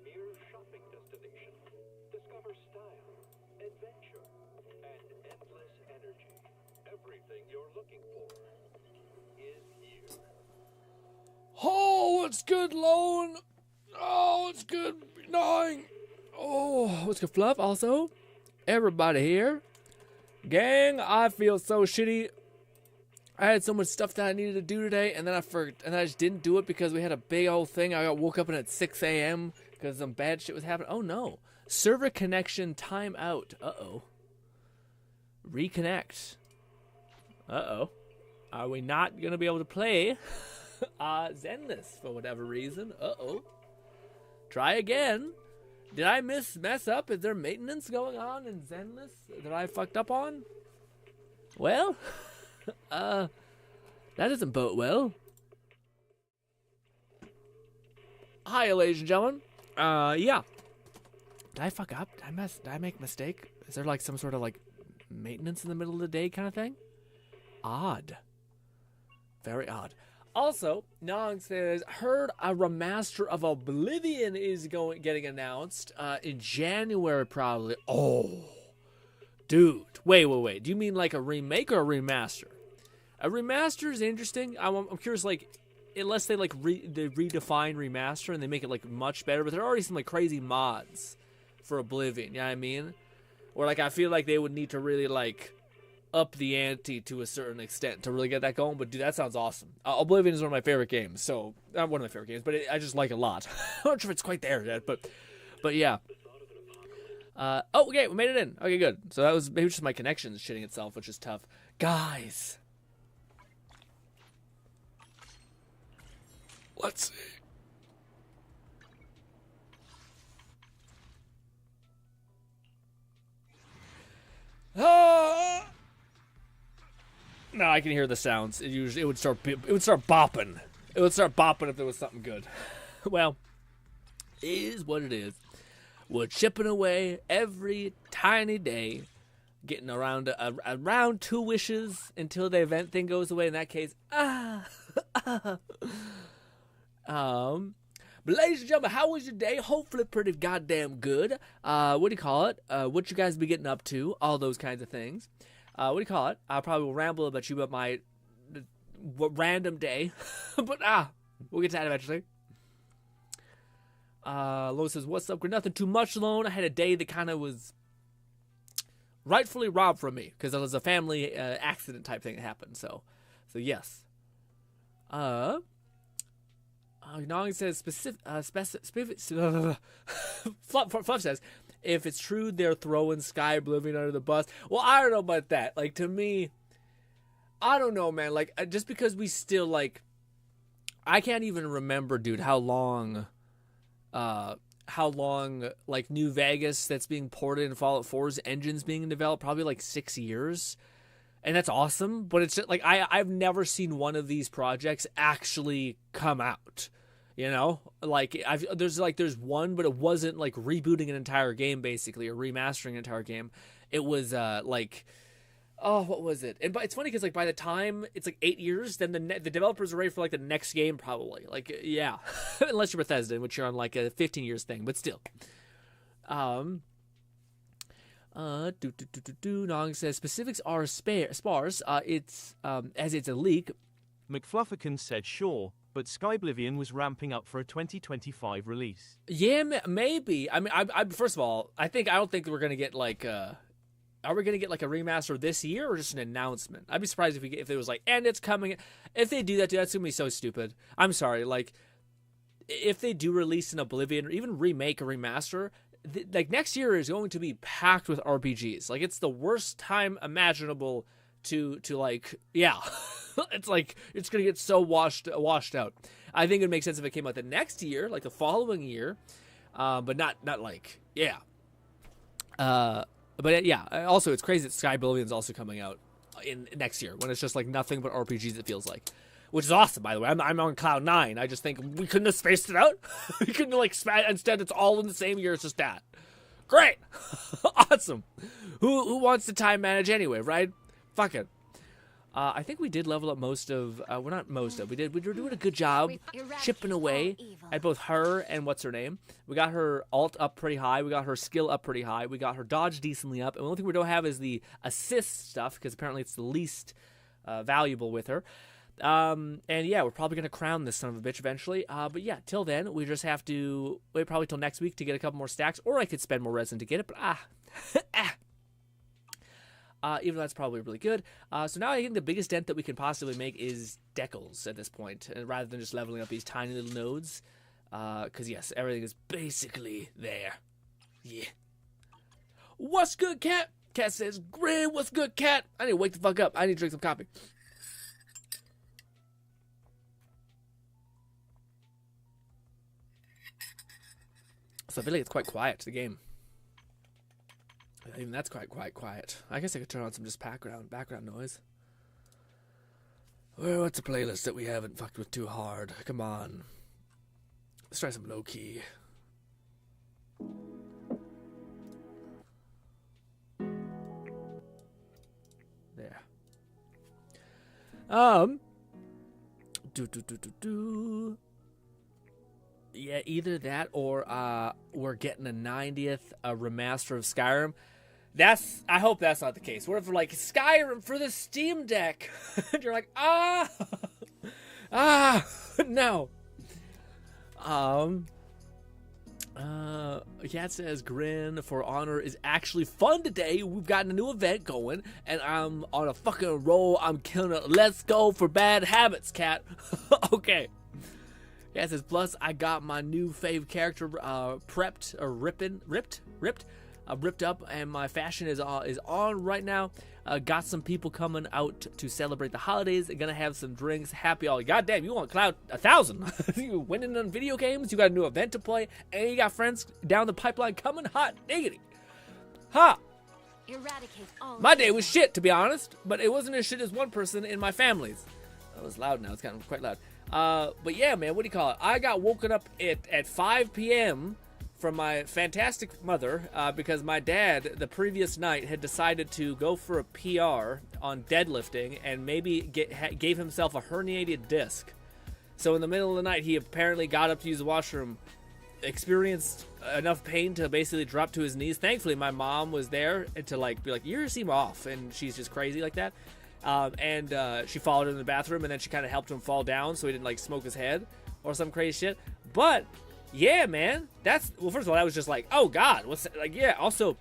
mere shopping destination. Discover style, adventure, and endless energy. Everything you're looking for is here. Oh, what's good, Lone? Oh, it's good, gnawing. Oh, what's good, Fluff? Also, everybody here. Gang, I feel so shitty. I had so much stuff that I needed to do today, and then I just didn't do it because we had a big old thing. I got woke up at 6 a.m. because some bad shit was happening. Oh no. Server connection timeout. Uh-oh. Reconnect. Uh-oh. Are we not going to be able to play Zenless for whatever reason? Uh-oh. Try again. Did I mess up? Is there maintenance going on in Zenless that I fucked up on? Well, that doesn't bode well. Hi, ladies and gentlemen. Yeah. Did I fuck up? Did I make a mistake? Is there like some sort of like maintenance in the middle of the day kind of thing? Odd. Very odd. Also, Nong says, heard a remaster of Oblivion is getting announced in January probably. Oh, dude. Wait. Do you mean like a remake or a remaster? A remaster is interesting. I'm curious, like, unless they like they redefine remaster and they make it like much better, but there are already some like crazy mods for Oblivion. You know what I mean? Or like I feel like they would need to really like up the ante to a certain extent to really get that going. But dude, that sounds awesome. Oblivion is one of my favorite games. So not one of my favorite games, but I just like it a lot. I'm not sure if it's quite there yet, but yeah. Oh, okay, we made it in. Okay, good. So that was maybe just my connection shitting itself, which is tough. Guys, let's see. No, I can hear the sounds. It would start bopping. It would start bopping if there was something good. Well, it is what it is. We're chipping away every tiny day, getting around 2 wishes until the event thing goes away. In that case, But ladies and gentlemen, how was your day? Hopefully pretty goddamn good. What do you call it? What you guys be getting up to? All those kinds of things. What do you call it? I probably will ramble about you about my random day. But we'll get to that eventually. Lo says, what's up? Nothing too much, Lone. I had a day that kind of was rightfully robbed from me because it was a family accident type thing that happened. So yes. Nong says Fluff says, if it's true they're throwing Sky Oblivion under the bus. Well, I don't know about that. Like, to me, I don't know, man. Like, just because we still, like, I can't even remember, dude, how long, like, New Vegas that's being ported in Fallout 4's engines being developed, probably, like, 6 years. And that's awesome, but it's just, like, I've never seen one of these projects actually come out. You know, like there's one, but it wasn't like rebooting an entire game basically or remastering an entire game. It was what was it? And it's funny because like by the time it's like 8 years, then the developers are ready for like the next game probably. Like yeah, unless you're Bethesda, which you're on like a 15 years thing, but still. Nong says specifics are sparse. It's as it's a leak. McFlufferkin said sure. But Sky Oblivion was ramping up for a 2025 release. Yeah, maybe. I mean, I first of all, I don't think we're gonna get like are we gonna get like a remaster this year or just an announcement? I'd be surprised if it was like, and it's coming. If they do that, dude, that's gonna be so stupid. I'm sorry, like if they do release an Oblivion or even remake a remaster, like next year is going to be packed with RPGs. Like it's the worst time imaginable to like yeah. It's like it's gonna get so washed out. I think it would make sense if it came out the next year, like the following year, but not like yeah. But yeah. Also, it's crazy that Sky Oblivion's also coming out in next year when it's just like nothing but RPGs. It feels like, which is awesome. By the way, I'm on cloud 9. I just think we couldn't have spaced it out. We couldn't have like instead it's all in the same year. It's just that. Great, awesome. Who wants to time manage anyway, right? Fuck it. I think we did level up most of, well, not most of, we were doing a good job chipping away at both her and what's her name. We got her alt up pretty high, we got her skill up pretty high, we got her dodge decently up, and the only thing we don't have is the assist stuff, because apparently it's the least valuable with her. And yeah, we're probably going to crown this son of a bitch eventually, but yeah, till then, we just have to wait probably till next week to get a couple more stacks, or I could spend more resin to get it, but even though that's probably really good. So now I think the biggest dent that we can possibly make is decals at this point, rather than just leveling up these tiny little nodes. Because yes, everything is basically there. Yeah. What's good, cat? Cat says, Grin, what's good, cat? I need to wake the fuck up. I need to drink some coffee. So I feel like it's quite quiet, the game. Even that's quite quiet. I guess I could turn on some just background noise. Well, what's a playlist that we haven't fucked with too hard? Come on. Let's try some low-key. There. Yeah, either that or we're getting a 90th remaster of Skyrim. I hope that's not the case. What if we're like, Skyrim for the Steam Deck? And you're like, no. Cat says, Grin for Honor is actually fun today. We've gotten a new event going, and I'm on a fucking roll. I'm killing it. Let's go for bad habits, Cat. Okay. Yeah, it says, plus I got my new fave character prepped or ripped up, and my fashion is on right now. Got some people coming out to celebrate the holidays. Gonna have some drinks. Happy all. Goddamn, you want Cloud 1,000? You winning on video games. You got a new event to play, and you got friends down the pipeline coming. Hot diggity. Ha! Eradicate all. My day was shit, to be honest, but it wasn't as shit as one person in my family's. That was loud now. It's gotten quite loud. But yeah, man, what do you call it? I got woken up at 5 p.m. from my fantastic mother because my dad the previous night had decided to go for a PR on deadlifting and maybe gave himself a herniated disc. So in the middle of the night, he apparently got up to use the washroom, experienced enough pain to basically drop to his knees. Thankfully, my mom was there to be like, you seem off, and she's just crazy like that. And she followed him in the bathroom, and then she kind of helped him fall down so he didn't smoke his head or some crazy shit. But yeah, man, first of all, that was just like, oh god, what's that? Yeah. Also,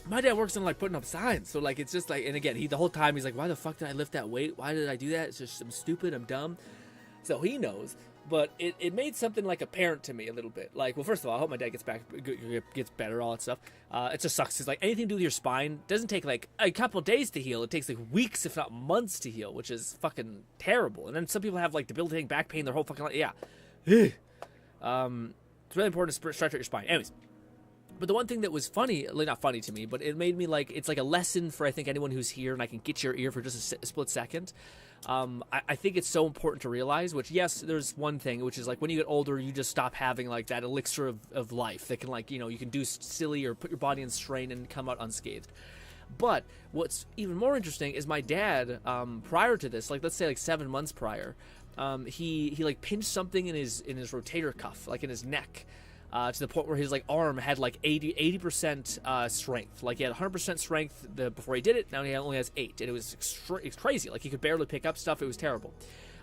my dad works on putting up signs, so it's just and again, the whole time he's like, why the fuck did I lift that weight? Why did I do that? It's just I'm stupid, I'm dumb. So he knows, but it made something apparent to me a little bit. Well, first of all, I hope my dad gets better, all that stuff. It just sucks because anything to do with your spine doesn't take a couple days to heal. It takes weeks, if not months, to heal, which is fucking terrible. And then some people have debilitating back pain their whole fucking life. Yeah. It's really important to stretch out your spine. Anyways, but the one thing that was funny, not funny to me, but it made me it's a lesson for I think anyone who's here, and I can get your ear for just a split second. I think it's so important to realize, which yes, there's one thing, which is when you get older, you just stop having that elixir of life that can you can do silly or put your body in strain and come out unscathed. But what's even more interesting is my dad, prior to this, let's say 7 months prior, he pinched something in his rotator cuff, in his neck, to the point where his arm had 80% strength. He had 100% strength before he did it. Now he only has 8, and it's crazy. He could barely pick up stuff. It was terrible.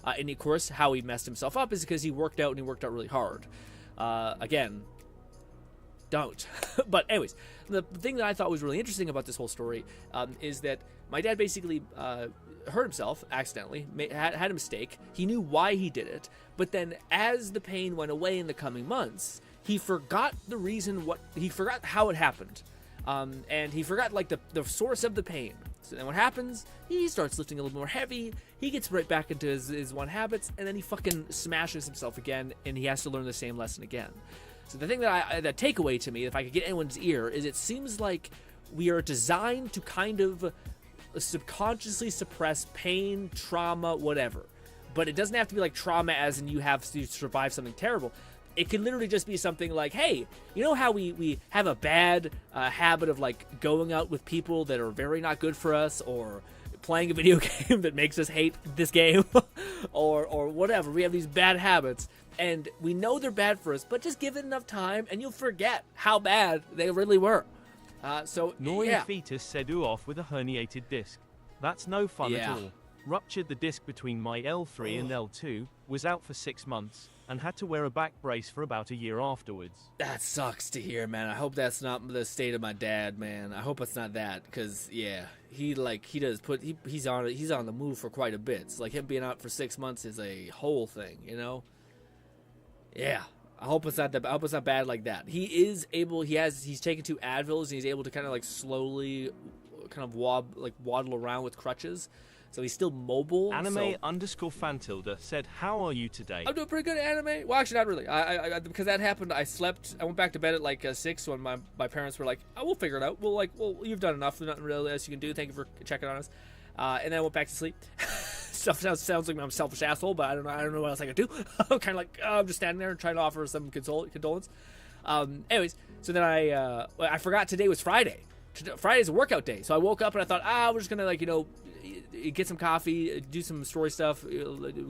And of course, how he messed himself up is because he worked out, and he worked out really hard. Again, don't. But anyways, the thing that I thought was really interesting about this whole story is that my dad basically hurt himself accidentally, had a mistake. He knew why he did it, but then as the pain went away in the coming months, he forgot the reason he forgot how it happened, and he forgot the source of the pain. So then what happens? He starts lifting a little more heavy. He gets right back into his one habits, and then he fucking smashes himself again, and he has to learn the same lesson again. So the thing that takeaway to me, if I could get anyone's ear, is it seems like we are designed to kind of subconsciously suppress pain, trauma, whatever. But it doesn't have to be trauma as in you have to survive something terrible. It can literally just be something hey, you know how we have a bad habit of going out with people that are very not good for us, or playing a video game that makes us hate this game, or whatever. We have these bad habits, and we know they're bad for us, but just give it enough time, and you'll forget how bad they really were. Noria Fetus said off with a herniated disc. That's no fun at all. Ruptured the disc between my L3 and L2, was out for 6 months, and had to wear a back brace for about a year afterwards. That sucks to hear, man. I hope that's not the state of my dad, man. I hope it's not that, because he's on the move for quite a bit. It's like him being out for 6 months is a whole thing, you know. Yeah, I hope it's not that. I hope it's not bad like that. He's taken 2 Advils, and he's able to kind of like slowly, kind of waddle around with crutches. So he's still mobile. Anime_Fantilda said, "How are you today?" I'm doing pretty good at anime. Well, actually, not really. I because that happened. I went back to bed at like 6 when my parents were like, "Oh, we'll figure it out. Well, you've done enough. There's nothing really else you can do. Thank you for checking on us." And then I went back to sleep. Stuff sounds like I'm a selfish asshole, but I don't know what else I could do. I'm kind of like I'm just standing there and trying to offer some condolence. Anyways, so then I forgot today was Friday. Friday's a workout day, so I woke up and I thought, we're just gonna get some coffee, do some story stuff,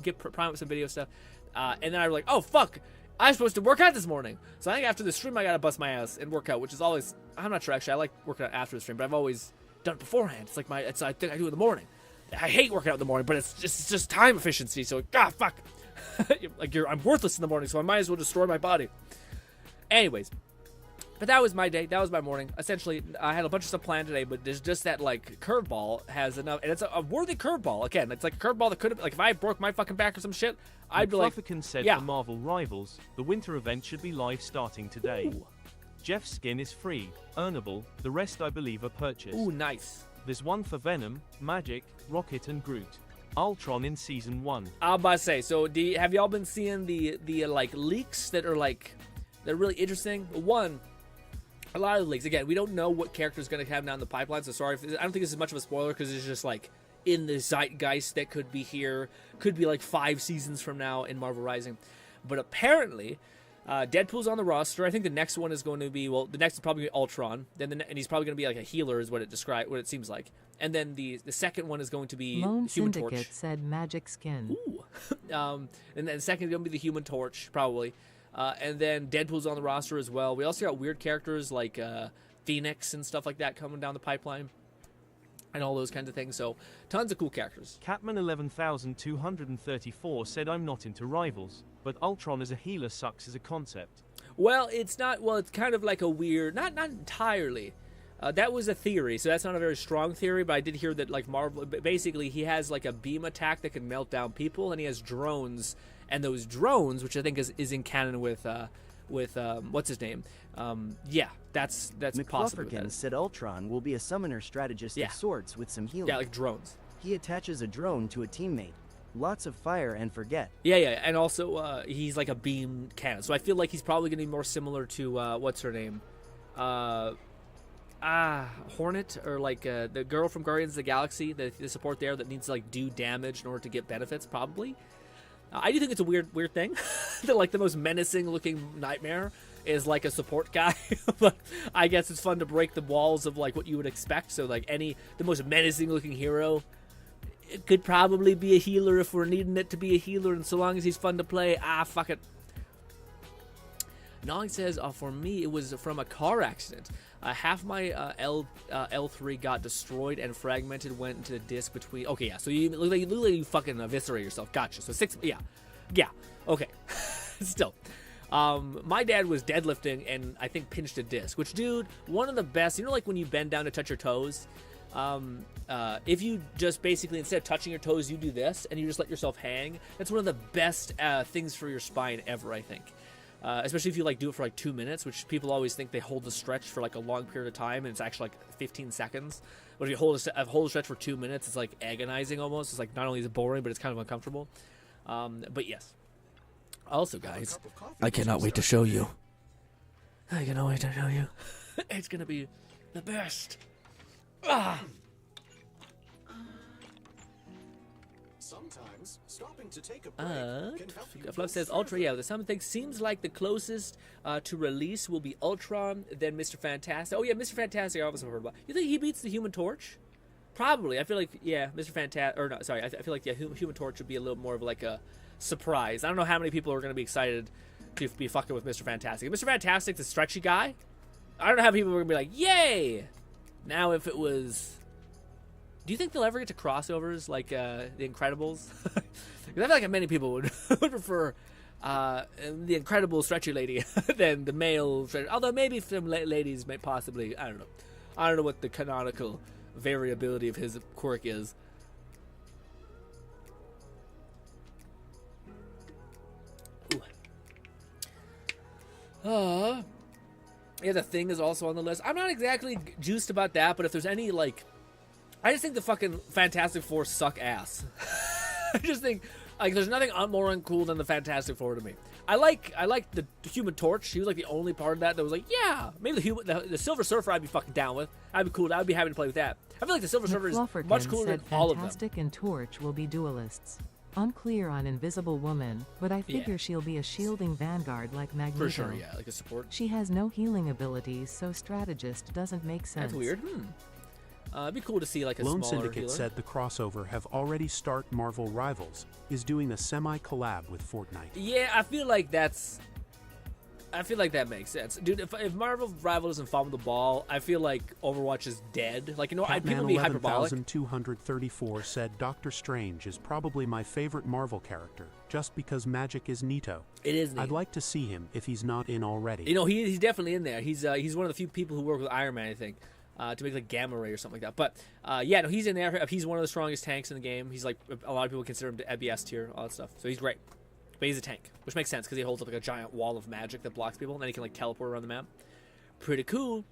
get prime up some video stuff, and then I was like, oh fuck, I'm supposed to work out this morning. So I think after the stream I gotta bust my ass and work out, which is always, I'm not sure actually, I like working out after the stream, but I've always done it beforehand. It's like I think I do it in the morning. I hate working out in the morning, but it's just time efficiency. So fuck, I'm worthless in the morning, so I might as well destroy my body. Anyways. But that was my day. That was my morning. Essentially, I had a bunch of stuff planned today, but there's just that, curveball has enough. And it's a worthy curveball. Again, it's like a curveball that could have, if I broke my fucking back or some shit, I'd be like, said for Marvel Rivals, the winter event should be live starting today. Ooh. Jeff's skin is free, earnable, the rest I believe are purchased. Ooh, nice. There's one for Venom, Magic, Rocket, and Groot. Ultron in Season 1. I'm about to say, so have y'all been seeing the leaks that are, they're really interesting? One, a lot of the leaks. Again, we don't know what character is going to come down the pipeline, so sorry. I don't think this is much of a spoiler because it's just in the zeitgeist that could be here. Could be 5 seasons from now in Marvel Rising. But apparently, Deadpool's on the roster. I think the next one is going to be, the next is probably going to be Ultron. And he's probably going to be a healer is what it seems like. And then the second one is going to be Lone Human Syndicate Torch. said Magic Skin. Ooh. And then the second is going to be the Human Torch, probably. And then Deadpool's on the roster as well. We also got weird characters like Phoenix and stuff like that coming down the pipeline. And all those kinds of things. So, tons of cool characters. Catman 11234 said, "I'm not into Rivals, but Ultron as a healer sucks as a concept." Well, it's not. Well, it's kind of like a weird. Not entirely. That was a theory, so that's not a very strong theory. But I did hear that Marvel, basically, he has a beam attack that can melt down people, and he has drones. And those drones, which I think is in canon with what's his name? That's possible. McClufferkin said Ultron will be a summoner strategist of sorts with some healing. Yeah, like drones. He attaches a drone to a teammate. Lots of fire and forget. Yeah, and also he's like a beam cannon. So I feel like he's probably going to be more similar to what's her name? Hornet, or the girl from Guardians of the Galaxy, the support there that needs to do damage in order to get benefits, probably. I do think it's a weird thing that the most menacing looking nightmare is a support guy. But I guess it's fun to break the walls of what you would expect. So the most menacing looking hero, it could probably be a healer if we're needing it to be a healer, and so long as he's fun to play, fuck it. Nog says, for me, it was from a car accident. Half my L3 got destroyed and fragmented, went into the disc between... Okay, yeah, so you look like you fucking eviscerate yourself. Gotcha. So 6... Yeah, okay. Still. My dad was deadlifting and I think pinched a disc, which, dude, one of the best... when you bend down to touch your toes? If you just basically, instead of touching your toes, you do this and you just let yourself hang. That's one of the best things for your spine ever, I think. Especially if you do it for 2 minutes, which people always think they hold the stretch for a long period of time, and it's actually 15 seconds. But if you hold a stretch for 2 minutes, it's agonizing almost. It's not only is it boring, but it's kind of uncomfortable. But yes. Also, guys, I cannot wait to show you. It's gonna be the best. Sometimes stopping to take a break can help you Fluff says Ultra, the something seems like the closest to release will be Ultron, then Mr. Fantastic. Oh yeah, Mr. Fantastic I also heard about. You think he beats the Human Torch? Probably. I feel like, yeah, Mr. Fantastic, or no, sorry, I feel like, yeah, Human Torch would be a little more of like a surprise. I don't know how many people are going to be excited to be fucking with Mr. Fantastic. Mr. Fantastic, the stretchy guy, I don't know how people are going to be like, yay! Now, if it was... Do you think they'll ever get to crossovers like The Incredibles? Because I feel like many people would, would prefer the Incredible stretchy lady than the male stretchy. Although maybe some ladies may possibly, I don't know. I don't know what the canonical variability of his quirk is. Ooh. Yeah, the Thing is also on the list. I'm not exactly juiced about that, but if there's any, like... I just think the fucking Fantastic Four suck ass. I just think, like, there's nothing more uncool than the Fantastic Four to me. I like the Human Torch. He was, like, the only part of that was like, yeah, maybe the Silver Surfer I'd be fucking down with. I'd be cool. I'd be happy to play with that. I feel like the Silver Surfer is much cooler than all of them. Fantastic and Torch will be duelists. Unclear on Invisible Woman, but I figure she'll be a shielding vanguard like Magneto. For sure, yeah, like a support. She has no healing abilities, so strategist doesn't make sense. That's weird. It'd be cool to see like a Lone smaller Syndicate healer. said the crossover have already start Marvel Rivals is doing a semi-collab with Fortnite. Yeah, I feel like that makes sense. Dude, if Marvel Rival doesn't fumble the ball, I feel like Overwatch is dead. Like, you know, people be hyperbolic. 234 said Doctor Strange is probably my favorite Marvel character, just because magic is neato. It is neat. I'd like to see him if he's not in already. You know, he's definitely in there. He's one of the few people who work with Iron Man, I think, to make like Gamma Ray or something like that. But yeah, no, he's in there. He's one of the strongest tanks in the game. He's like, a lot of people consider him to BS tier, all that stuff. So he's great. But he's a tank, which makes sense because he holds up like a giant wall of magic that blocks people, and then he can like teleport around the map. Pretty cool.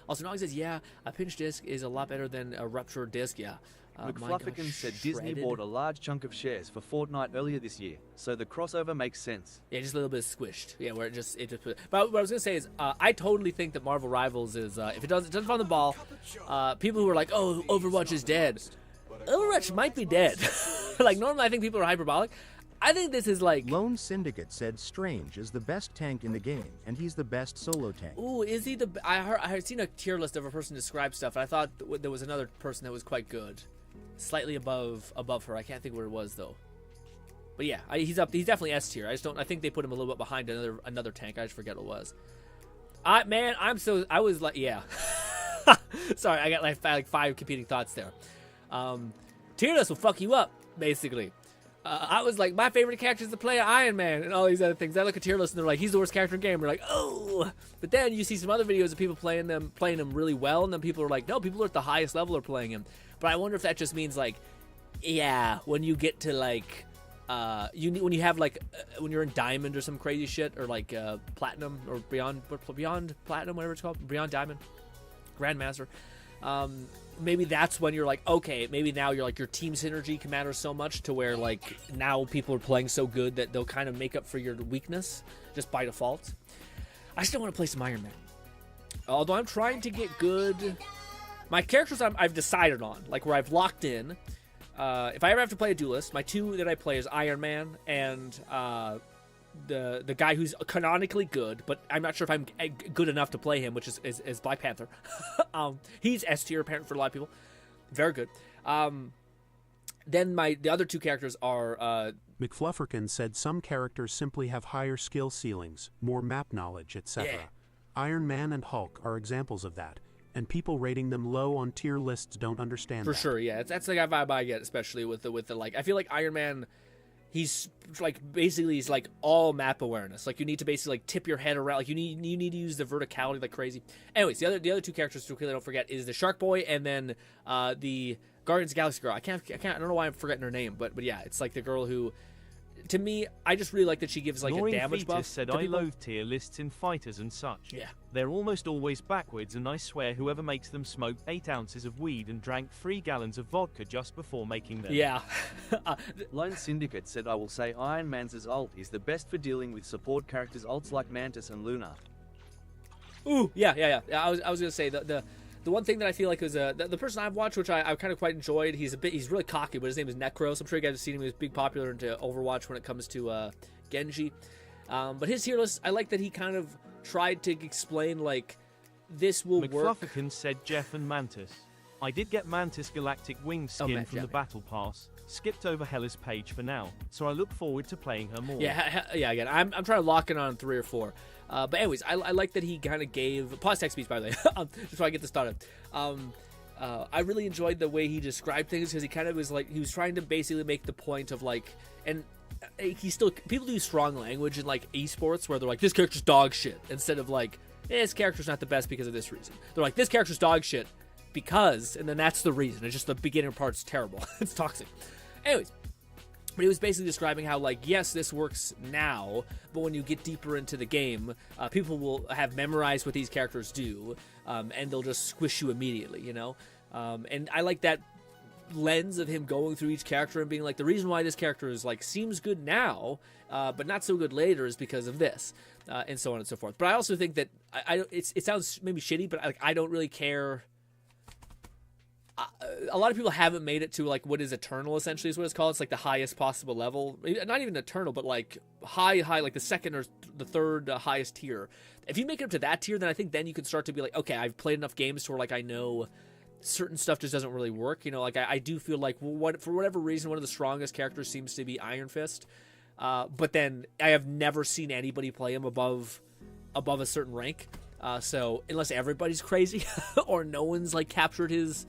Also, Nog says, yeah, a pinch disc is a lot better than a ruptured disc. Yeah. McFluffican said Disney bought a large chunk of shares for Fortnite earlier this year, so the crossover makes sense. Yeah, just a little bit squished. Yeah, where it just. But what I was gonna say is, I totally think that Marvel Rivals is, if it doesn't find the ball, people who are like, oh, Overwatch is dead. Overwatch might be dead. Like normally, I think people are hyperbolic. I think this is like... Lone Syndicate said Strange is the best tank in the game, and he's the best solo tank. Ooh, is he the... I had seen a tier list of a person describe stuff, and I thought there was another person that was quite good. Slightly above her. I can't think where it was, though. But yeah, he's up. He's definitely S tier. I think they put him a little bit behind another tank. I just forget what it was. I was like... Yeah. Sorry, I got like 5 competing thoughts there. Tier list will fuck you up, basically. I was like, my favorite character is to play Iron Man and all these other things. I look at tier lists and they're like, he's the worst character in the game. We're like, oh. But then you see some other videos of people playing him really well, and then people are like, no, people at the highest level are playing him. But I wonder if that just means like, yeah, when you get to like, when you have like, when you're in Diamond or some crazy shit, or like Platinum or beyond Platinum, whatever it's called, Beyond Diamond, Grandmaster. Maybe that's when you're like, okay, maybe now you're like, your team synergy can matter so much to where like now people are playing so good that they'll kind of make up for your weakness just by default. I still want to play some Iron Man. Although I'm trying to get good. My characters I've decided on, like where I've locked in. If I ever have to play a duelist, my 2 that I play is Iron Man and the guy who's canonically good, but I'm not sure if I'm good enough to play him, which is Black Panther. He's S tier apparently for a lot of people. Very good. Then the other 2 characters are... McFlufferkin said some characters simply have higher skill ceilings, more map knowledge, etc. Yeah. Iron Man and Hulk are examples of that, and people rating them low on tier lists don't understand For that. sure, yeah. That's the vibe I get, especially with the like... I feel like Iron Man... He's like basically he's like all map awareness. Like you need to basically like tip your head around. Like you need to use the verticality like crazy. Anyways, the other 2 characters to quickly don't forget is the Shark Boy and then the Guardians of the Galaxy girl. I don't know why I'm forgetting her name, but yeah, it's like the girl who, to me, I just really like that she gives like Ignoring a damage Fetus buff. said to I people. loathe tier lists in fighters and such. Yeah. They're almost always backwards, and I swear whoever makes them smoked 8 ounces of weed and drank 3 gallons of vodka just before making them. Yeah. Lone Syndicate said I will say Iron Man's ult is the best for dealing with support characters ults like Mantis and Luna. Ooh, yeah. I was gonna say the one thing that I feel like is the person I've watched, which I kind of quite enjoyed. He's really cocky, but his name is Necros. I'm sure you guys have seen him. He was big popular into Overwatch when it comes to Genji. But his tier list, I like that he kind of tried to explain like this will work. McFlufferkin said Jeff and Mantis. I did get Mantis Galactic Wing skin from the Jamie. Battle Pass. Skipped over Hella's page for now, so I look forward to playing her more. Yeah, again, I'm trying to lock in on 3 or 4. But anyways, I like that he kind of gave... Pause text speech, by the way, just so I get this started. I really enjoyed the way he described things, because he kind of was like... He was trying to basically make the point of, like... And he still... People do strong language in, like, esports, where they're like, this character's dog shit, instead of, like, this character's not the best because of this reason. They're like, this character's dog shit because... And then that's the reason. It's just the beginning part's terrible. It's toxic. Anyways... But he was basically describing how, like, yes, this works now, but when you get deeper into the game, people will have memorized what these characters do, and they'll just squish you immediately, you know? And I like that lens of him going through each character and being like, the reason why this character is, like, seems good now, but not so good later is because of this, and so on and so forth. But I also think that, it sounds maybe shitty, but I don't really care... A lot of people haven't made it to, like, what is Eternal, essentially, is what it's called. It's, like, the highest possible level. Not even Eternal, but, like, high, like, the second or the third highest tier. If you make it up to that tier, then I think then you can start to be like, okay, I've played enough games to where, like, I know certain stuff just doesn't really work. You know, like, I do feel like, for whatever reason, one of the strongest characters seems to be Iron Fist. But then I have never seen anybody play him above a certain rank. So, unless everybody's crazy or no one's, like, captured his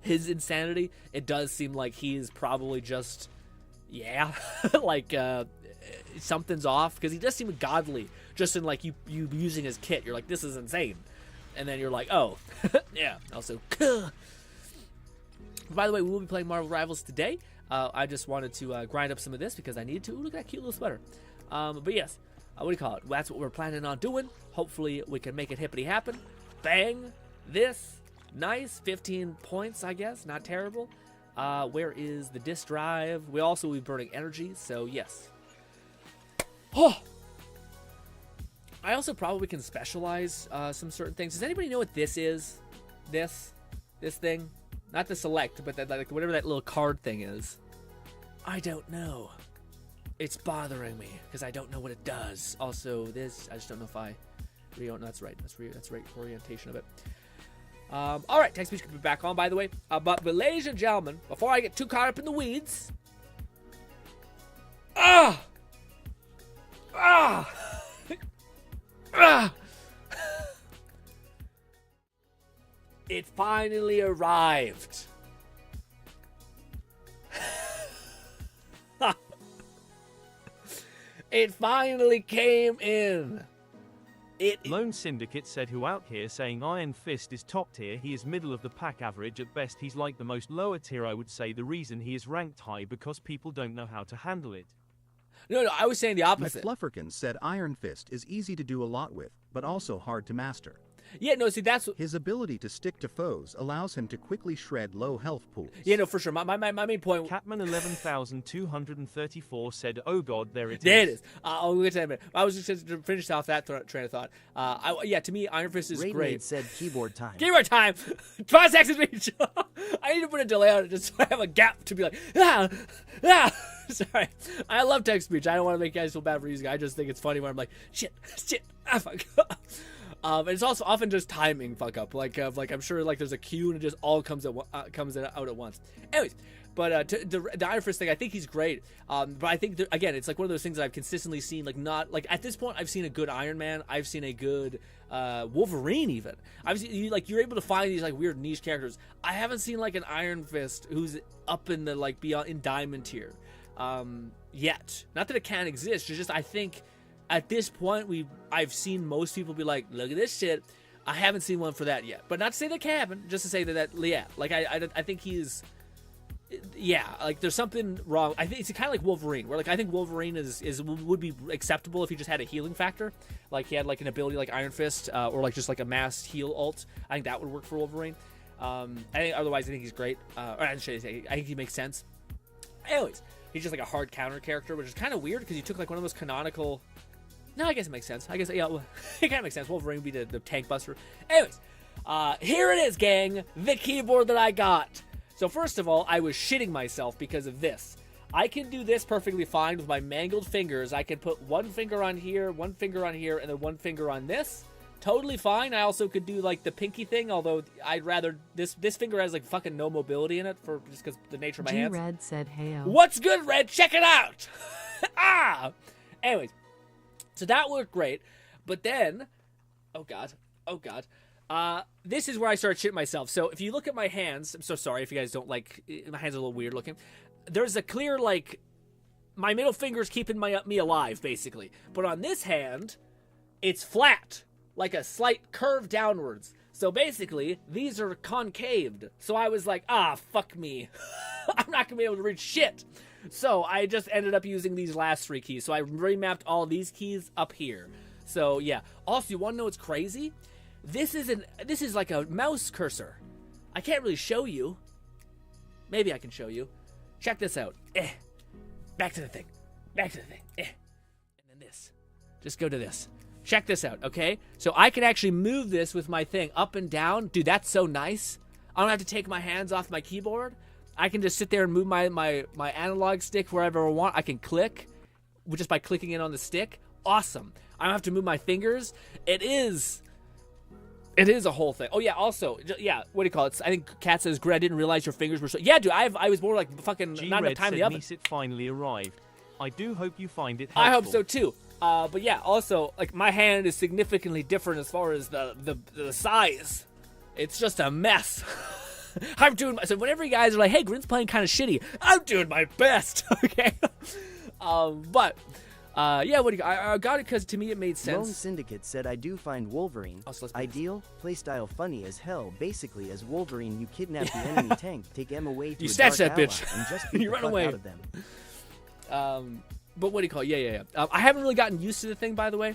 insanity, it does seem like he is probably just, like, something's off, because he does seem godly, just in, like, you using his kit. You're like, this is insane. And then you're like, oh, yeah, also, by the way, we will be playing Marvel Rivals today. I just wanted to grind up some of this, because I need to. Ooh, look at that cute little sweater. But yes, what do you call it? That's what we're planning on doing. Hopefully, we can make it hippity happen. Bang this. Nice, 15 points, I guess. Not terrible. Where is the disk drive? We also will be burning energy, so yes. Oh! I also probably can specialize some certain things. Does anybody know what this is? This thing? Not the select, but like whatever that little card thing is. I don't know. It's bothering me, because I don't know what it does. Also, this, I just don't know if I... That's right. That's right. Orientation of it. All right, text speech could be back on, by the way. But ladies and gentlemen, before I get too caught up in the weeds, it finally arrived. It finally came in. Lone Syndicate said, who out here saying Iron Fist is top tier, he is middle of the pack average at best, he's like the most lower tier. I would say the reason he is ranked high because people don't know how to handle it. No, I was saying the opposite. McFlufferkin said Iron Fist is easy to do a lot with, but also hard to master. Yeah, no, see, that's... His ability to stick to foes allows him to quickly shred low health pools. Yeah, no, for sure. My main point... Catman 11,234 said, oh god, there it is. There it is. I'll get to that in a minute. I was just to finish off that train of thought. Yeah, to me, Iron Fist is Raid great. said keyboard time. Keyboard time! 5 seconds speech! I need to put a delay on it just so I have a gap to be like, Sorry. I love text speech. I don't want to make you guys feel bad for using it. I just think it's funny when I'm like, shit, fuck. And it's also often just timing fuck up. Like I'm sure like there's a cue and it just all comes out at once. Anyways, but the Iron Fist thing, I think he's great. But I think again, it's like one of those things that I've consistently seen. Like not like at this point, I've seen a good Iron Man. I've seen a good Wolverine. Even I've seen you're able to find these like weird niche characters. I haven't seen like an Iron Fist who's up in the like beyond in diamond tier yet. Not that it can't exist. It's just I think. At this point, I've seen most people be like, look at this shit. I haven't seen one for that yet. But not to say that can happen, just to say that yeah. Like, I think he's... Yeah, like, there's something wrong. I think it's kind of like Wolverine, where, like, I think Wolverine would be acceptable if he just had a healing factor. Like, he had, like, an ability like Iron Fist, or, like, just, like, a mass heal ult. I think that would work for Wolverine. Otherwise, I think he's great. I think he makes sense. Anyways, he's just, like, a hard counter character, which is kind of weird, because he took, like, one of those canonical... No, I guess it makes sense. I guess, yeah, well, it kind of makes sense. Wolverine would be the tank buster. Anyways, here it is, gang. The keyboard that I got. So first of all, I was shitting myself because of this. I can do this perfectly fine with my mangled fingers. I can put one finger on here, and then one finger on this totally fine. I also could do like the pinky thing, although I'd rather this finger has like fucking no mobility in it for just because the nature of my hands. Red said, "Hey, what's good, Red? Check it out." Anyways, so that worked great, but then, oh god, this is where I started shitting myself. So if you look at my hands, I'm so sorry if you guys don't like, my hands are a little weird looking. There's a clear, like, my middle finger's keeping me alive, basically. But on this hand, it's flat, like a slight curve downwards. So basically, these are concaved. So I was like, fuck me. I'm not gonna be able to read shit. So I just ended up using these last 3 keys. So I remapped all these keys up here. So yeah. Also, you want to know what's crazy? This is like a mouse cursor. I can't really show you. Maybe I can show you. Check this out. Back to the thing. And then this. Just go to this. Check this out, okay? So I can actually move this with my thing up and down. Dude, that's so nice. I don't have to take my hands off my keyboard. I can just sit there and move my analog stick wherever I want. I can click just by clicking it on the stick. Awesome. I don't have to move my fingers. It is a whole thing. Oh, yeah, also, yeah, what do you call it? I think Kat says, "Greg, I didn't realize your fingers were so..." Yeah, dude, I was more like fucking not enough time in the oven. It finally arrived. I do hope you find it helpful. I hope so, too. But yeah, also, like, my hand is significantly different as far as the size. It's just a mess. I'm doing so whenever you guys are like, "Hey, Grinn's playing kind of shitty," I'm doing my best, okay? But yeah, what do you, I got it because to me it made sense. Lone Syndicate said, "I do find Wolverine ideal, playstyle funny as hell. Basically, as Wolverine, you kidnap the enemy tank, take M away to you a snatch dark that bitch, ally, and just beat you the run fuck away out of them." But what do you call it? Yeah. I haven't really gotten used to the thing, by the way.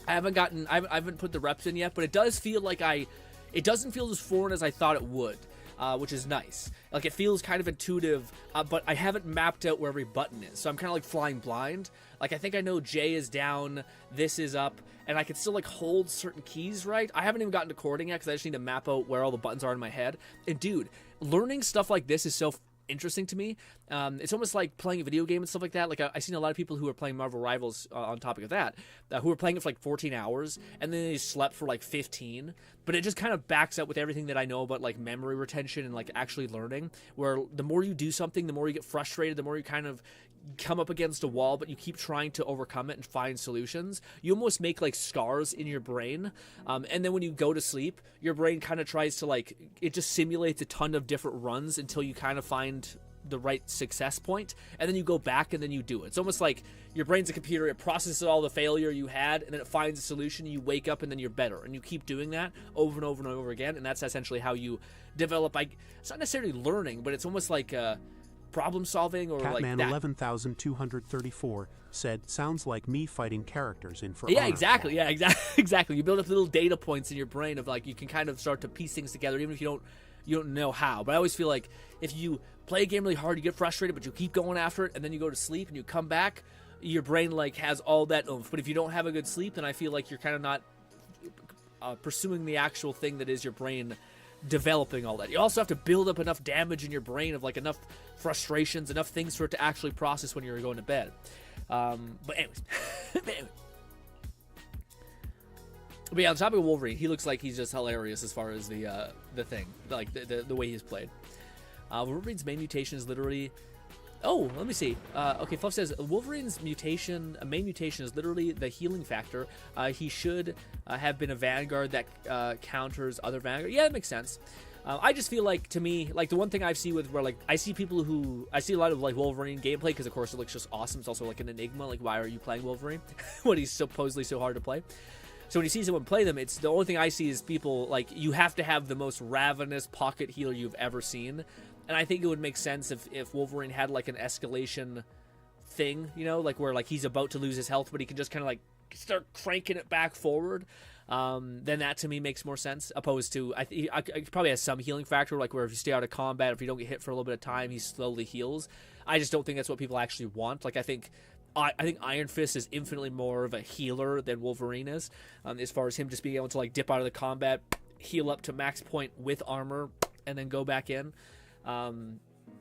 I haven't put the reps in yet, but it does feel like it doesn't feel as foreign as I thought it would, which is nice. Like, it feels kind of intuitive, but I haven't mapped out where every button is, so I'm kind of like flying blind. Like, I think I know J is down, this is up, and I can still like hold certain keys right. I haven't even gotten to chording yet because I just need to map out where all the buttons are in my head. And dude, learning stuff like this is so interesting to me. It's almost like playing a video game and stuff like that. Like, I've seen a lot of people who are playing Marvel Rivals on topic of that, who are playing it for like 14 hours and then they slept for like 15. But it just kind of backs up with everything that I know about like memory retention and like actually learning, where the more you do something, the more you get frustrated, the more you kind of come up against a wall, but you keep trying to overcome it and find solutions. You almost make like scars in your brain, and then when you go to sleep, your brain kind of tries to like, it just simulates a ton of different runs until you kind of find the right success point, and then you go back and then you do it. It's almost like your brain's a computer. It processes all the failure you had, and then it finds a solution, and you wake up and then you're better, and you keep doing that over and over and over again, and that's essentially how you develop. It's not necessarily learning, but it's almost like problem solving, or Catman like that. 11,234 said, "Sounds like me fighting characters in For Yeah, Honor." exactly. Yeah, exactly. You build up little data points in your brain of like, you can kind of start to piece things together, even if you don't know how. But I always feel like if you play a game really hard, you get frustrated, but you keep going after it, and then you go to sleep and you come back, your brain like has all that oomph. But if you don't have a good sleep, then I feel like you're kind of not pursuing the actual thing that is your brain developing all that. You also have to build up enough damage in your brain of like enough frustrations, enough things for it to actually process when you're going to bed. But anyways. But yeah, on top of Wolverine, he looks like he's just hilarious as far as the thing, like the way he's played. Wolverine's main mutation is literally... Oh, let me see. Okay, Fluff says Wolverine's main mutation is literally the healing factor. He should have been a Vanguard that counters other Vanguard. Yeah, that makes sense. I just feel like, to me, like the one thing I see with where like I see a lot of like Wolverine gameplay, because of course it looks just awesome. It's also like an enigma. Like, why are you playing Wolverine when he's supposedly so hard to play? So when you see someone play them, it's the only thing I see is people like, you have to have the most ravenous pocket healer you've ever seen. And I think it would make sense if Wolverine had like an escalation thing, you know, like where like he's about to lose his health, but he can just kind of like start cranking it back forward. Then that to me makes more sense, opposed to I probably has some healing factor, like where if you stay out of combat, if you don't get hit for a little bit of time, he slowly heals. I just don't think that's what people actually want. Like I think Iron Fist is infinitely more of a healer than Wolverine is, as far as him just being able to like dip out of the combat, heal up to max point with armor, and then go back in. I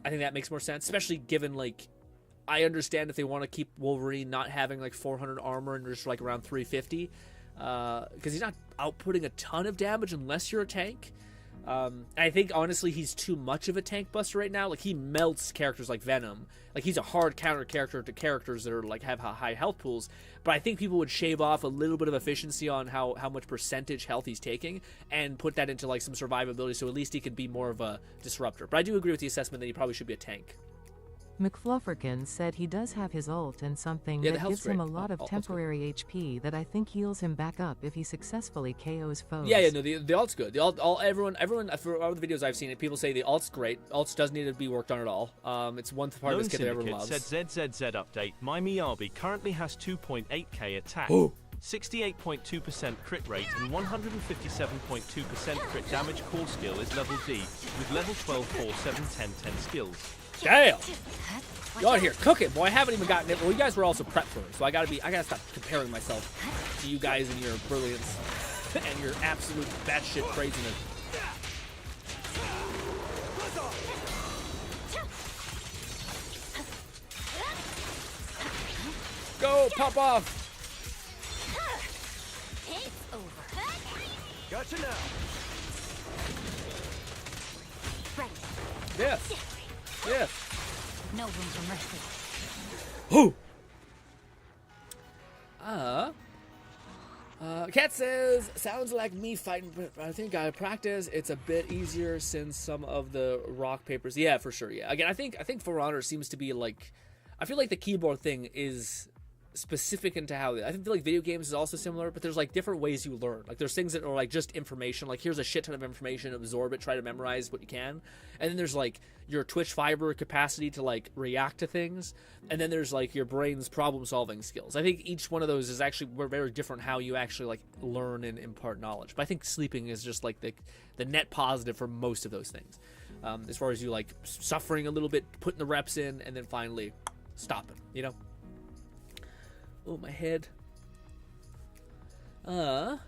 think that makes more sense, especially given like I understand if they want to keep Wolverine not having like 400 armor and just like around 350. because he's not outputting a ton of damage unless you're a tank. I think honestly he's too much of a tank buster right now. Like he melts characters like Venom. Like he's a hard counter character to characters that are like have high health pools. But I think people would shave off a little bit of efficiency on how much percentage health he's taking and put that into like some survivability, so at least he could be more of a disruptor. But I do agree with the assessment that he probably should be a tank. McFlufferkin said he does have his ult and something Yeah, the that health's gives him a great. lot of Ult's temporary HP that I think heals him back up if he successfully KOs foes. Yeah, no, the ult's good. The ult, everyone, for all the videos I've seen, people say the ult's great. Ults doesn't need to be worked on at all. It's one part of Lone this kit that everyone Syndicate loves. said ZZZ update. My Miyabi currently has 2.8k attack, Oh. 68.2% crit rate, and 157.2% crit damage. Core skill is level D, with level 12 4 7 10 10 skills. Damn! You're out here cooking, boy. I haven't even gotten it. Well, you guys were also prep for it, so I gotta stop comparing myself to you guys and your brilliance and your absolute batshit craziness. Go, pop off! It's over. Gotcha now. Right. Yes. Yes. No room for mercy. Who? Cat says, sounds like me fighting, but I think I practice. It's a bit easier since some of the rock papers. Yeah, for sure. Yeah. Again, I think For Honor seems to be like, I feel like the keyboard thing is specific into how I feel like video games is also similar, but there's like different ways you learn. Like there's things that are like just information, like here's a shit ton of information, absorb it, try to memorize what you can. And then there's like your twitch fiber capacity to like react to things, and then there's like your brain's problem solving skills. I think each one of those is actually very different how you actually like learn and impart knowledge. But I think sleeping is just like the net positive for most of those things, as far as you like suffering a little bit, putting the reps in, and then finally stopping, you know. Oh, my head. The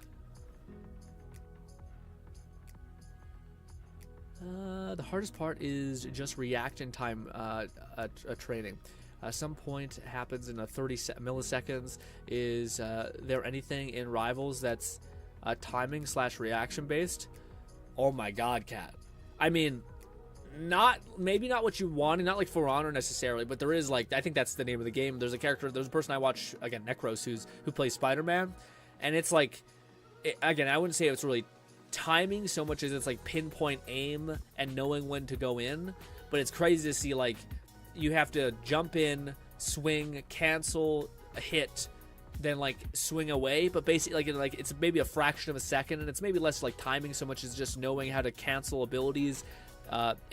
hardest part is just reaction time training. Some point happens in 30 milliseconds. Is there anything in Rivals that's timing / reaction based? Oh my God, Cat. I mean, maybe not what you want, and not like For Honor necessarily, but there is like, I think that's the name of the game. There's a person I watch, again, Necros, who plays Spider-Man, and it's like, again, I wouldn't say it's really timing so much as it's like pinpoint aim and knowing when to go in, but it's crazy to see like you have to jump in, swing, cancel, hit, then like swing away, but basically like it's maybe a fraction of a second, and it's maybe less like timing so much as just knowing how to cancel abilities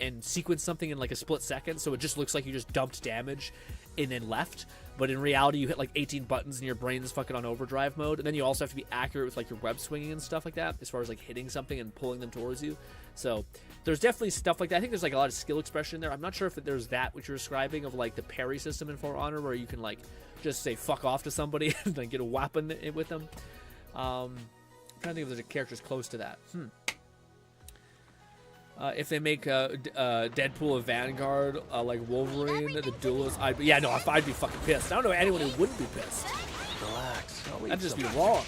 and sequence something in like a split second, so it just looks like you just dumped damage and then left, but in reality you hit like 18 buttons and your brain is fucking on overdrive mode. And then you also have to be accurate with like your web swinging and stuff like that, as far as like hitting something and pulling them towards you. So there's definitely stuff like that. I think there's like a lot of skill expression there. I'm not sure if there's that which you're describing of like the parry system in For Honor, where you can like just say fuck off to somebody and then get a weapon with them. I'm trying to think if there's a characters close to that. If they make Deadpool a Vanguard, like Wolverine, the duelist, I'd be fucking pissed. I don't know anyone who wouldn't be pissed. Relax. That'd just be wrong.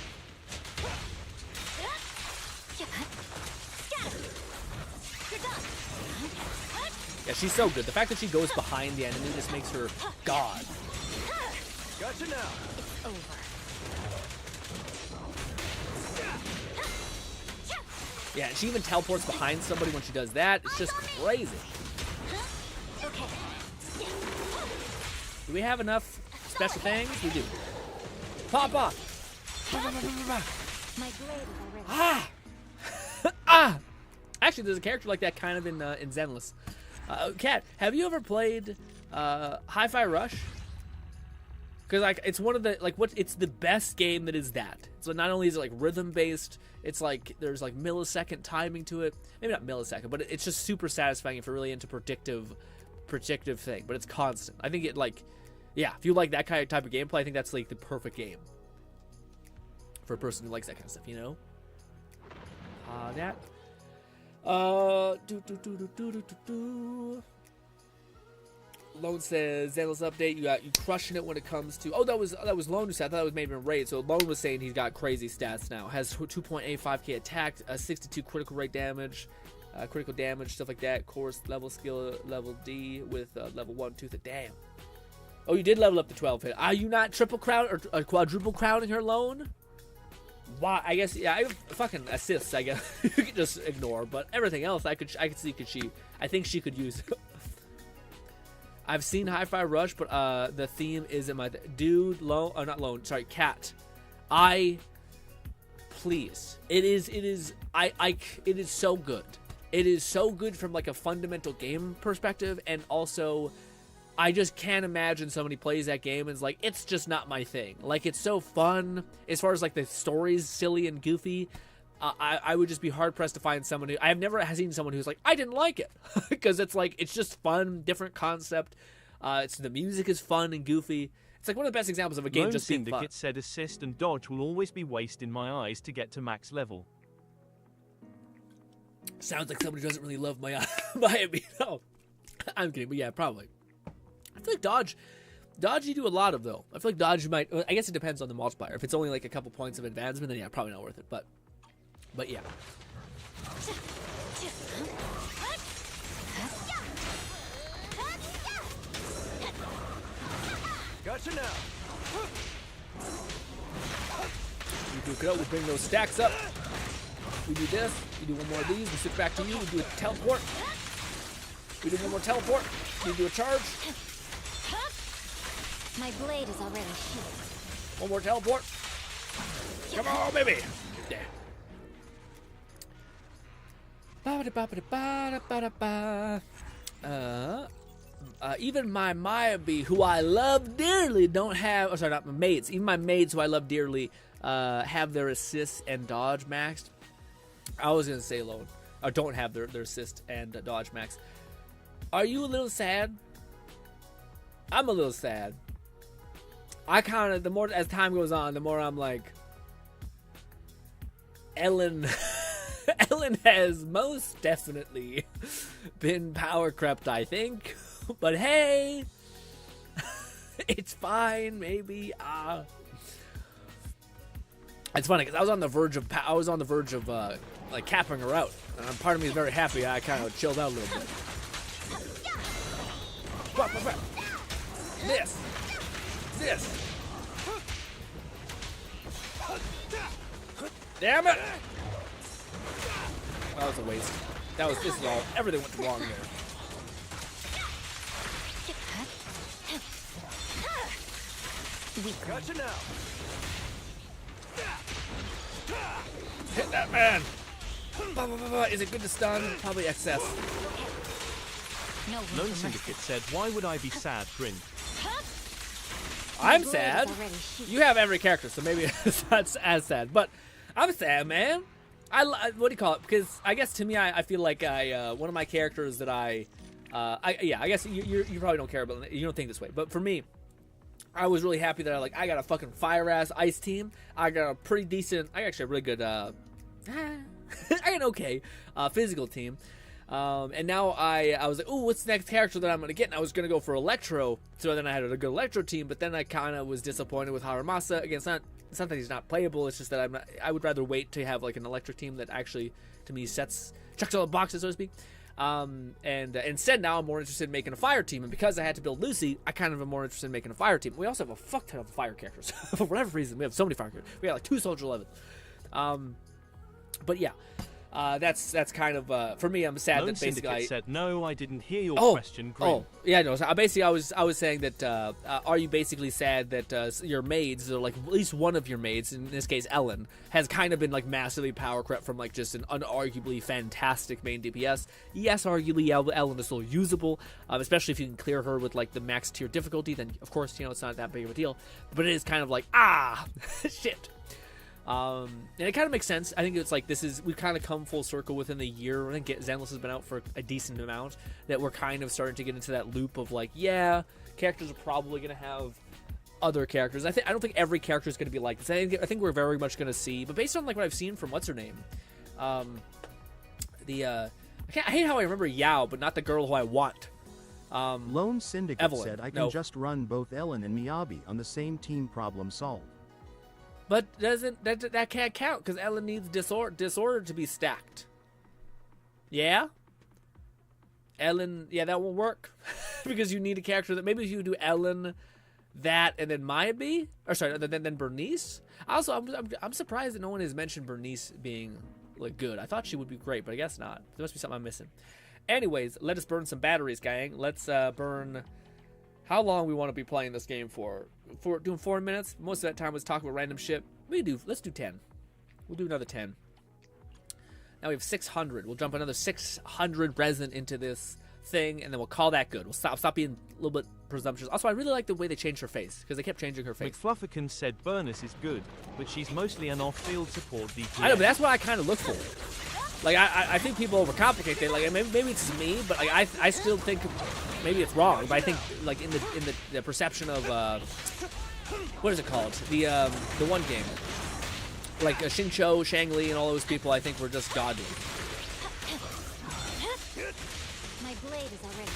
Yeah, she's so good. The fact that she goes behind the enemy just makes her God. Gotcha now. It's over. Yeah, and she even teleports behind somebody when she does that. It's just crazy. Okay. Do we have enough special things? We do. Papa! My blade is already. Ah! Actually, there's a character like that kind of in Zenless. Kat, have you ever played Hi-Fi Rush? Because like it's one of the it's the best game that is that. So not only is it like rhythm based, it's like there's like millisecond timing to it. Maybe not millisecond, but it's just super satisfying if you're really into predictive thing. But it's constant. I think it like, yeah, if you like that kind of type of gameplay, I think that's like the perfect game for a person who likes that kind of stuff. You know. That. Lone says, Zenless update, you crushing it when it comes to... Oh, that was Lone who said. I thought that was maybe in raid. So Lone was saying he's got crazy stats now. Has 2.85k attack, 62 critical rate damage, critical damage, stuff like that. Course, level skill, level D with level 1 tooth. Damn. Oh, you did level up to 12 hit. Are you not triple crown or quadruple crowning her Lone? Why? I guess, yeah, I fucking assists, I guess. You could just ignore. But everything else, I could see I think she could use... I've seen Hi-Fi Rush, but the theme isn't my dude. Lone, not Lone. Sorry, Cat. Please. It is so good. It is so good from like a fundamental game perspective, and also, I just can't imagine somebody plays that game and is like, it's just not my thing. Like, it's so fun as far as like the story's silly and goofy. I would just be hard pressed to find someone who... I've never seen someone who's like, I didn't like it. Because it's like, it's just fun, different concept. The music is fun and goofy. It's like one of the best examples of a game just being fun. Syndicate said assist and dodge will always be waste in my eyes to get to max level. Sounds like somebody who doesn't really love Miami. No, I'm kidding, but yeah, probably. I feel like dodge you do a lot of, though. I feel like dodge you might... I guess it depends on the multiplier. If it's only like a couple points of advancement, then yeah, probably not worth it. But yeah. Gotcha now. We duke it out. We bring those stacks up. We do this. We do one more of these. We switch back to you. We do a teleport. We do one more teleport. We do a charge. My blade is already shielded. One more teleport. Come on, baby. Yeah. Even my Mayabe, who I love dearly, don't have... Oh, sorry, not my mates. Even my mates, who I love dearly, have their assist and dodge maxed. I was going to say Lone. Or don't have their assist and dodge maxed. Are you a little sad? I'm a little sad. I kind of... The more as time goes on, the more I'm like... Ellen has most definitely been power crept, I think. But hey, it's fine, maybe. It's funny because I was on the verge of like capping her out, and part of me is very happy. I kind of chilled out a little bit. This. Damn it! That was a waste. This is all. Everything went wrong there. Gotcha now. Hit that man. Is it good to stun? Probably excess. Lone Syndicate said, why would I be sad, Grin? I'm sad. You have every character, so maybe it's not as sad. But I'm sad, man. What do you call it? Because I guess to me, I feel like one of my characters that I guess you probably don't care about, you don't think this way. But for me, I was really happy that I got a fucking fire ass ice team. I got a pretty decent, I actually a really good, I got an okay physical team. And now I was like, ooh, what's the next character that I'm going to get? And I was going to go for Electro. So then I had a good Electro team, but then I kind of was disappointed with Haramasa. Again, it's not that he's not playable. It's just that I would rather wait to have like an Electric team that actually, to me, checks all the boxes, so to speak. And instead now I'm more interested in making a fire team. And because I had to build Lucy, I kind of am more interested in making a fire team. We also have a fuck ton of fire characters. For whatever reason, we have so many fire characters. We got like 2 Soldier 11. But yeah. That's kind of for me. I'm sad Lone that basically Syndicate said no. I didn't hear your question. Grin. Oh, yeah, no. So basically, I was saying that are you basically sad that your maids, or like at least one of your maids, in this case Ellen, has kind of been like massively power crept from like just an unarguably fantastic main DPS. Yes, arguably Ellen is still usable, especially if you can clear her with like the max tier difficulty. Then of course it's not that big of a deal. But it is kind of like shit. And it kind of makes sense. I think it's like we've kind of come full circle within the year. I think Zenless has been out for a decent amount, that we're kind of starting to get into that loop of like, yeah, characters are probably going to have other characters. I don't think every character is going to be like this. I think we're very much going to see, but based on like what I've seen from what's her name, I hate how I remember Yao, but not the girl who I want. Lone Syndicate Evelyn, said I can no. just run both Ellen and Miyabi on the same team. Problem solved. But that can't count because Ellen needs disorder to be stacked. Yeah? Ellen, yeah, that won't work. Because you need a character that, maybe if you do Ellen, that, and then Miyabi, or sorry, then Bernice. Also, I'm surprised that no one has mentioned Bernice being like good. I thought she would be great, but I guess not. There must be something I'm missing. Anyways, let us burn some batteries, gang. Let's burn how long we want to be playing this game for. Doing 4 minutes. Most of that time was talking about random shit. Let's do 10. We'll do another 10. Now we have 600. We'll jump another 600 resin into this thing, and then we'll call that good. We'll stop being a little bit presumptuous. Also, I really like the way they changed her face, because they kept changing her face. McFlufferkin said Bernice is good, but she's mostly an off-field support DPS. I know, but that's what I kind of look for. Like, I think people overcomplicate things. Like, maybe it's me, but like, I still think maybe it's wrong. But I think like in the perception of what is it called? The one game. Like Xingqiu, Shangli, and all those people, I think were just godly. My blade is already.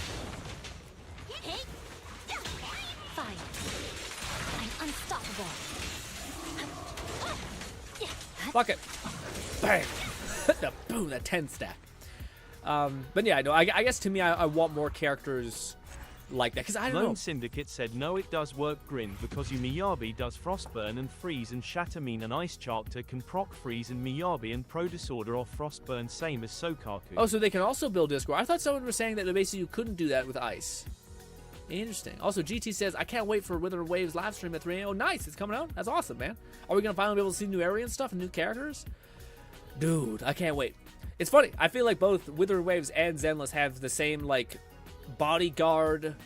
Fine. I'm unstoppable. Fuck it. Bang. Boom, that 10 stack. But yeah, no, I guess to me, I want more characters like that, because I don't know. Lone Syndicate said no, it does work, Grin, because Miyabi does Frostburn and Freeze, and Shatamine and Ice Character can proc Freeze and Miyabi and Pro Disorder off Frostburn, same as Sokaku. Oh, so they can also build Discord. I thought someone was saying that basically you couldn't do that with Ice. Interesting. Also, GT says, I can't wait for Wither Waves live stream at 3 a.m. Oh, nice. It's coming out. That's awesome, man. Are we going to finally be able to see new area and stuff and new characters? Dude, I can't wait. It's funny. I feel like both Wither Waves and Zenless have the same, like, bodyguard,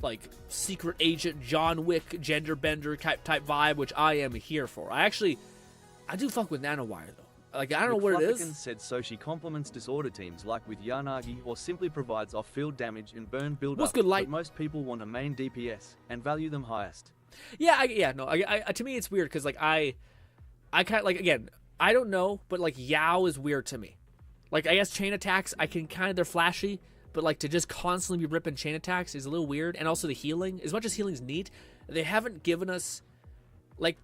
like, secret agent, John Wick, gender bender type vibe, which I am here for. I do fuck with Nanowire, though. Like, I don't know what it is. Said so she complements disorder teams like with Yanagi, or simply provides off-field damage and burn build-up. What's good, Light? But most people want a main DPS and value them highest. Yeah, to me it's weird because like I kind of like, again, I don't know, but like Yao is weird to me. Like, I guess chain attacks, I can kind of, they're flashy, but like to just constantly be ripping chain attacks is a little weird. And also the healing, as much as healing's neat, they haven't given us like,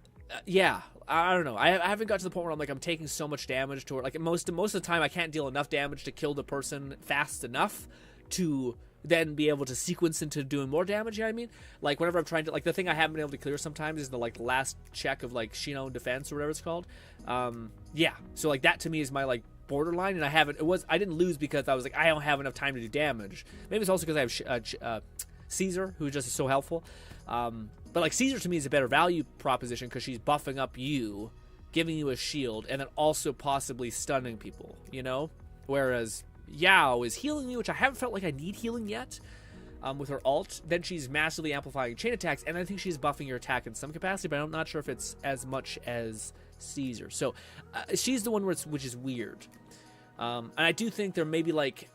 yeah, I don't know. I haven't got to the point where I'm like, I'm taking so much damage to it. Like most of the time I can't deal enough damage to kill the person fast enough to then be able to sequence into doing more damage, you know what I mean? Like, whenever I'm trying to, like, the thing I haven't been able to clear sometimes is the, like, last check of, like, Shino defense or whatever it's called. Yeah, so, like, that to me is my, like, borderline, and I didn't lose because I was like, I don't have enough time to do damage. Maybe it's also because I have Caesar, who just is so helpful. But, like, Caesar to me is a better value proposition because she's buffing up you, giving you a shield, and then also possibly stunning people, you know? Whereas Yao is healing me, which I haven't felt like I need healing yet with her ult. Then she's massively amplifying chain attacks, and I think she's buffing your attack in some capacity, but I'm not sure if it's as much as Caesar. So she's the one which is weird. And I do think there may be, like,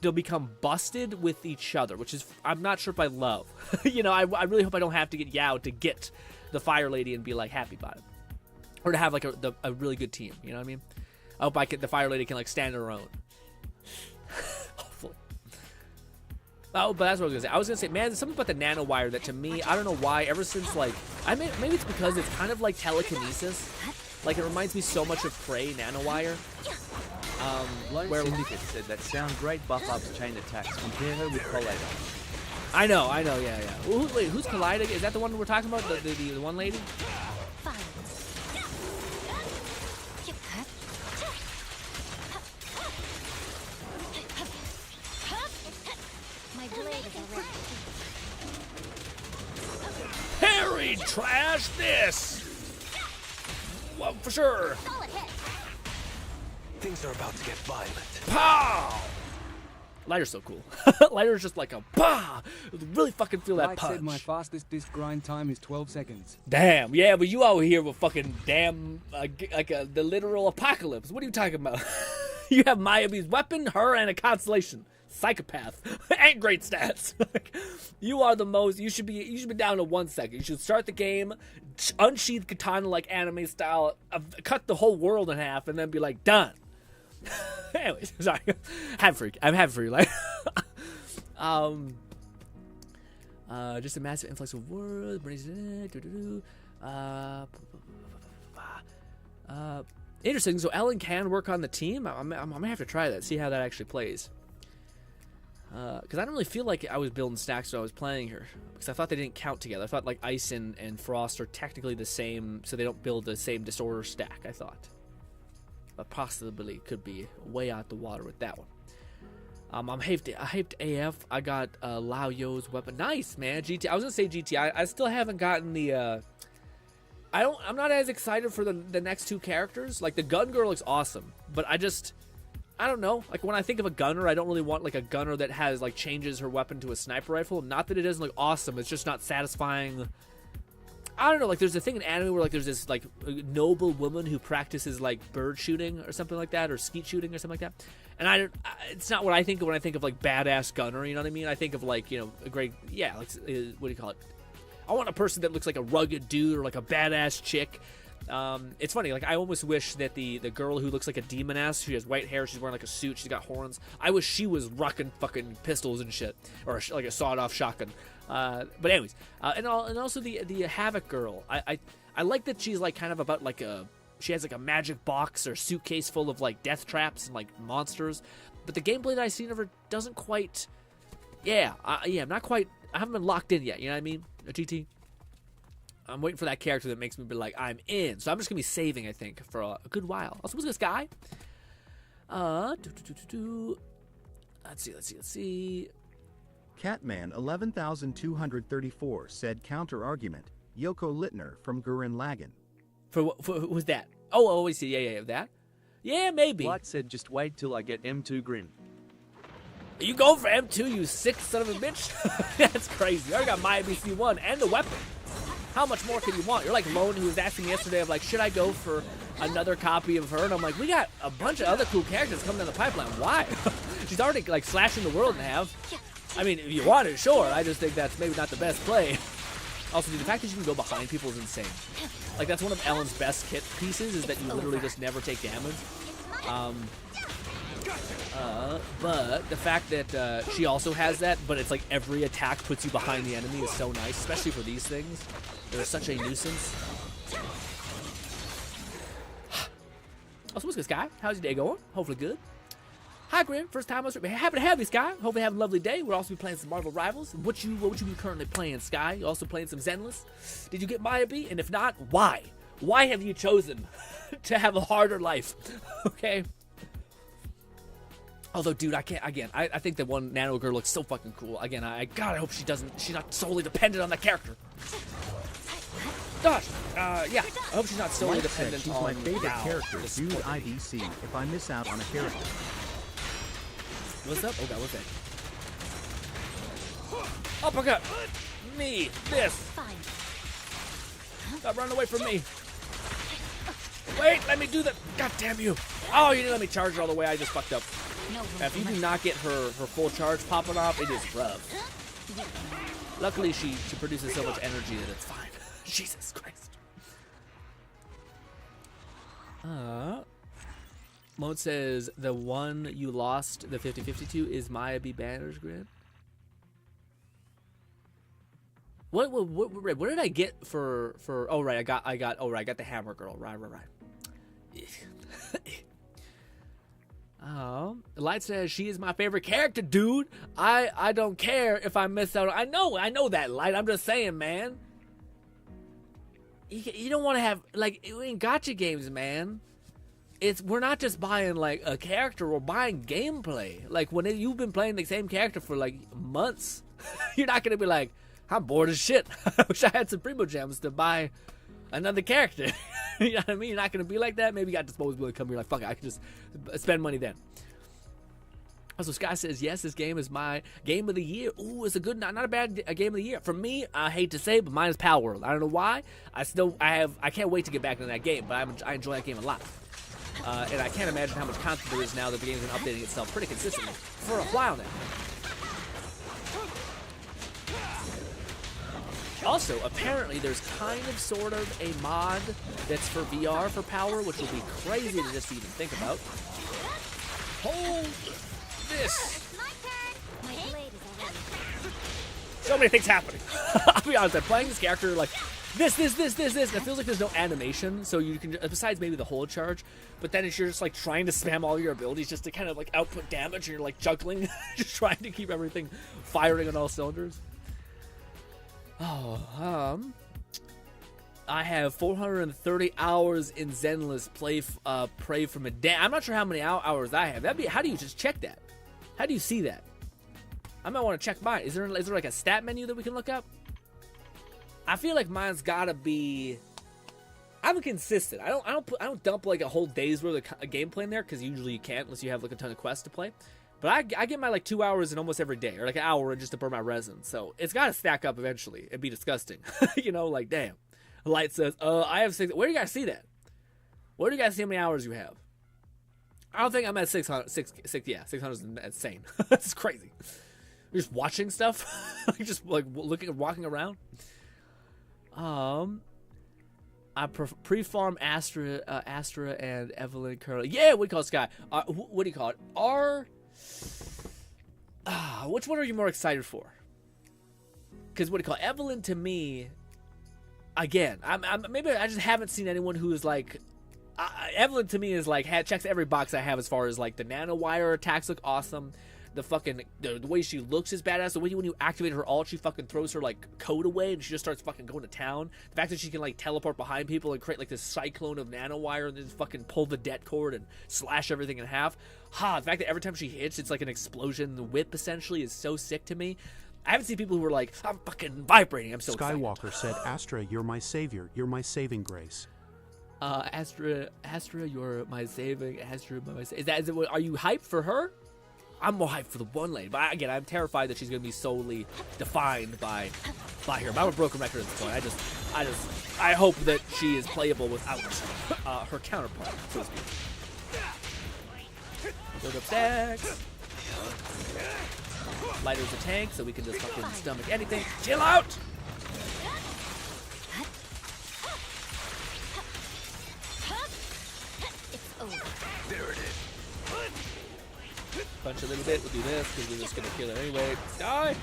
they'll become busted with each other, which is, I'm not sure if I love. You know, I really hope I don't have to get Yao to get the Fire Lady and be, like, happy about it. Or to have, like, a really good team, you know what I mean? I hope the Fire Lady can, like, stand on her own. Hopefully. Oh, but that's what I was gonna say. I was gonna say, man, there's something about the nanowire that to me, I don't know why, ever since like, maybe it's because it's kind of like telekinesis. Like, it reminds me so much of Prey nanowire. Where Syndicate said that sound great buff ups chain attacks. Compare her with Collider. I know, yeah. Wait, who's Collider? Is that the one we're talking about? The one lady? Fine. My blade is already. Harry, trash this! Well, for sure. Things are about to get violent. Pow! Lighter's so cool. Lighter's just like a bah! Really fucking feel that punch. Said my fastest disc grind time is 12 seconds. Damn, yeah, but you out here with fucking damn, the literal apocalypse. What are you talking about? You have Miyabi's weapon, her, and a constellation. Psychopath. And great stats. You are the most, you should be down to 1 second. You should start the game, unsheath katana like anime style, cut the whole world in half, and then be like, done. Anyways, sorry. I'm happy for you. Like, Just a massive influx of words. Interesting. So Ellen can work on the team. I'm gonna have to try that. See how that actually plays. Because I don't really feel like I was building stacks when I was playing her. Because I thought they didn't count together. I thought like Ice and Frost are technically the same, so they don't build the same disorder stack, I thought. But possibly could be way out the water with that one. I'm hyped AF. I got Lao Yo's weapon. Nice, man. GT. I was gonna say GT. I still haven't gotten the. I'm not as excited for the next two characters. Like the gun girl looks awesome, but I don't know. Like when I think of a gunner, I don't really want like a gunner that has like changes her weapon to a sniper rifle. Not that it doesn't look awesome. It's just not satisfying. I don't know. Like there's a thing in anime where like there's this like noble woman who practices like bird shooting or something like that, or skeet shooting or something like that. And it's not what I think of when I think of like badass gunner. You know what I mean? I think of like, you know, a great, yeah, like what do you call it? I want a person that looks like a rugged dude or like a badass chick. It's funny, like I almost wish that the girl who looks like a demon ass, she has white hair, she's wearing like a suit, she's got horns. I wish she was rocking fucking pistols and shit, or like a sawed-off shotgun. But anyways, and also the Havoc girl. I like that she's like kind of about like she has like a magic box or suitcase full of like death traps and like monsters. But the gameplay that I've seen of her doesn't quite. I'm not quite. I haven't been locked in yet. You know what I mean? A GT. I'm waiting for that character that makes me be like, I'm in. So I'm just gonna be saving, I think, for a good while. Also, what's this guy? Let's see. Catman 11234 said counter argument. Yoko Littner from Gurren Lagann. For who's that? Oh, we see. Yeah, that. Yeah, maybe. Light said, just wait till I get M2 Grin. You go for M2, you sick son of a bitch? That's crazy. I already got my ABC1 and the weapon. How much more can you want? You're like Lone, who was asking me yesterday of like, should I go for another copy of her? And I'm like, we got a bunch of other cool characters coming down the pipeline. Why? She's already like slashing the world in half. I mean, if you want it, sure. I just think that's maybe not the best play. Also, dude, the fact that you can go behind people is insane. Like, that's one of Ellen's best kit pieces, is that you literally just never take damage. But the fact that she also has that, but it's like every attack puts you behind the enemy is so nice, especially for these things. They're such a nuisance. Also, what's good, Sky? How's your day going? Hopefully good. Hi, Grim. First time I was happy to have you, Sky. Hope you have a lovely day. We'll also be playing some Marvel Rivals. What would you be currently playing, Sky? You also playing some Zenless? Did you get Maya B? And if not, why? Why have you chosen to have a harder life? Okay. Although, dude, I can't. Again, I think that one Nano girl looks so fucking cool. Again, God, I hope she's not solely dependent on that character. Gosh, yeah. I hope she's not solely Mike dependent said she's on my favorite Gal, character. the Use support. IDC if I miss out on a character. What's up? Oh god, what's that? Uppercut! Me! This! Fine. Stop running away from me! Wait, let me do that! God damn you! Oh, you didn't let me charge her all the way, I just fucked up. No room If you for do not get her full charge popping off, it is rough. Luckily, she produces so much energy that it's fine. Jesus Christ. Lone says the one you lost the 50-50 to is Maya B. Banner's grid. What did I get for oh right, I got the hammer girl. Right. Oh, Light says she is my favorite character, dude. I don't care if I miss out. I know that, Light. I'm just saying, man. You don't want to have like in gacha games, man. We're not just buying like a character, we're buying gameplay. Like when you've been playing the same character for like months, you're not gonna be like, I'm bored as shit. I wish I had some Primo Gems to buy another character. You know what I mean? You're not gonna be like that. Maybe you got disposable income. You're like, fuck it, I can just spend money then. Also, Sky says, yes, this game is my game of the year. Ooh, it's a good, not a bad game of the year. For me, I hate to say it, but mine is Pal World. I don't know why. I can't wait to get back into that game, but I enjoy that game a lot. And I can't imagine how much content there is now that the game's been updating itself pretty consistently for a while now. Also, apparently, there's kind of sort of a mod that's for VR for Power, which would be crazy to just even think about. Hold this. My blade is already. So many things happening. I'll be honest, I'm playing this character like this. And it feels like there's no animation, so you can, besides maybe the hold charge, but then you're just like trying to spam all your abilities just to kind of like output damage, and you're like juggling, just trying to keep everything firing on all cylinders. Oh, I have 430 hours in Zenless pray from a day. I'm not sure how many hours I have. How do you just check that? How do you see that? I might want to check mine. Is there like a stat menu that we can look up? I feel like mine's gotta be. I'm consistent. I don't dump like a whole day's worth of gameplay in there, because usually you can't unless you have like a ton of quests to play. But I get my like 2 hours in almost every day, or like an hour just to burn my resin. So it's gotta stack up eventually and be disgusting. You know, like damn. Light says, I have 6. Where do you guys see that? Where do you guys see how many hours you have? I don't think I'm at 600. Yeah, 600 is insane. That's crazy. You're just watching stuff, just like looking, walking around. I pre-farm Astra and Evelyn Curly. Yeah, what do you call it, Sky? What do you call it? Which one are you more excited for? Because what do you call it? Evelyn to me, again, maybe I just haven't seen anyone who is like. Evelyn to me is like checks every box I have as far as like the nanowire attacks look awesome. The way she looks is badass. The way when you activate her ult, she fucking throws her like coat away and she just starts fucking going to town. The fact that she can like teleport behind people and create like this cyclone of nanowire and then fucking pull the det cord and slash everything in half. The fact that every time she hits, it's like an explosion. The whip essentially is so sick to me. I haven't seen people who are like, I'm fucking vibrating. I'm so Skywalker excited. said, Astra, you're my savior. You're my saving grace. Astra, you're my saving. Astra, is it? Are you hyped for her? I'm more hyped for the one lane, but again, I'm terrified that she's going to be solely defined by her. But I'm a broken record at this point. I hope that she is playable without her counterpart, so to speak. Build up stacks. Lighter's a tank, so we can just fucking stomach anything. Chill out! It's over. There it is. Punch a little bit. We'll do this because we're just gonna kill it anyway. Die!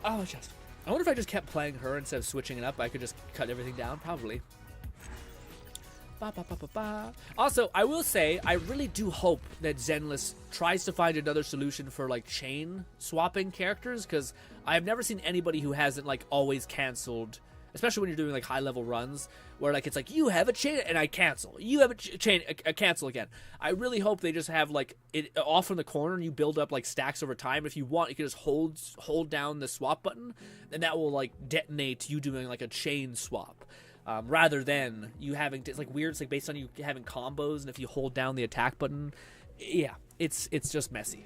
Oh, just. I wonder if I just kept playing her instead of switching it up. I could just cut everything down. Probably. Also, I will say, I really do hope that Zenless tries to find another solution for like chain swapping characters, because I have never seen anybody who hasn't like always canceled, especially when you're doing like high level runs where like it's like you have a chain and I cancel, you have a chain, a cancel again. I really hope they just have like it off in the corner and you build up like stacks over time. If you want, you can just hold down the swap button and that will like detonate you doing like a chain swap. Rather than you having to, it's like weird, it's like based on you having combos, and if you hold down the attack button, yeah, it's just messy.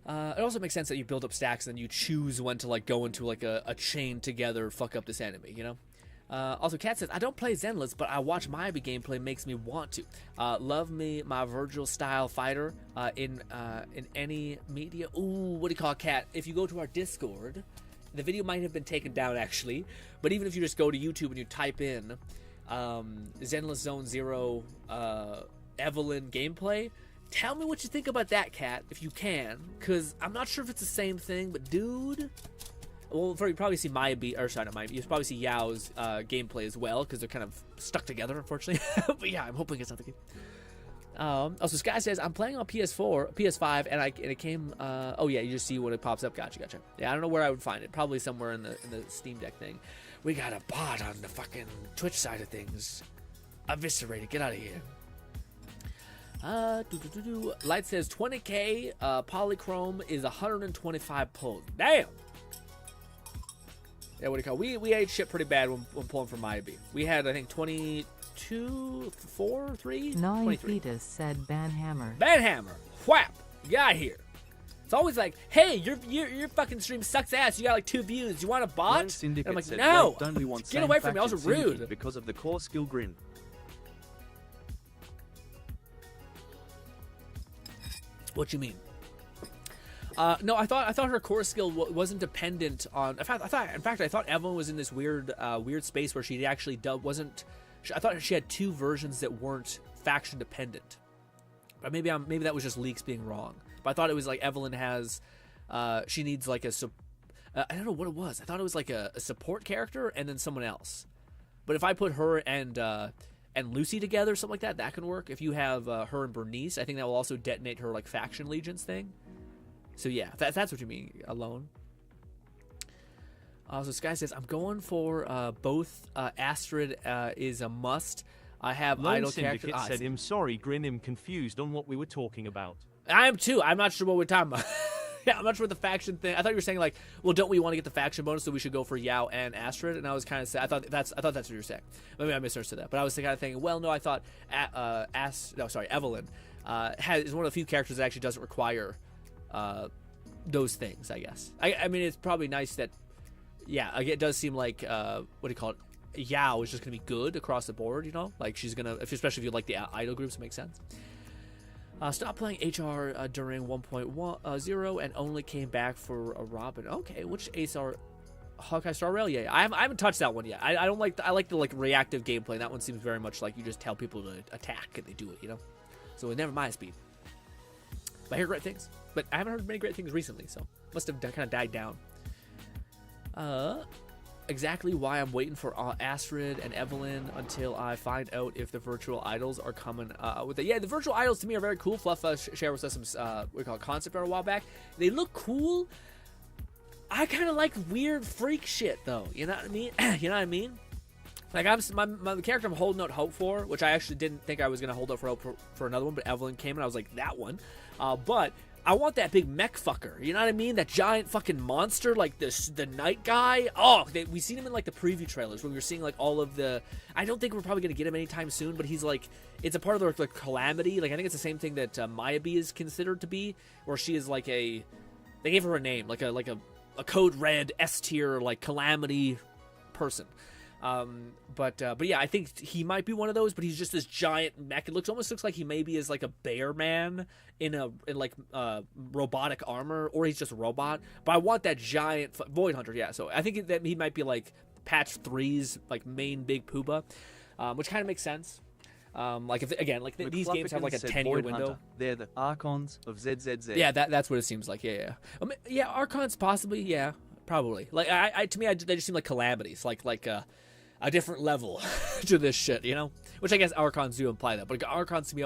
It also makes sense that you build up stacks and then you choose when to like go into like a chain together, fuck up this enemy, you know? Also, Kat says, I don't play Zenless, but I watch Maybe gameplay, makes me want to. Love me my Virgil style fighter in any media. Ooh, what do you call it, Kat? If you go to our Discord, the video might have been taken down, actually. But even if you just go to YouTube and you type in Zenless Zone Zero Evelyn gameplay, tell me what you think about that, Kat, if you can. Because I'm not sure if it's the same thing, but dude... Well, you probably see you probably see Yao's gameplay as well, because they're kind of stuck together, unfortunately. But yeah, I'm hoping it's not the case. Also, Sky says, I'm playing on PS5, and it came, oh yeah, you just see when it pops up. Gotcha. Yeah, I don't know where I would find it. Probably somewhere in the Steam Deck thing. We got a bot on the fucking Twitch side of things. Eviscerated, get out of here. Light says, 20k, Polychrome is 125 pulls. Damn! Yeah, what do you call it? We ate shit pretty bad when pulling from Maybe. We had, I think, 22, 4, 3? Gnawing Fetus said Banhammer. Banhammer! Whap! Get out of here. It's always like, hey, your fucking stream sucks ass. You got like 2 views. You want a bot? And I'm like, no! Don't we want get away from me. Also rude. Because of the core skill GRINN. What you mean? No, I thought her core skill wasn't dependent on. In fact, I thought Evelyn was in this weird space where she actually wasn't. I thought she had 2 versions that weren't faction dependent. But maybe that was just leaks being wrong. But I thought it was like Evelyn has she needs like I don't know what it was. I thought it was like a support character and then someone else. But if I put her and Lucy together, something like that, that can work. If you have her and Bernice, I think that will also detonate her like faction legions thing. So yeah, that's what you mean, alone. So Sky says, I'm going for both. Astrid is a must. I have Lone idle Syndicate characters. said, I'm sorry, Grin, I'm confused on what we were talking about. I am too. I'm not sure what we're talking about. Yeah, I'm not sure what the faction thing. I thought you were saying like, well, don't we want to get the faction bonus, so we should go for Yao and Astrid? And I was kind of saying, I thought that's what you were saying. Maybe I misunderstood that. But I was kind of thinking, well, no, I thought Evelyn is one of the few characters that actually doesn't require those things. I guess. I mean, it's probably nice that. Yeah, it does seem like what do you call it? Yao is just gonna be good across the board. You know, like she's gonna, especially if you like the idol groups, it makes sense. Stop playing HR during 1.10 and only came back for a Robin. Okay, which Ace are Hawkeye Star Rail? Yeah, I haven't touched that one yet. I don't like I like the like reactive gameplay. That one seems very much like you just tell people to attack and they do it. You know, so it never my speed. But I hear great things, but I haven't heard many great things recently, so must have kind of died down. Exactly why I'm waiting for Astrid and Evelyn until I find out if the virtual idols are coming with it. Yeah, the virtual idols to me are very cool. Fluff shared with us some what we call concept art a while back. They look cool. I kind of like weird freak shit though. You know what I mean? You know what I mean? Like my character I'm holding out hope for, which I actually didn't think I was gonna hold out for hope for another one, but Evelyn came and I was like that one. But I want that big mech fucker. You know what I mean? That giant fucking monster, like the night guy. Oh, we seen him in like the preview trailers where we were seeing like all of the. I don't think we're probably gonna get him anytime soon, but he's like, it's a part of the calamity. Like I think it's the same thing that Maybe is considered to be, where she is like a. They gave her a name, like a code red S tier like calamity person. But yeah, I think he might be one of those, but he's just this giant mech. It almost looks like he maybe is like a bear man in robotic armor, or he's just a robot. But I want that giant Void Hunter. Yeah, so I think that he might be like patch 3's like main big Pooba, which kind of makes sense. Like if again, like these games have like a 10-year window. Hunter. They're the Archons of ZZZ. Yeah, that's what it seems like. Yeah. Yeah, Archons possibly. Yeah, probably. Like to me, they just seem like calamities. Like a different level to this shit, you know? Which I guess Archons do imply that. But Archons to me,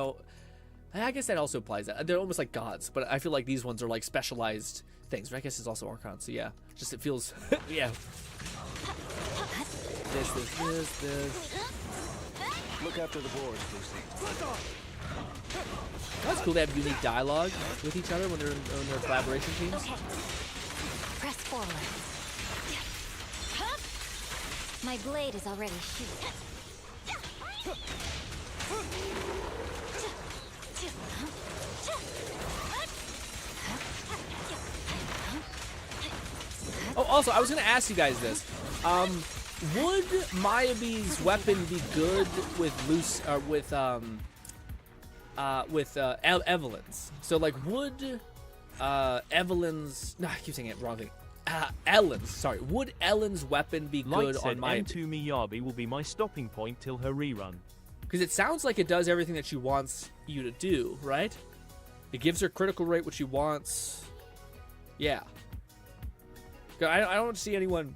I guess that also implies that. They're almost like gods, but I feel like these ones are like specialized things. But I guess it's also Archons, so yeah. Just it feels, yeah. This. Look after the boards, Lucy. That's cool. They have unique dialogue with each other when they're in their collaboration teams. Okay. Press forward. My blade is already sheathed. Oh, also, I was going to ask you guys this. Would Mayabee's weapon be good with Evelyn's? So, like, would Evelyn's... No, I keep saying it wrongly. Ellen's, sorry. Would Ellen's weapon be good on my... M2 Miyabi will be my stopping point till her rerun. Because it sounds like it does everything that she wants you to do, right? It gives her critical rate what she wants. Yeah. I don't see anyone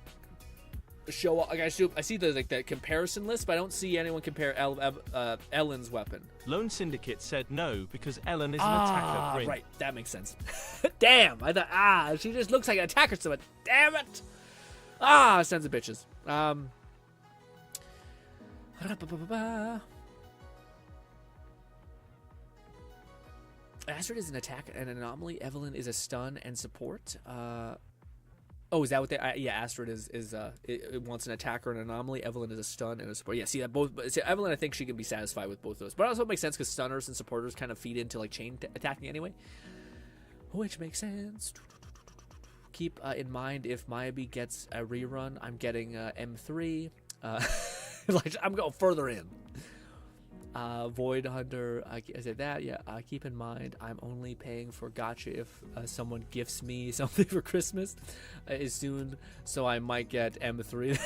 show up. Like I see the comparison list, but I don't see anyone compare Ellen's weapon. Lone Syndicate said no because Ellen is an attacker. Grin. Right, that makes sense. Damn, I thought she just looks like an attacker. So damn it. Sons of bitches. Astrid is an attack and anomaly. Evelyn is a stun and support. Is that what they? Yeah, Astrid it wants an attacker and an anomaly. Evelyn is a stun and a support. Yeah, see that both. See, Evelyn, I think she can be satisfied with both those. But it also makes sense because stunners and supporters kind of feed into like chain attacking anyway, which makes sense. Keep in mind if Maybe gets a rerun, I'm getting M3. Like I'm going further in. Void Hunter, I said that, yeah. Keep in mind, I'm only paying for gacha if someone gifts me something for Christmas is soon, so I might get M3.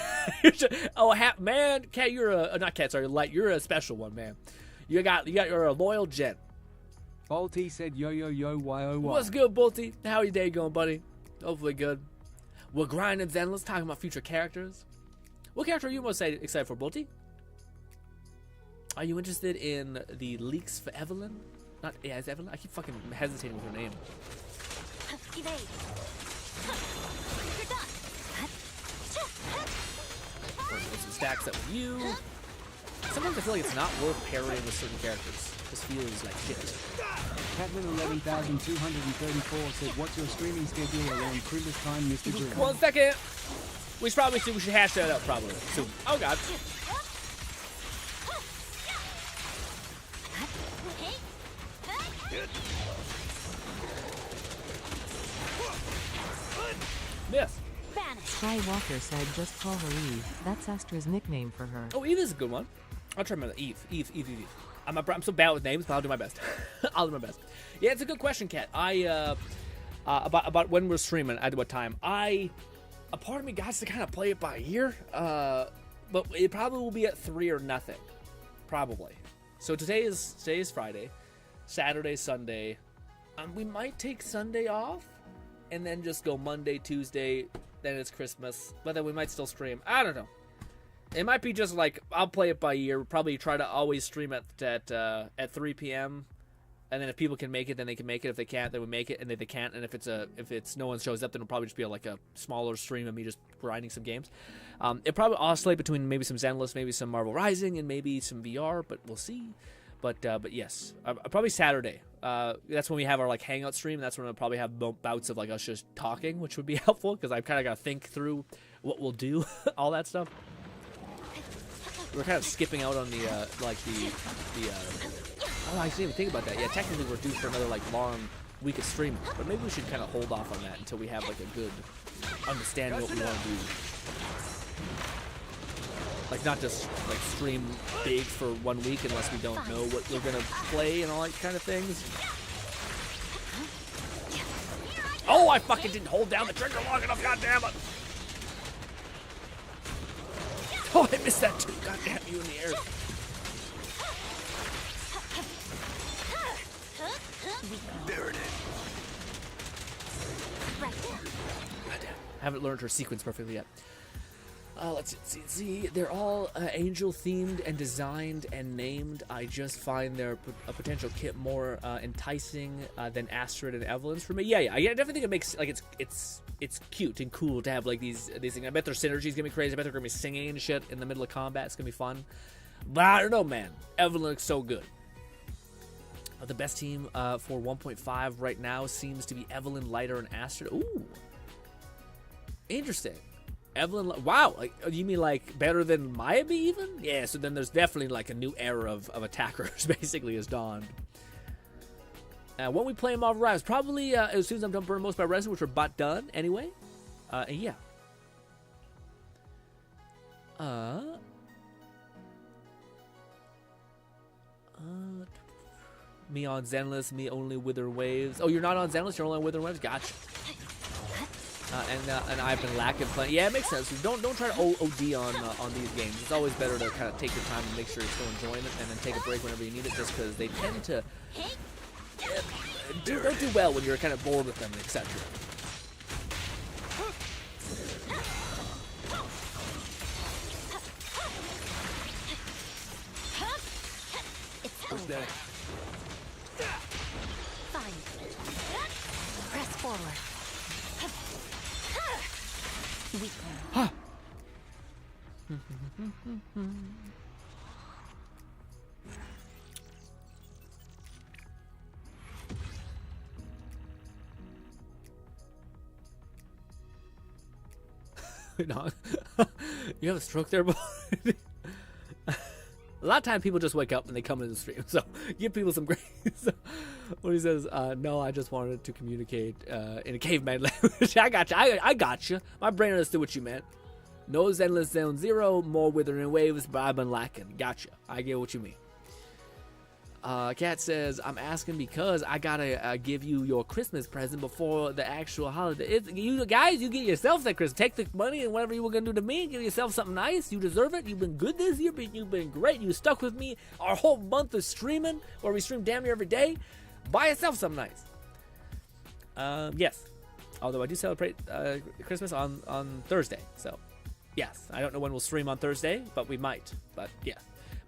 Man, Cat, you're not Cat, sorry, Light, you're a special one, man. You're a loyal gent. Balti said yo yo yo yo. What's good, Bolty? How your day going, buddy? Hopefully good. We're grinding Zenless, talking about future characters. What character are you most excited for, Bolty? Are you interested in the leaks for Evelyn? Not, yeah, it's Evelyn? I keep fucking hesitating with her name. Evade. You're done. Or some stacks up with you. Sometimes I feel like it's not worth parrying with certain characters. This feels like shit. Catman 11,234 said, "What's your streaming schedule around Christmas time, Mr. Green?" 1 second. We should hash that out probably soon. Oh god. Miss. Skywalker said, "Just call her Eve. That's Astra's nickname for her." Oh, Eve is a good one. I'll try my Eve. I'm so bad with names, but I'll do my best. I'll do my best. Yeah, it's a good question, Kat. About when we're streaming, at what time. A part of me got to kind of play it by ear, but it probably will be at 3 or nothing, probably. So today is Friday, Saturday, Sunday. We might take Sunday off, and then just go Monday, Tuesday. Then it's Christmas, but then we might still stream. I don't know. It might be just like I'll play it by ear. Probably try to always stream at 3 p.m. And then if people can make it, then they can make it. If they can't, then we make it. And if they can't, and if it's no one shows up, then it'll probably just be like a smaller stream of me just grinding some games. It probably oscillate between maybe some Zenless, maybe some Marvel Rising, and maybe some VR. But we'll see. But yes, probably Saturday. That's when we have our like hangout stream. That's when we'll probably have bouts of like us just talking, which would be helpful because I've kind of got to think through what we'll do, all that stuff. We're kind of skipping out on the oh, I didn't even think about that. Yeah, technically we're due for another like long week of streaming, but maybe we should kind of hold off on that until we have like a good understanding of what we want to do. Like not just like stream big for 1 week unless we don't know what we're gonna play and all that kind of things. Oh, I fucking didn't hold down the trigger long enough. God damn it! Oh, I missed that too. God damn you in the air. There it is. God damn. Haven't learned her sequence perfectly yet. Let's see. They're all angel-themed and designed and named. I just find their potential kit more enticing than Astrid and Evelyn's for me. Yeah. I definitely think it makes like it's cute and cool to have like these things. I bet their synergy's gonna be crazy. I bet they're gonna be singing and shit in the middle of combat. It's gonna be fun. But I don't know, man. Evelyn looks so good. The best team for 1.5 right now seems to be Evelyn, Lighter, and Astrid. Ooh, interesting. Evelyn, wow, like you mean like better than Maybe even? Yeah, so then there's definitely like a new era of attackers basically has dawned. When we play Marvel Rise, probably as soon as I'm done burning most of my resin, which are about done anyway. Yeah. Me on Zenless, me only Wither Waves. Oh, you're not on Zenless, you're only on Wither Waves? Gotcha. And I've been lacking playing. Yeah, it makes sense. Don't try to OD on these games. It's always better to kind of take your time and make sure you're still enjoying it, and then take a break whenever you need it, just because they tend to don't do well when you're kind of bored with them, etc. Who's that? Fine. Press forward. Huh. No. You have a stroke there, boy? A lot of times people just wake up and they come into the stream, so give people some grace. When he says, no, I just wanted to communicate in a caveman language. I got you. I got you. My brain understood what you meant. No Zenless Zone 0, more Withering Waves, but I've been lacking. Gotcha. I get what you mean. Kat says, I'm asking because I gotta give you your Christmas present before the actual holiday. You guys, you get yourself that Christmas. Take the money and whatever you were gonna do to me, give yourself something nice. You deserve it. You've been good this year, but you've been great. You stuck with me our whole month of streaming, where we stream damn near every day. Buy yourself something nice. Yes. Although I do celebrate Christmas on Thursday. So, yes. I don't know when we'll stream on Thursday, but we might. But, yeah.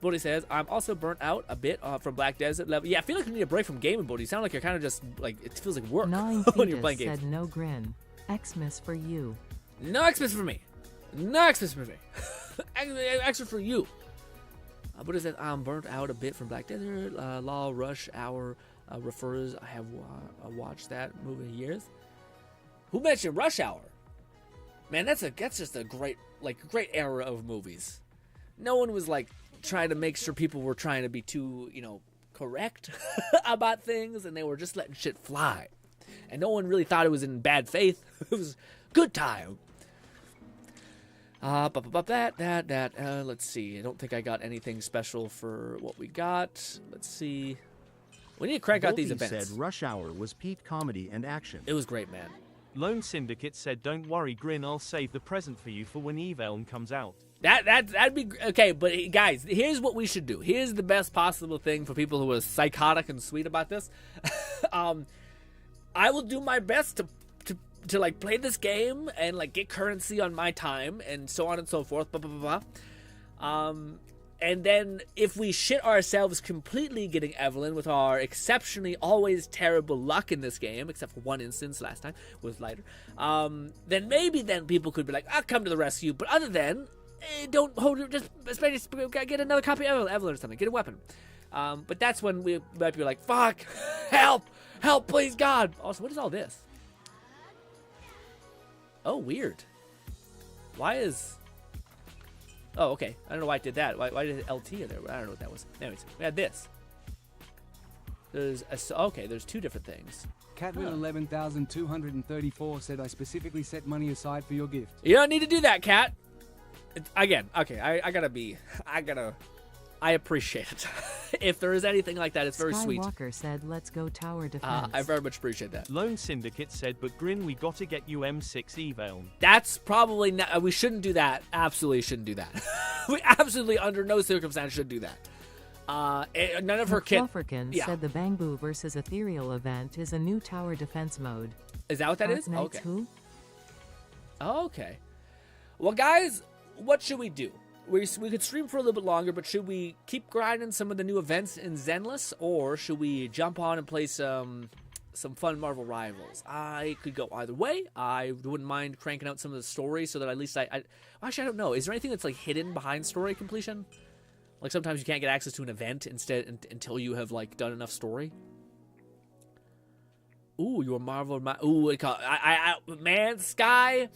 Bodhi says, I'm also burnt out a bit from Black Desert level. Yeah, I feel like you need a break from gaming, Bodhi. You sound like you're kind of just, like, it feels like work when you're playing games. Said no grin. Xmas for you. No Xmas for me. No Xmas for me. Extra for you. Bodhi says, I'm burnt out a bit from Black Desert. Law Rush Hour refers, I have watched that movie in years. Who mentioned Rush Hour? Man, that's just a great era of movies. No one was like trying to make sure people were trying to be too, correct about things, and they were just letting shit fly. And no one really thought it was in bad faith. It was good time. Let's see. I don't think I got anything special for what we got. Let's see. We need to crank out these events. Said Rush Hour was peak comedy and action. It was great, man. Lone Syndicate said, don't worry, Grin, I'll save the present for you for when Evelyn comes out. That'd be okay, but guys, here's what we should do. Here's the best possible thing for people who are psychotic and sweet about this. I will do my best to like play this game and like get currency on my time and so on and so forth. Blah blah blah. And then if we shit ourselves completely getting Evelyn with our exceptionally always terrible luck in this game, except for one instance last time was lighter, then maybe then people could be like, I'll come to the rescue. But other than, don't hold it, just get another copy of Evelyn or something, get a weapon. But that's when we might be like, fuck, help, please God. Also, what is all this? Oh, weird. Why is... Oh, okay. I don't know why it did that. Why did it LT in there? I don't know what that was. Anyways, we had this. There's two different things. Catman 11,234 said, I specifically set money aside for your gift. You don't need to do that, Cat. Again, okay, I appreciate it. If there is anything like that, it's very sweet. Skywalker said, let's go tower defense. I very much appreciate that. Lone Syndicate said, but Grin, we gotta get you M6 Evelyn. That's probably not, we shouldn't do that. Absolutely shouldn't do that. We absolutely, under no circumstance, should do that. None of her kit. Flufferkin said the Bangbu versus Ethereal event is a new tower defense mode. Is that what that is? Okay. Who? Okay. Well, guys, what should we do? We could stream for a little bit longer, but should we keep grinding some of the new events in Zenless, or should we jump on and play some fun Marvel Rivals? I could go either way. I wouldn't mind cranking out some of the story so that at least I actually, I don't know. Is there anything that's like hidden behind story completion? Like sometimes you can't get access to an event until you have like done enough story. Ooh, you're Marvel. Ooh, man, Sky.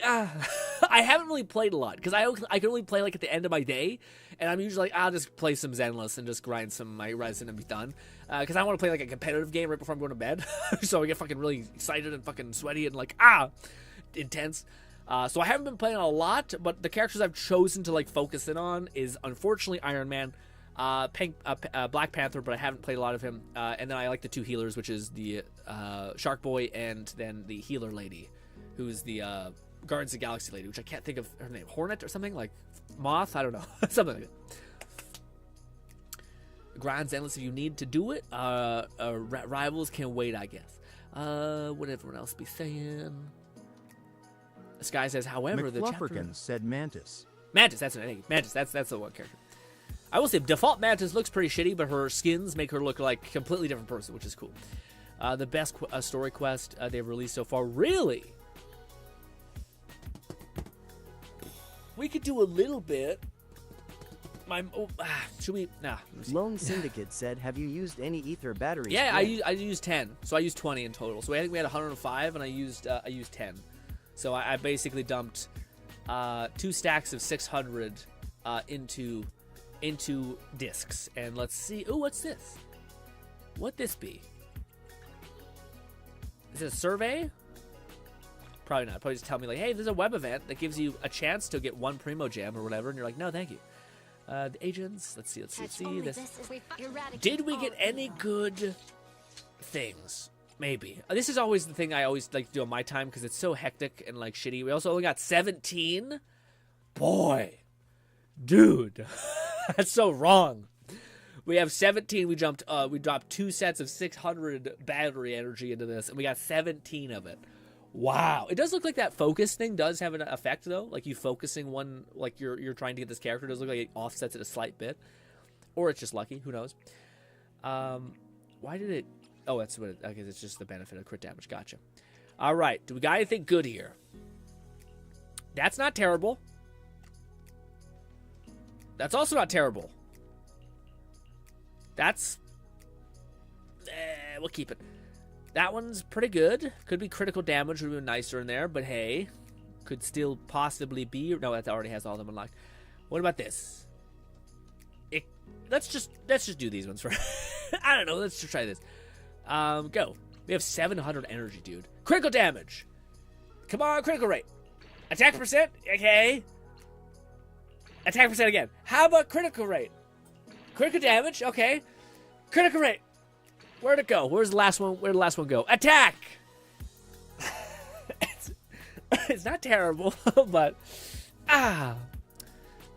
I haven't really played a lot because I can only play like at the end of my day, and I'm usually like, I'll just play some Zenless and just grind some my resin and be done. Because I want to play like a competitive game right before I'm going to bed, so I get fucking really excited and fucking sweaty and like intense. So I haven't been playing a lot, but the characters I've chosen to like focus in on is unfortunately Iron Man, Black Panther, but I haven't played a lot of him. And then I like the two healers, which is the Shark Boy and then the healer lady, who's the Guardians of the Galaxy lady, which I can't think of her name. Hornet or something? Like Moth? I don't know. Something like that. Grind's endless if you need to do it. Rivals can wait, I guess. What everyone else be saying? This guy says, however, the chapter... said Mantis. Mantis, that's an name. Mantis, that's the one character. I will say, default Mantis looks pretty shitty, but her skins make her look like a completely different person, which is cool. The best story quest they've released so far. Really? We could do a little bit. Should we? Nah. Lone Syndicate said, have you used any ether batteries? Yeah, I used 10. So I used 20 in total. So I think we had 105, and I used 10. So I basically dumped 2 stacks of 600 into discs. And let's see. Ooh, what's this? What'd this be? Is it a survey? Probably not. Probably just tell me like, hey, there's a web event that gives you a chance to get 1 Primo Gem or whatever, and you're like, no, thank you. The agents. Let's see. This. Did we get any good things? Maybe. This is always the thing I always like to do on my time because it's so hectic and like shitty. We also only got 17. Boy, dude, that's so wrong. We have 17. We dropped 2 sets of 600 battery energy into this, and we got 17 of it. Wow. It does look like that focus thing does have an effect, though. Like you focusing one, like you're trying to get this character. It does look like it offsets it a slight bit. Or it's just lucky. Who knows? Why did it... Oh, that's what it... Okay, it's just the benefit of crit damage. Gotcha. All right. Do we got anything good here? That's not terrible. That's also not terrible. That's... we'll keep it. That one's pretty good. Could be critical damage. Would be nicer in there. But hey. Could still possibly be... No, that already has all of them unlocked. What about this? Let's just do these ones for... I don't know. Let's just try this. Go. We have 700 energy, dude. Critical damage. Come on, critical rate. Attack percent. Okay. Attack percent again. How about critical rate? Critical damage. Okay. Critical rate. Where'd it go? Where's the last one? Where'd the last one go? Attack. It's not terrible, but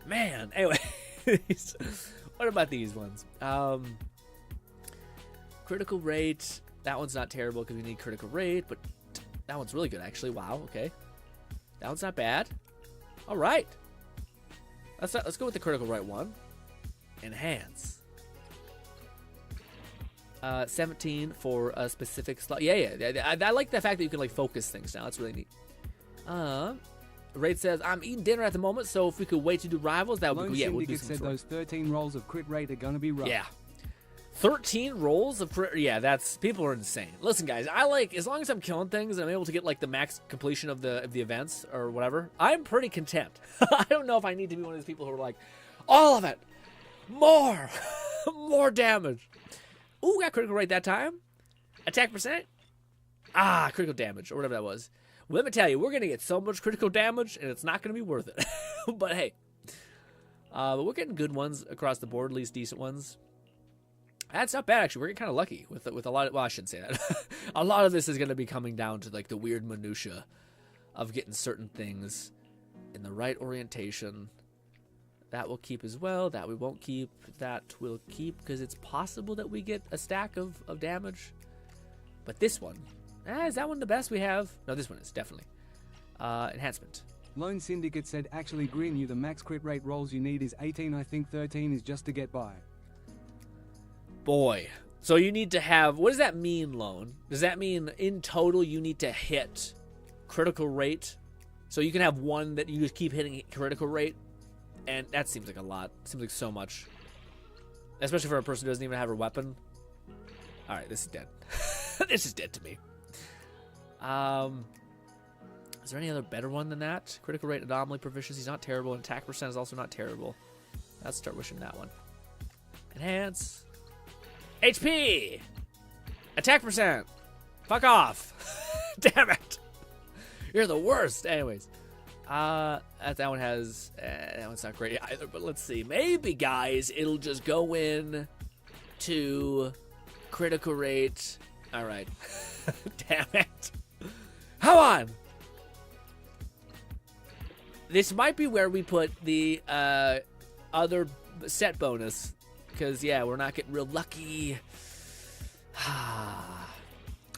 man. Anyway, what about these ones? Critical rate. That one's not terrible because we need critical rate, but that one's really good actually. Wow. Okay. That one's not bad. All right. Let's go with the critical rate one. Enhance. 17 for a specific slot. Yeah. I like the fact that you can like focus things now. That's really neat. Raid says, I'm eating dinner at the moment, so if we could wait to do rivals, that would be cool. Yeah, we'll do some said those 13 rolls of crit rate are gonna be rough. Yeah. 13 rolls of crit. Yeah, that's... People are insane. Listen, guys, I like... As long as I'm killing things and I'm able to get, like, the max completion of the events or whatever, I'm pretty content. I don't know if I need to be one of those people who are like, all of it! More! More damage! Ooh, got critical rate that time. Attack percent? Critical damage, or whatever that was. Well, let me tell you, we're going to get so much critical damage, and it's not going to be worth it. But hey. But we're getting good ones across the board, at least decent ones. That's not bad, actually. We're getting kind of lucky with a lot of... Well, I shouldn't say that. A lot of this is going to be coming down to, like, the weird minutia of getting certain things in the right orientation. That will keep as well. That we won't keep. That we'll keep, because it's possible that we get a stack of damage. But this one... is that one the best we have? No, this one is, definitely. Enhancement. Lone Syndicate said, actually, Grin, you the max crit rate rolls you need is 18. I think 13 is just to get by. Boy. So you need to have... What does that mean, Lone? Does that mean in total you need to hit critical rate? So you can have one that you just keep hitting critical rate? And that seems like a lot. Seems like so much. Especially for a person who doesn't even have her weapon. Alright, this is dead. This is dead to me. Is there any other better one than that? Critical rate anomaly proficiency is not terrible, and attack percent is also not terrible. Let's start wishing that one. Enhance. HP! Attack percent! Fuck off! Damn it! You're the worst! Anyways. That one has... that one's not great either, but let's see. Maybe, guys, it'll just go in to critical rate. Alright. Damn it. Come on! This might be where we put the other set bonus. Because, yeah, we're not getting real lucky. I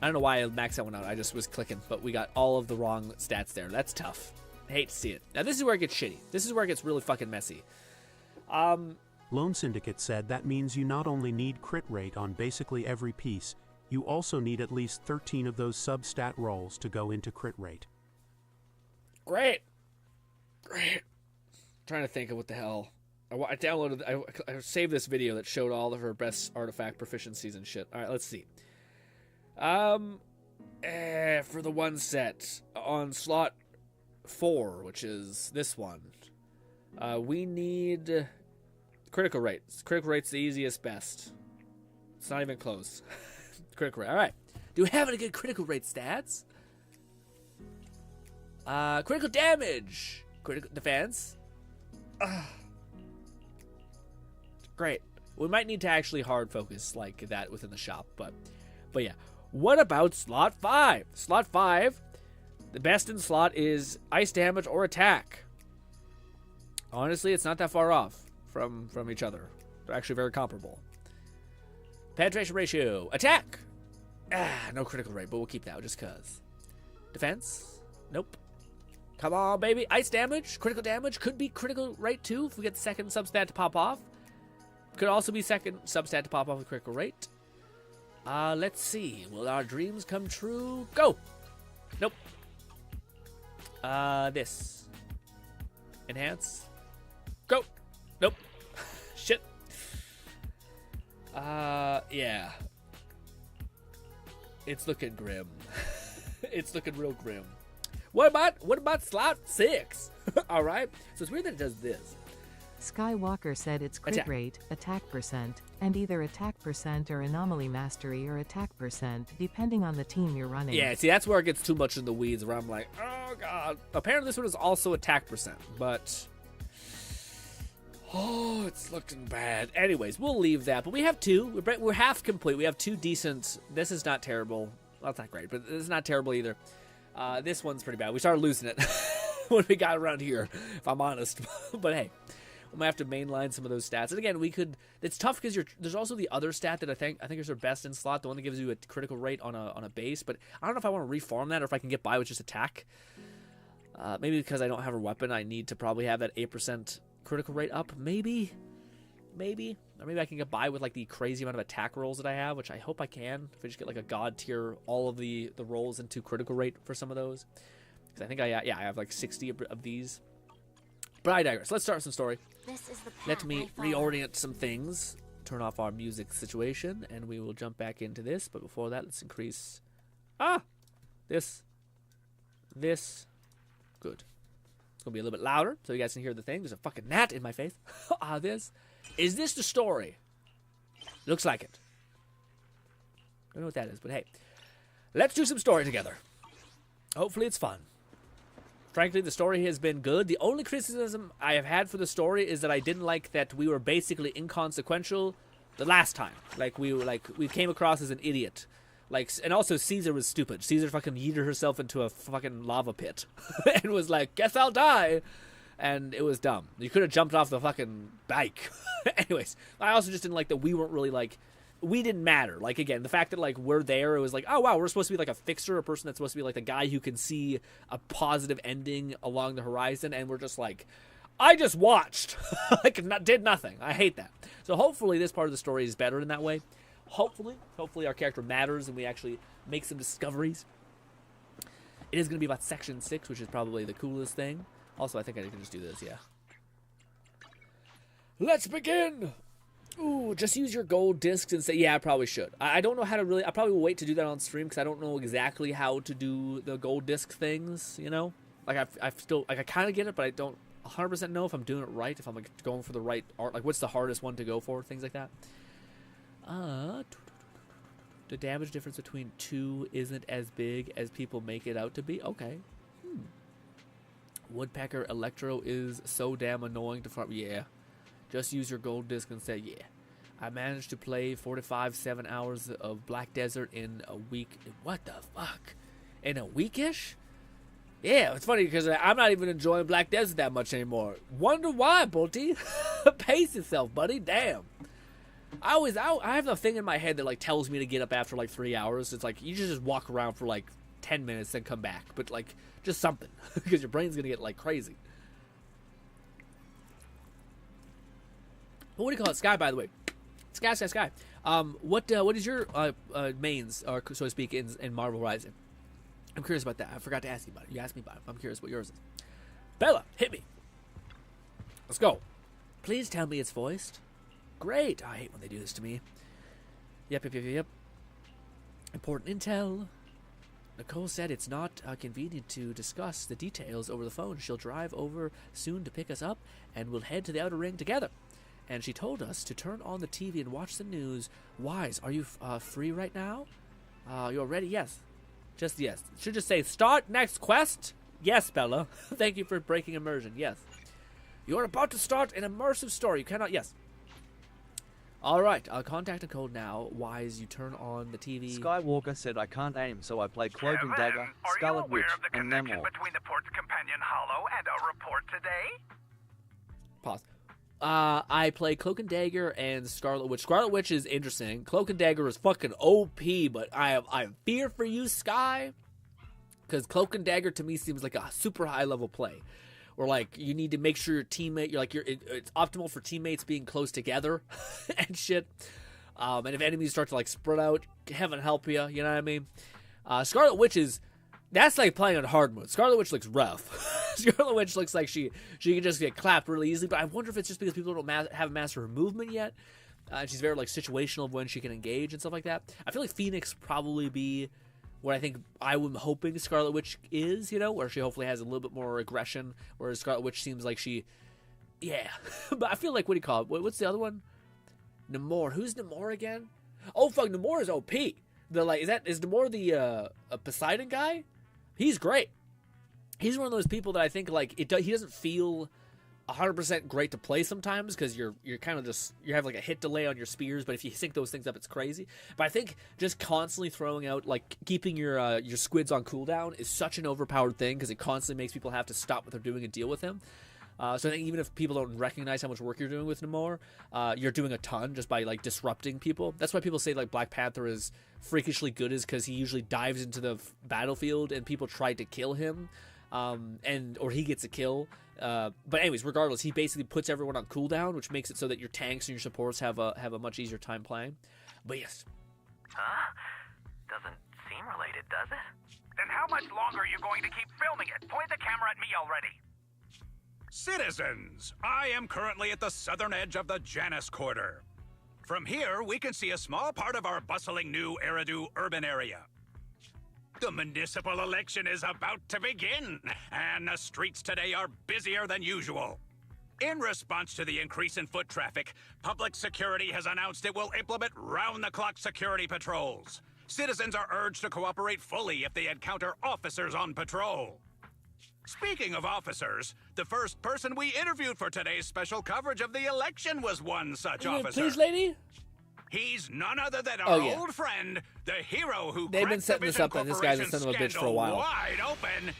don't know why I maxed that one out. I just was clicking. But we got all of the wrong stats there. That's tough. I hate to see it. Now, this is where it gets shitty. This is where it gets really fucking messy. Lone Syndicate said that means you not only need crit rate on basically every piece, you also need at least 13 of those sub-stat rolls to go into crit rate. Great. Great. Trying to think of what the hell. I downloaded... I saved this video that showed all of her best artifact proficiencies and shit. Alright, let's see. For the one set, on slot 4, which is this one, we need critical rate. Critical rate's the easiest best. It's not even close. Critical rate. Alright. Do we have any good critical rate stats? Critical damage. Critical defense. Great. We might need to actually hard focus like that within the shop, but yeah. What about slot 5? Slot 5, the best in slot is ice damage or attack. Honestly, it's not that far off from each other. They're actually very comparable. Penetration ratio. Attack. No critical rate, but we'll keep that just cause. Defense. Nope. Come on, baby. Ice damage. Critical damage. Could be critical rate too if we get the second substat to pop off. Could also be second substat to pop off with critical rate. Let's see. Will our dreams come true? Go. Nope. This. Enhance. Go. Nope. Shit. Yeah. It's looking grim. It's looking real grim. What about slot 6? All right. So it's weird that it does this. Skywalker said it's crit Attack. rate, attack percent, and either attack percent or anomaly mastery or attack percent, depending on the team you're running. Yeah, see, that's where it gets too much in the weeds, where I'm like, oh, God. Apparently this one is also attack percent, but... Oh, it's looking bad. Anyways, we'll leave that. But we have two. We're half complete. We have two decent... This is not terrible. Well, it's not great, but it's not terrible either. This one's pretty bad. We started losing it when we got around here, if I'm honest. But hey, we might have to mainline some of those stats. And again, we could... It's tough because there's also the other stat that I think is our best in slot, the one that gives you a critical rate on a base. But I don't know if I want to reform that or if I can get by with just attack. Maybe because I don't have a weapon, I need to probably have that 8% critical rate up. Maybe. Or maybe I can get by with like the crazy amount of attack rolls that I have, which I hope I can. If I just get like a god tier, all of the rolls into critical rate for some of those. Because I think I have like 60 of these. But I digress. Let's start some story. This is the path Let me I follow. reorient some things. Turn off our music situation, and we will jump back into this. But before that, let's increase... This. Good. It's going to be a little bit louder, so you guys can hear the thing. There's a fucking gnat in my face. This. Is this the story? Looks like it. Don't know what that is, but hey. Let's do some story together. Hopefully it's fun. Frankly, the story has been good. The only criticism I have had for the story is that I didn't like that we were basically inconsequential the last time. We came across as an idiot. And also Caesar was stupid. Caesar fucking yeeted herself into a fucking lava pit and was like, guess I'll die. And it was dumb. You could have jumped off the fucking bike. Anyways, I also just didn't like that we weren't really we didn't matter. Again, the fact that we're there, it was like, oh wow, we're supposed to be like a fixer, a person that's supposed to be like the guy who can see a positive ending along the horizon, and we're just like, I just watched. Did nothing. I hate that. So hopefully this part of the story is better in that way. Hopefully our character matters and we actually make some discoveries. It is going to be about section 6, which is probably the coolest thing. Also, I think I can just do this, yeah. Let's begin! Ooh, just use your gold discs and say, yeah, I probably should. I don't know how to really, I probably will wait to do that on stream because I don't know exactly how to do the gold disc things, you know? I still, I kind of get it, but I don't 100% know if I'm doing it right, if I'm going for the right art, what's the hardest one to go for, things like that. The damage difference between two isn't as big as people make it out to be. Okay. Woodpecker Electro is so damn annoying to farm. Yeah. Just use your gold disc and say, yeah. I managed to play 7 hours of Black Desert in a week. What the fuck? In a weekish? Yeah, it's funny because I'm not even enjoying Black Desert that much anymore. Wonder why, Bolty? Pace yourself, buddy. Damn. I have a thing in my head that tells me to get up after 3 hours. It's you just walk around for 10 minutes and come back, but just something because your brain's gonna get crazy. What do you call it? Sky, by the way. Sky. What is your mains, or so to speak, in Marvel Horizon? I'm curious about that. I forgot to ask you about it. You asked me about it. I'm curious what yours is. Bella, hit me. Let's go. Please tell me it's voiced. Great. I hate when they do this to me. Yep. Important intel. Nicole said it's not convenient to discuss the details over the phone. She'll drive over soon to pick us up, and we'll head to the outer ring together. And she told us to turn on the TV and watch the news. Wise, are you free right now? You're ready? Yes. Just yes. Should just say, start next quest? Yes, Bella. Thank you for breaking immersion. Yes. You're about to start an immersive story. You cannot... Yes. All right. I'll contact Nicole now. Wise, you turn on the TV. Skywalker said I can't aim, so I play Cloak and Dagger, Scarlet Witch, and Namor. Between the port's companion hollow and our report today? Pause. I play Cloak and Dagger and Scarlet Witch. Scarlet Witch is interesting. Cloak and Dagger is fucking OP, but I have fear for you, Sky, because Cloak and Dagger to me seems like a super high level play, where like you need to make sure your teammate, it's optimal for teammates being close together and shit. And if enemies start to like spread out, heaven help you. You know what I mean? Scarlet Witch that's like playing on hard mode. Scarlet Witch looks rough. Scarlet Witch looks like she can just get clapped really easily. But I wonder if it's just because people don't have mastered her movement yet. She's very like situational of when she can engage and stuff like that. I feel like Phoenix probably be what I think I'm hoping Scarlet Witch is. You know, where she hopefully has a little bit more aggression. Whereas Scarlet Witch seems like yeah. But I feel like, what do you call it? What's the other one? Namor. Who's Namor again? Oh fuck, Namor is OP. Is Namor the Poseidon guy? He's great. He's one of those people that I think like he doesn't feel 100% great to play sometimes because you're kind of just you have like a hit delay on your spears, but if you sync those things up, it's crazy. But I think just constantly throwing out like keeping your squids on cooldown is such an overpowered thing because it constantly makes people have to stop what they're doing and deal with him. So I think even if people don't recognize how much work you're doing with Namor, you're doing a ton just by like disrupting people. That's why people say like Black Panther is freakishly good, is because he usually dives into the battlefield and people try to kill him, or he gets a kill. But anyways, regardless, he basically puts everyone on cooldown, which makes it so that your tanks and your supports have a much easier time playing. But yes. Huh? Doesn't seem related, does it? Then how much longer are you going to keep filming it? Point the camera at me already. Citizens, I am currently at the southern edge of the Janus Quarter. From here, we can see a small part of our bustling new Eridu urban area. The municipal election is about to begin, and the streets today are busier than usual. In response to the increase in foot traffic, public security has announced it will implement round-the-clock security patrols. Citizens are urged to cooperate fully if they encounter officers on patrol. Speaking of officers, the first person we interviewed for today's special coverage of the election was one such officer. Please, lady? He's none other than our old friend, the hero who They've been setting this up, and this guy's a son of a bitch for a while. Wide open,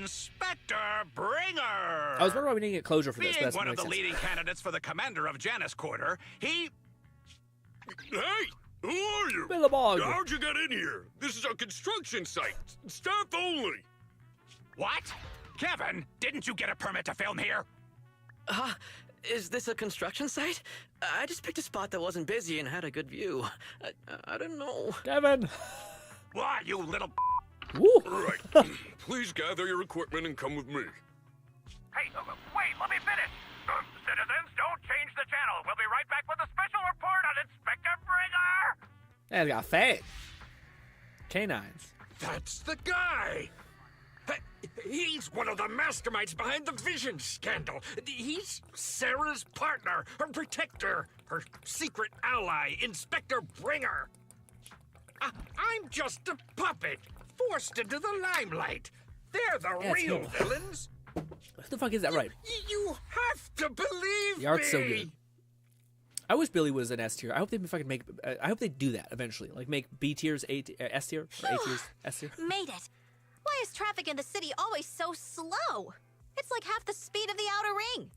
Inspector Bringer. I was wondering why we didn't get closure for this. Being one of the leading candidates for the commander of Janus Quarter, he... Hey! Who are you? Billabong. How'd you get in here? This is a construction site. Staff only. What? Kevin, didn't you get a permit to film here? Is this a construction site? I just picked a spot that wasn't busy and had a good view. I don't know. Kevin! Why, you little... Woo! Right. Please gather your equipment and come with me. Hey, wait, let me finish. Citizens, don't change the channel. We'll be right back with a special report on Inspector Bringer. Yeah, he's got fang. Canines. That's the guy! He's one of the masterminds behind the Vision scandal. He's Sarah's partner, her protector, her secret ally, Inspector Bringer. I'm just a puppet, forced into the limelight. They're the real villains. What the fuck is that, right? You have to believe The art's me. so good. I wish Billy was an S tier. I hope they fucking make. I hope they do that eventually. Like make B tiers S tier, or A tiers S tier. Made it. Why is traffic in the city always so slow? It's like half the speed of the outer ring.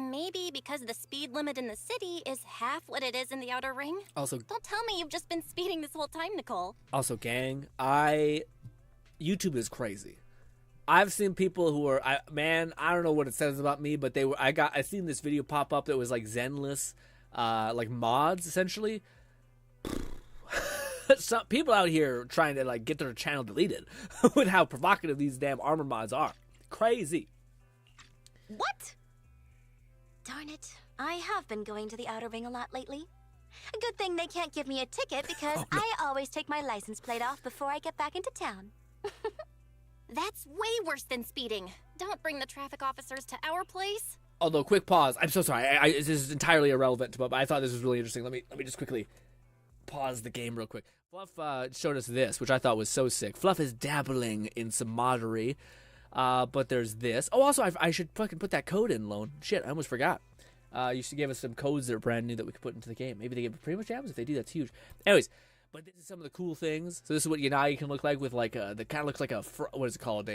Maybe because the speed limit in the city is half what it is in the outer ring? Also, don't tell me you've just been speeding this whole time, Nicole. Also, gang, YouTube is crazy. I've seen people who are, I don't know what it says about me, but I seen this video pop up that was like Zenless, like mods essentially. Some people out here trying to like get their channel deleted with how provocative these damn armor mods are. Crazy. What? Darn it. I have been going to the outer ring a lot lately. A good thing they can't give me a ticket because I always take my license plate off before I get back into town. That's way worse than speeding. Don't bring the traffic officers to our place. Although, quick pause. I'm so sorry. This is entirely irrelevant to, but I thought this was really interesting. Let me just quickly pause the game real quick. Fluff showed us this, which I thought was so sick. Fluff is dabbling in some moddery, but there's this. Oh, also, I should fucking put that code in, Lone. Shit, I almost forgot. You should give us some codes that are brand new that we could put into the game. Maybe they give pretty much jams. If they do, that's huge. Anyways, but this is some of the cool things. So this is what Yanagi can look like with like the kind of looks like a what is it called?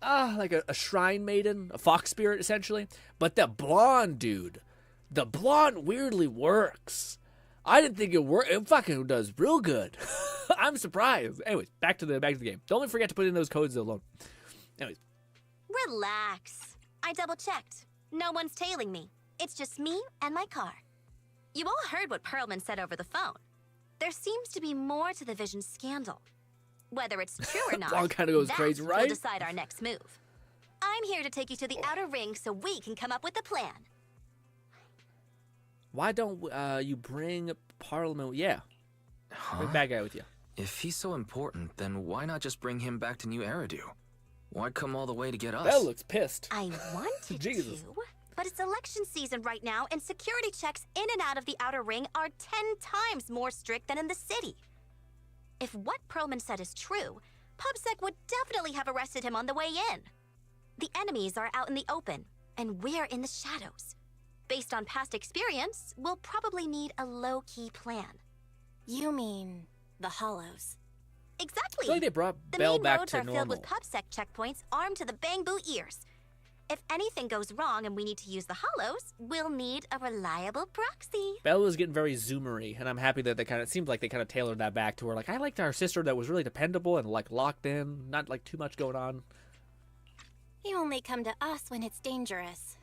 like a shrine maiden, a fox spirit essentially. But the blonde dude, the blonde weirdly works. I didn't think it worked. It fucking does real good. I'm surprised. Anyways, back to the game. Don't forget to put in those codes alone. Anyways, Relax. I double-checked. No one's tailing me. It's just me and my car. You all heard what Perlman said over the phone. There seems to be more to the Vision scandal. Whether it's true or not, Blonde kind of goes that crazy, right? will decide our next move. I'm here to take you to the outer ring so we can come up with a plan. why don't you bring Parliament? Yeah, bring bad guy with you. If he's so important, then why not just bring him back to New Eridu? Why come all the way to get us? Belle looks pissed. I wanted Jesus. to, but it's election season right now, and security checks in and out of the outer ring are 10 times more strict than in the city. If what Perlman said is true, PubSec would definitely have arrested him on the way in. The enemies are out in the open, and we're in the shadows. Based on past experience, we'll probably need a low-key plan. You mean the Hollows? Exactly. I feel like they brought The Belle main back roads to are filled normal. with PubSec checkpoints armed to the bang-boo ears. If anything goes wrong and we need to use the Hollows, we'll need a reliable proxy. Belle was getting very zoomery, and I'm happy that it seemed like they kind of tailored that back to her. Like, I liked our sister that was really dependable and like locked in, not like too much going on. You only come to us when it's dangerous.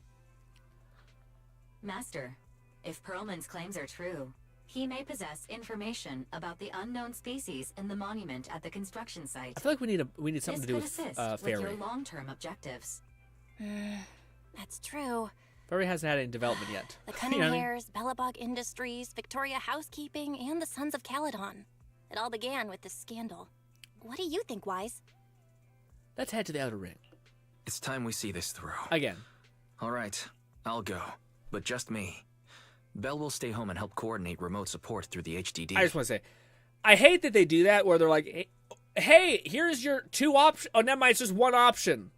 Master, if Perlman's claims are true, he may possess information about the unknown species in the monument at the construction site. I feel like we need something to do with This could assist with your Fairy. long-term objectives. That's true. Fairy hasn't had any development yet. The You Cunning know what I mean? Hairs, Bellabog Industries, Victoria Housekeeping, and the Sons of Caledon. It all began with this scandal. What do you think, Wise? Let's head to the outer ring. It's time we see this through. Again. All right, I'll go, but just me. Belle will stay home and help coordinate remote support through the HDD. I just want to say, I hate that they do that where they're like, hey, here's your two options. Oh, never mind, it's just one option.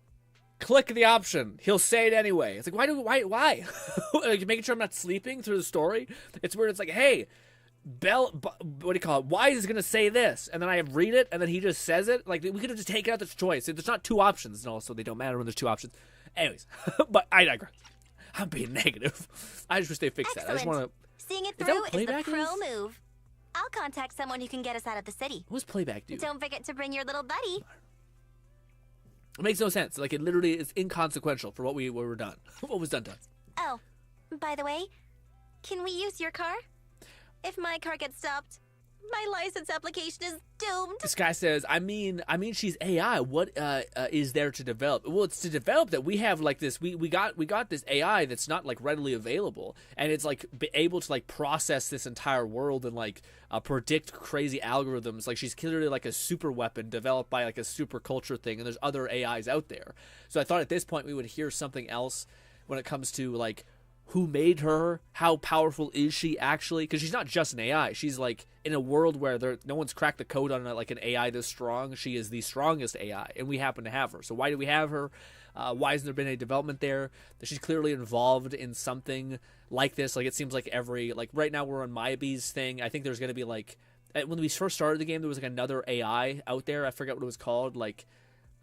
Click the option. He'll say it anyway. It's like, why? Like, making sure I'm not sleeping through the story. It's weird. It's like, hey, Belle, what do you call it? Wise is going to say this. And then I read it, and then he just says it. Like, we could have just taken out this choice. There's not two options, and also they don't matter when there's two options. Anyways, but I digress. I'm being negative. I just wish they fixed that. I just want to... Seeing it Is that through what is the playback pro is? move. I'll contact someone who can get us out of the city. What's playback do? Don't forget to bring your little buddy. It makes no sense. Like, it literally is inconsequential for what we were done. What was done to us. Oh, by the way, can we use your car? If my car gets stopped, my license application is doomed. This guy says, I mean, she's AI. What is there to develop? Well, it's to develop that we have like this. We got this AI that's not like readily available, and it's like able to like process this entire world and like predict crazy algorithms. Like she's clearly like a super weapon developed by like a super culture thing, and there's other AIs out there. So I thought at this point we would hear something else when it comes to like who made her, how powerful is she actually? Because she's not just an AI. She's like in a world where no one's cracked the code on like an AI this strong. She is the strongest AI, and we happen to have her. So why do we have her? Why hasn't there been any development there? She's clearly involved in something like this. Like it seems like right now we're on Mayabee's thing. I think there's going to be like when we first started the game, there was like another AI out there. I forget what it was called. Like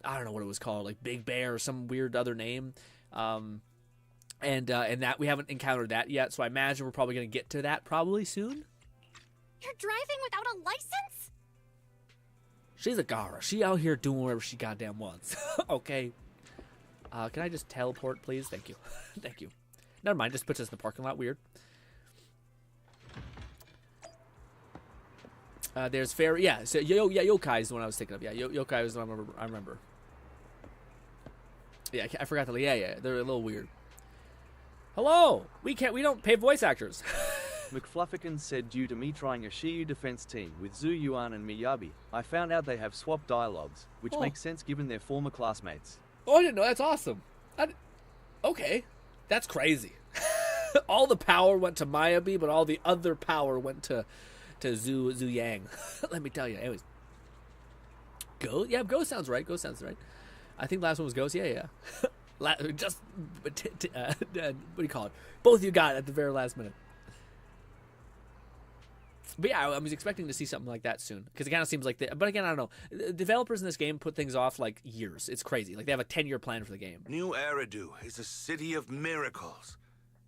I don't know what it was called. Like Big Bear or some weird other name. And that we haven't encountered that yet, so I imagine we're probably going to get to that probably soon. You're driving without a license? She's a Gara. She out here doing whatever she goddamn wants. Okay. Can I just teleport, please? Thank you. Thank you. Never mind. Just puts us in the parking lot. Weird. There's Fairy. Yeah. So Yokai is the one I was thinking of. Yeah. Yokai was the one I remember. Yeah. I forgot to. Yeah. They're a little weird. Hello! We don't pay voice actors. McFluffican said, due to me trying a Shiyu defense team with Zhu Yuan and Miyabi, I found out they have swapped dialogues, which makes sense given their former classmates. Oh, I didn't know. That's awesome. Okay. That's crazy. All the power went to Miyabi, but all the other power went to Zhu Yang. Let me tell you. Anyways. Ghost? Yeah, Ghost sounds right. I think last one was Ghost. Yeah. Just, what do you call it? Both of you got it at the very last minute. But yeah, I was expecting to see something like that soon because it kind of seems like but again, I don't know. The developers in this game put things off like years. It's crazy. Like they have a 10-year plan for the game. New Eridu is a city of miracles.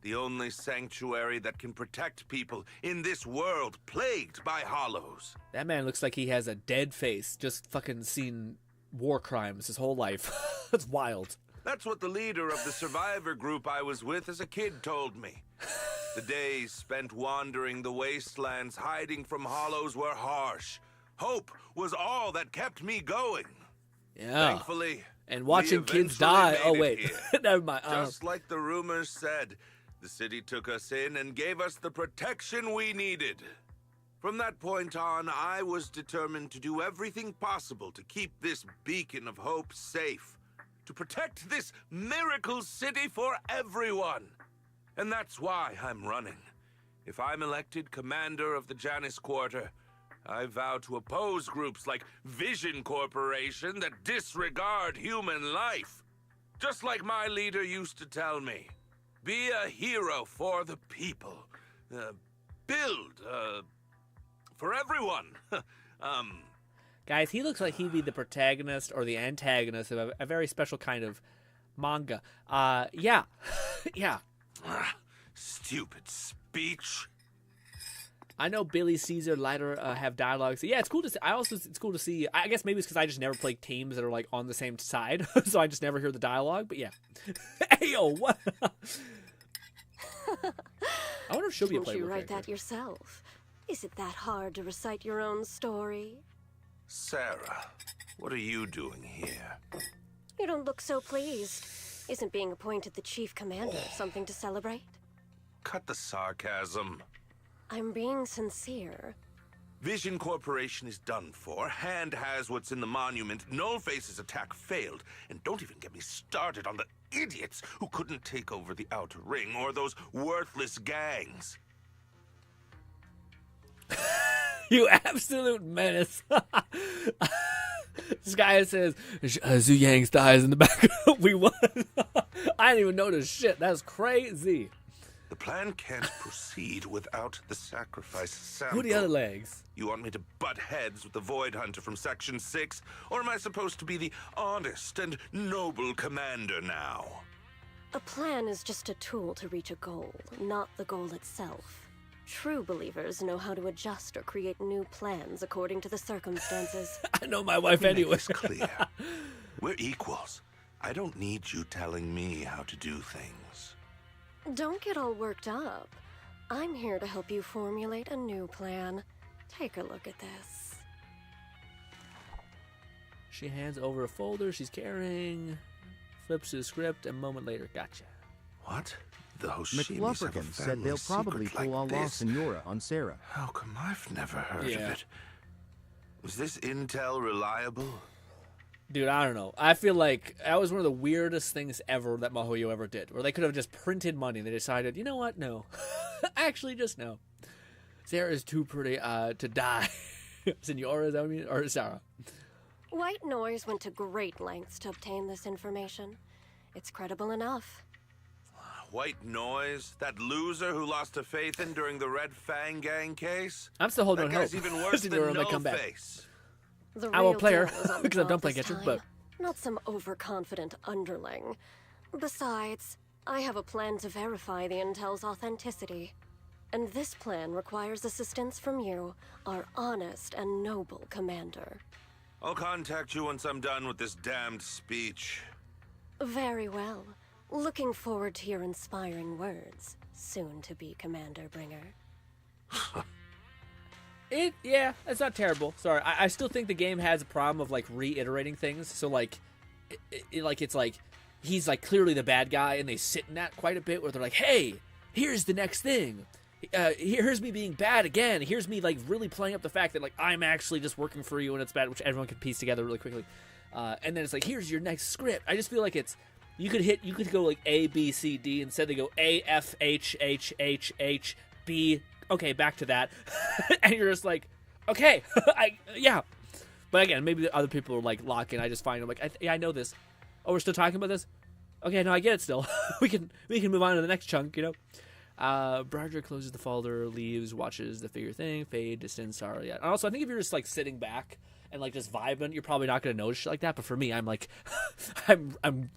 The only sanctuary that can protect people in this world plagued by hollows. That man looks like he has a dead face, just fucking seen war crimes his whole life. That's wild. That's what the leader of the survivor group I was with as a kid told me. The days spent wandering the wastelands hiding from hollows were harsh. Hope was all that kept me going. Yeah. Thankfully, and watching we kids eventually die. made Oh, it wait. here. Never mind. Just like the rumors said, the city took us in and gave us the protection we needed. From that point on, I was determined to do everything possible to keep this beacon of hope safe. To protect this miracle city for everyone. And that's why I'm running. If I'm elected commander of the Janus Quarter, I vow to oppose groups like Vision Corporation that disregard human life. Just like my leader used to tell me. Be a hero for the people. Build, for everyone. Guys, he looks like he'd be the protagonist or the antagonist of a very special kind of manga. Yeah. Yeah. Stupid speech. I know Billy, Caesar, Lighter have dialogue. So yeah, it's cool to see. It's cool to see. I guess maybe it's because I just never play teams that are like on the same side, so I just never hear the dialogue. But yeah, hey yo, what? I wonder if she'll be a Didn't playable you write character. that yourself? Is it that hard to recite your own story? Sarah, what are you doing here? You don't look so pleased. Isn't being appointed the chief commander something to celebrate? Cut the sarcasm. I'm being sincere. Vision Corporation is done for. Hand has what's in the monument. Nullface's attack failed. And don't even get me started on the idiots who couldn't take over the Outer Ring or those worthless gangs. You absolute menace. This guy says, Zhu Yang's dies in the background. We won. I didn't even notice shit. That's crazy. The plan can't proceed without the sacrifice sample. Who are the other legs? You want me to butt heads with the Void Hunter from Section 6? Or am I supposed to be the honest and noble commander now? A plan is just a tool to reach a goal, not the goal itself. True believers know how to adjust or create new plans according to the circumstances. I know my wife anyway. It's clear. We're equals. I don't need you telling me how to do things. Don't get all worked up. I'm here to help you formulate a new plan. Take a look at this. She hands over a folder she's carrying, flips to the script, and a moment later, gotcha. What? The Hoshimis have a McLufferkin said family they'll probably secret pull like a La this. Senora on Sarah. How come I've never heard of Yeah. it? Is this intel reliable? Dude, I don't know. I feel like that was one of the weirdest things ever that MiHoYo ever did, where they could have just printed money and they decided, you know what? No. Actually, just no. Sarah is too pretty to die. Senora, is that what I mean? Or Sarah? White Noise went to great lengths to obtain this information. It's credible enough. White Noise? That loser who lost a faith in during the Red Fang Gang case? I'm still holding that on guy's hope. even worse Senora than might come back. No-Face. The I will real play her, deal was on because I'm top done playing this Genshin, time, but- not some overconfident underling. Besides, I have a plan to verify the intel's authenticity. And this plan requires assistance from you, our honest and noble commander. I'll contact you once I'm done with this damned speech. Very well. Looking forward to your inspiring words, soon to be Commander Bringer. Yeah, it's not terrible. Sorry, I still think the game has a problem of like reiterating things. So like, it's like he's like clearly the bad guy, and they sit in that quite a bit where they're like, "Hey, here's the next thing. Here's me being bad again. Here's me like really playing up the fact that like I'm actually just working for you and it's bad," which everyone can piece together really quickly. And then it's like, "Here's your next script." I just feel like it's you could go like A B C D instead they go A F H H H H B. Okay, back to that. And you're just like, okay, yeah. But again, maybe the other people are like locked in. I just find I'm like, I know this. Oh, we're still talking about this? Okay, no, I get it still. we can move on to the next chunk, you know? Broderick closes the folder, leaves, watches the figure thing, fade, distance, sorry. Yeah. Also, I think if you're just like sitting back and like just vibing, you're probably not going to notice shit like that. But for me, I'm like, I'm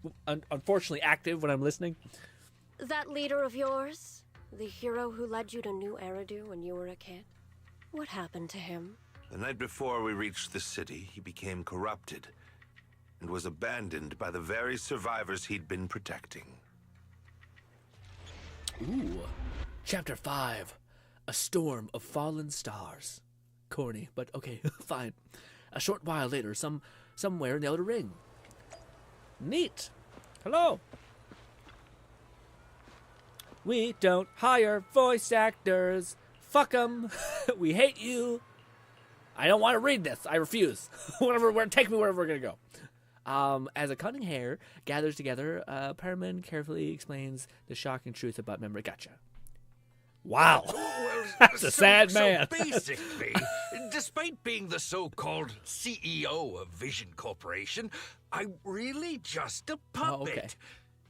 unfortunately active when I'm listening. That leader of yours, the hero who led you to New Eridu when you were a kid, what happened to him? The night before we reached the city, he became corrupted and was abandoned by the very survivors he'd been protecting. Ooh. Chapter 5. A Storm of Fallen Stars. Corny, but okay, fine. A short while later, somewhere in the Outer Ring. Neat. Hello. We don't hire voice actors. Fuck 'em. We hate you. I don't want to read this. I refuse. Take me wherever we're going to go. As a cunning hare gathers together, Perman carefully explains the shocking truth about memory. Gotcha. Wow. Well, that's a sad man. So basically, despite being the so-called CEO of Vision Corporation, I'm really just a puppet. Oh, okay.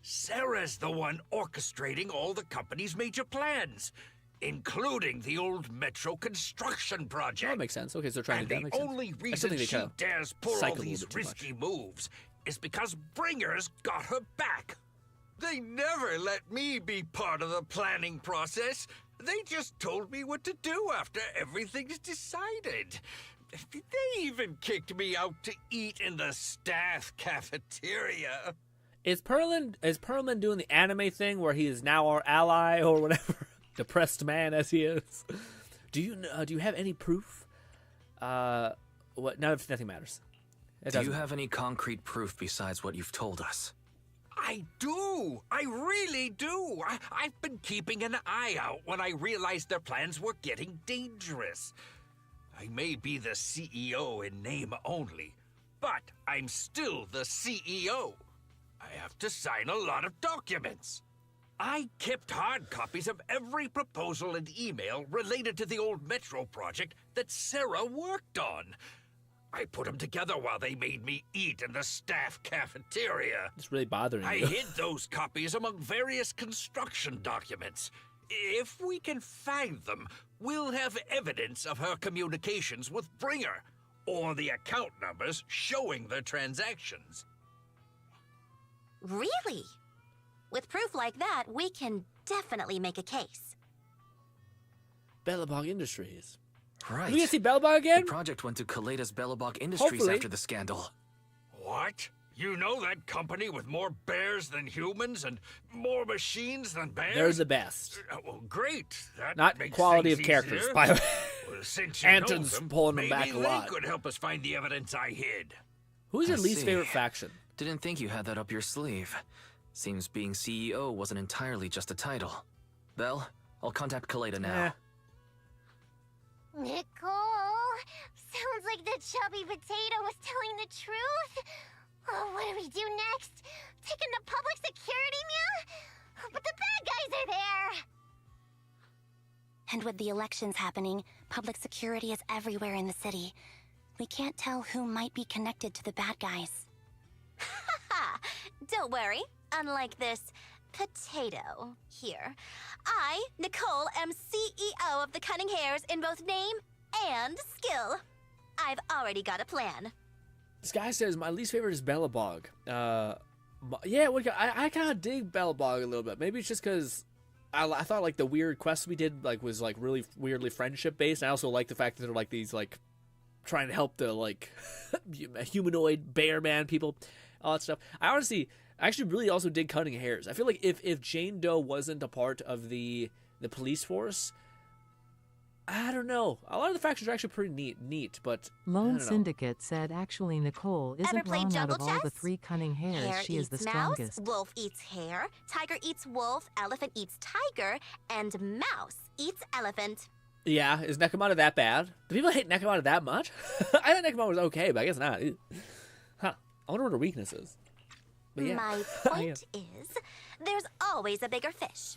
Sarah's the one orchestrating all the company's major plans, including the old metro construction project. Oh, that makes sense. Okay, so they're trying to do that. And the only reason she dares pull all these risky moves is because Bringer's got her back. They never let me be part of the planning process. They just told me what to do after everything's decided. They even kicked me out to eat in the staff cafeteria. Is Perlman doing the anime thing where he is now our ally or whatever? Depressed man as he is. Do you have any proof? What? Nothing matters. Do you have any concrete proof besides what you've told us? I do. I really do. I've been keeping an eye out when I realized their plans were getting dangerous. I may be the CEO in name only, but I'm still the CEO. I have to sign a lot of documents. I kept hard copies of every proposal and email related to the old Metro project that Sarah worked on. I put them together while they made me eat in the staff cafeteria. It's really bothering I you. hid those copies among various construction documents. If we can find them, we'll have evidence of her communications with Bringer, or the account numbers showing the transactions. Really? With proof like that, we can definitely make a case. Bellabog Industries. Right. We gonna see Bellabog again? The project went to Kaleda's Bellabog Industries Hopefully. after the scandal. What? You know that company with more bears than humans and more machines than bears? They're the best. Well, great. That Not makes quality of things characters, easier. by the way. Well, since you know Anton's them, pulling them maybe back a lot. they could help us find the evidence I hid. Who's your I least see. favorite faction? Didn't think you had that up your sleeve. Seems being CEO wasn't entirely just a title. Belle, I'll contact Kaleda now. Nicole, sounds like the chubby potato was telling the truth. Oh, what do we do next? Taking the public security, meow? But the bad guys are there. And with the elections happening, public security is everywhere in the city. We can't tell who might be connected to the bad guys. Ha! Don't worry. Unlike this potato here, I, Nicole, am CEO of the Cunning Hares in both name and skill. I've already got a plan. This guy says my least favorite is Bellabog. Yeah, I kind of dig Bellabog a little bit. Maybe it's just because I thought like the weird quest we did was like really weirdly friendship based. I also like the fact that they're like these like trying to help the like humanoid bear man people, all that stuff. I actually really also dig Cunning Hares. I feel like if Jane Doe wasn't a part of the police force, I don't know. A lot of the factions are actually pretty neat, but Lone Syndicate said actually Nicole isn't wrong out of all the three cunning hares. Hare She is the eats mouse, strongest. wolf eats hare, tiger eats wolf, elephant eats tiger, and mouse eats elephant. yeah, is Nekomata that bad? Do people hate Nekomata that much? I thought Nekomata was okay, but I guess not. Huh. I wonder what her weakness is. But yeah. My point is, there's always a bigger fish.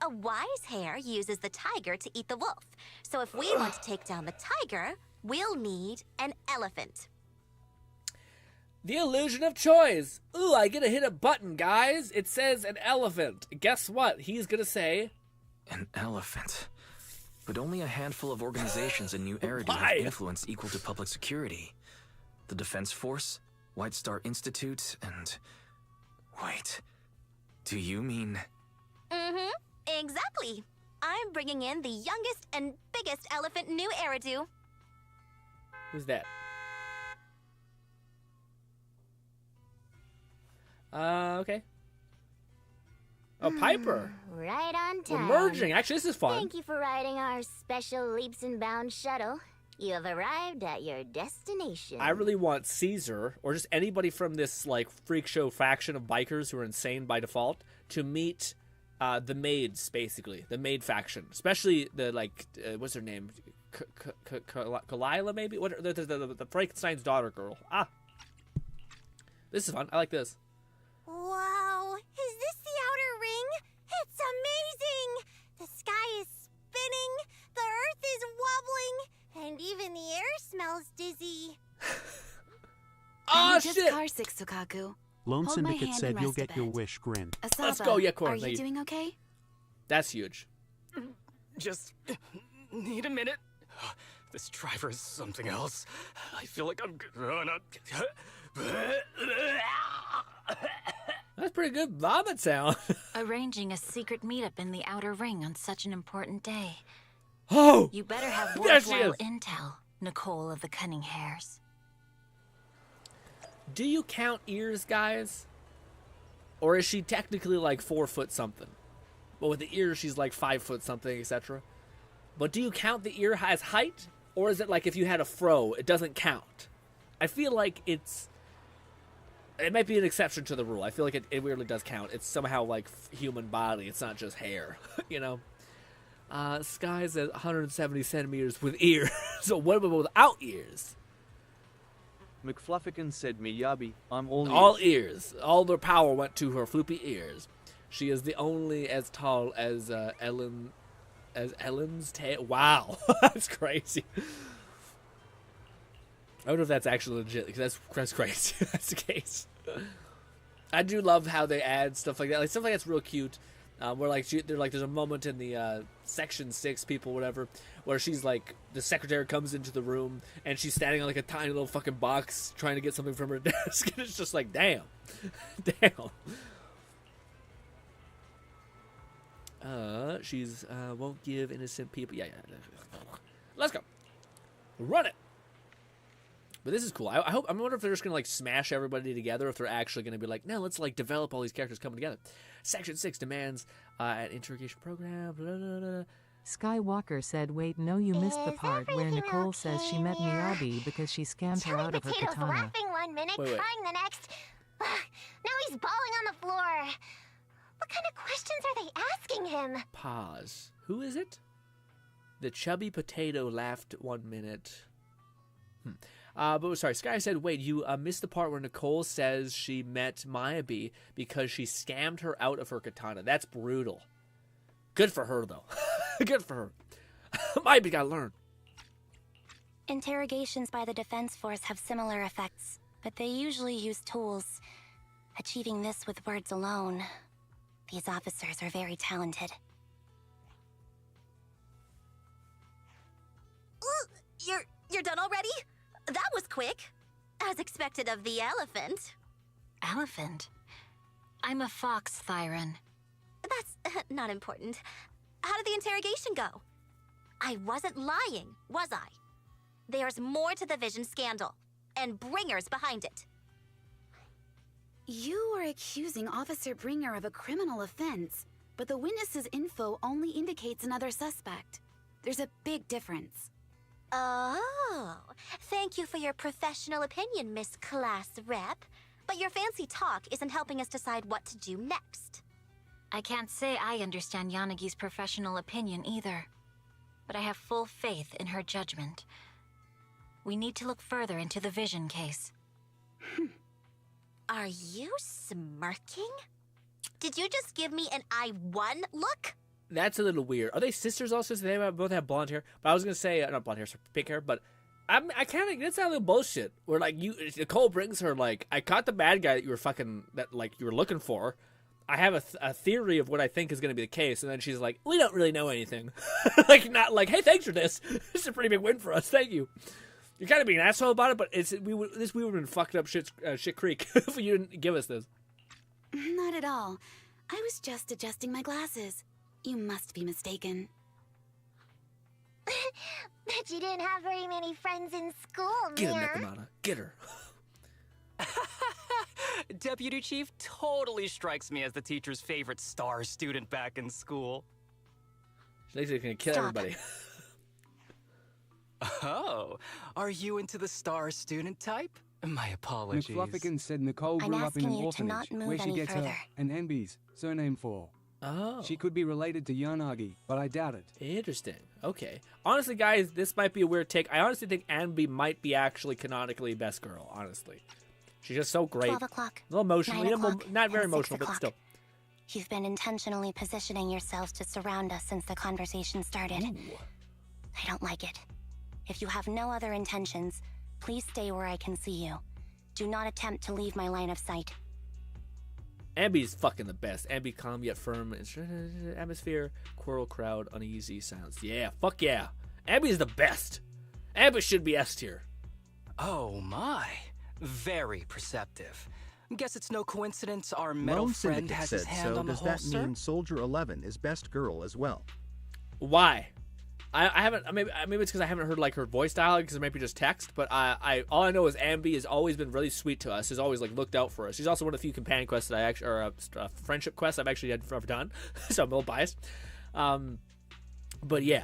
A wise hare uses the tiger to eat the wolf. So if we want to take down the tiger, we'll need an elephant. The illusion of choice. Ooh, I get to hit a button, guys. It says an elephant. Guess what? He's gonna say An elephant. But only a handful of organizations in New Eridu Why? have influence equal to public security. The Defense Force, White Star Institute, and... Wait. Do you mean... Mm-hmm. Exactly. I'm bringing in the youngest and biggest elephant in New Eridu. Who's that? Okay. Oh, Piper. Right on We're time. merging. Actually, this is fun. Thank you for riding our special leaps and bounds shuttle. You have arrived at your destination. I really want Caesar, or just anybody from this like freak show faction of bikers who are insane by default, to meet the maids, basically the maid faction, especially the what's her name, Kalila maybe? What the Frankenstein's daughter girl? This is fun. I like this. Wow, is this the outer ring? It's amazing! The sky is spinning, the earth is wobbling, and even the air smells dizzy. Oh, just shit! car 6, Sukaku. Lone Hold my Syndicate hand said and you'll rest a get your bit. wish, GRINN. Asaba, Let's go, Yakorn. Are you doing okay? That's huge. Just need a minute. This driver is something else. I feel like I'm gonna... That's pretty good vomit sound. Arranging a secret meetup in the outer ring on such an important day. Oh! You better have There she worthwhile is. intel, Nicole of the Cunning Hairs. Do you count ears, guys? Or is she technically like 4 foot something? But with the ears, she's like 5 foot something, etc. But do you count the ear as height? Or is it like if you had a fro, it doesn't count? I feel like it might be an exception to the rule. I feel like it weirdly does count. It's somehow like human body. It's not just hair, you know? Sky's at 170 centimeters with ears. So what about without ears? McFluffican said, Miyabi, I'm all ears. All ears. All their power went to her floopy ears. She is the only as tall as Ellen's tail. Wow, that's crazy. I wonder if that's actually legit, because that's crazy. That's the case. I do love how they add stuff like that. Like stuff like that's real cute. Where there's a moment in the Section 6 people, whatever, where she's like, the secretary comes into the room and she's standing on like a tiny little fucking box trying to get something from her desk, and it's just like, damn. She's won't give innocent people. Yeah. Let's go. Run it. But this is cool. I wonder if they're just gonna like smash everybody together. If they're actually gonna be like, no, let's like develop all these characters coming together. Section 6 demands an interrogation program. Blah, blah, blah. Skywalker said, wait, no, you missed the part where Nicole says she met Miyabi because she scammed her out of her Potato's katana. laughing one minute, Wait. crying the next. Now he's bawling on the floor. What kind of questions are they asking him? Pause. Who is it? The chubby potato laughed 1 minute. But sorry, Sky said, wait, you missed the part where Nicole says she met Miyabi because she scammed her out of her katana. That's brutal. Good for her, though. Good for her. Miyabi gotta learn. Interrogations by the Defense Force have similar effects, but they usually use tools. Achieving this with words alone, these officers are very talented. You're done already? That was quick. As expected of the elephant. Elephant? I'm a fox, Thyron. That's not important. How did the interrogation go? I wasn't lying, was I? There's more to the Vision scandal, and Bringer's behind it. You are accusing Officer Bringer of a criminal offense, but the witness's info only indicates another suspect. There's a big difference. Oh, thank you for your professional opinion, Miss Class Rep. But your fancy talk isn't helping us decide what to do next. I can't say I understand Yanagi's professional opinion either, but I have full faith in her judgment. We need to look further into the Vision case. Are you smirking? Did you just give me an I won look? That's a little weird. Are they sisters also? So they both have blonde hair. But I was gonna say not blonde hair, so pink hair. But I kind of that's a little bullshit. Where like Nicole brings her like, I caught the bad guy that you were looking for. I have a theory of what I think is going to be the case, and then she's like, we don't really know anything. Like, not like, hey, thanks for this. This is a pretty big win for us. Thank you. You're kind of being an asshole about it, but we would have been fucked up shit creek if you didn't give us this. Not at all. I was just adjusting my glasses. You must be mistaken. Bet you didn't have very many friends in school, Get her, Mir. Mekamana. Get her. Deputy Chief totally strikes me as the teacher's favorite star student back in school. She thinks she's going to kill everybody. Oh, are you into the star student type? My apologies. McFluffigan said Nicole grew up in an orphanage where she gets her and Envy's surname for. Oh. She could be related to Yanagi, but I doubt it. Interesting. Okay. Honestly, guys, this might be a weird take. I honestly think Anby might be actually canonically best girl, honestly. She's just so great. 12 o'clock. A little emotional. 9 o'clock, Not very and 6 emotional, but o'clock. still. You've been intentionally positioning yourselves to surround us since the conversation started. I don't like it. If you have no other intentions, please stay where I can see you. Do not attempt to leave my line of sight. Amby's fucking the best. Amby calm yet firm. Atmosphere, quarrel crowd, uneasy silence. Yeah, fuck yeah. Amby's the best. Amby should be S tier. Oh my. Very perceptive. Guess it's no coincidence our metal Lone friend Syndicate has said his hand so. on the Does that holster. mean Soldier 11 is best girl as well? Why? I haven't. Maybe it's because I haven't heard like her voice dialogue, because it might be just text. But all I know is Amby has always been really sweet to us. Has always like looked out for us. She's also one of the few companion quests that I actually, or friendship quests I've actually ever done. So I'm a little biased. But yeah.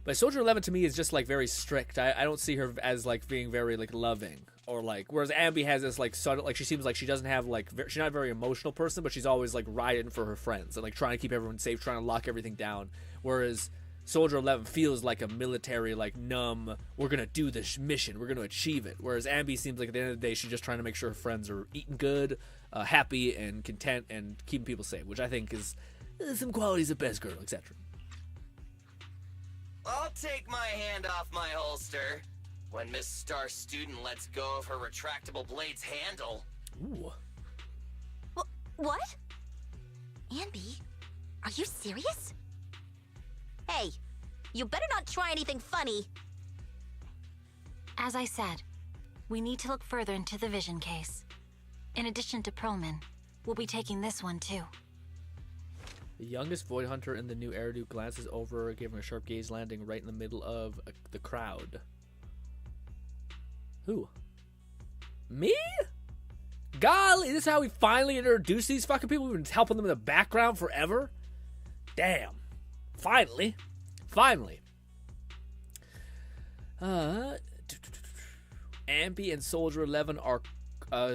But Soldier 11 to me is just like very strict. I don't see her as like being very like loving, or like, whereas Amby has this like subtle, like she seems like she doesn't have like she's not a very emotional person, but she's always like riding for her friends and like trying to keep everyone safe, trying to lock everything down. Whereas Soldier 11 feels like a military, like numb, we're gonna do this mission, we're gonna achieve it. Whereas Amby seems like at the end of the day she's just trying to make sure her friends are eating good, happy and content, and keeping people safe, which I think is some qualities of best girl, etc. I'll take my hand off my holster when Miss Star Student lets go of her retractable blade's handle. Ooh. What? Amby, are you serious? Hey, you better not try anything funny. As I said, we need to look further into the vision case. In addition to Perlman, we'll be taking this one too. The youngest Void Hunter in the new Eridu glances over, giving a sharp gaze, landing right in the middle of the crowd. Who? Me? Golly, this is how we finally introduce these fucking people? We've been helping them in the background forever? Damn. Finally. Amby and Soldier 11 are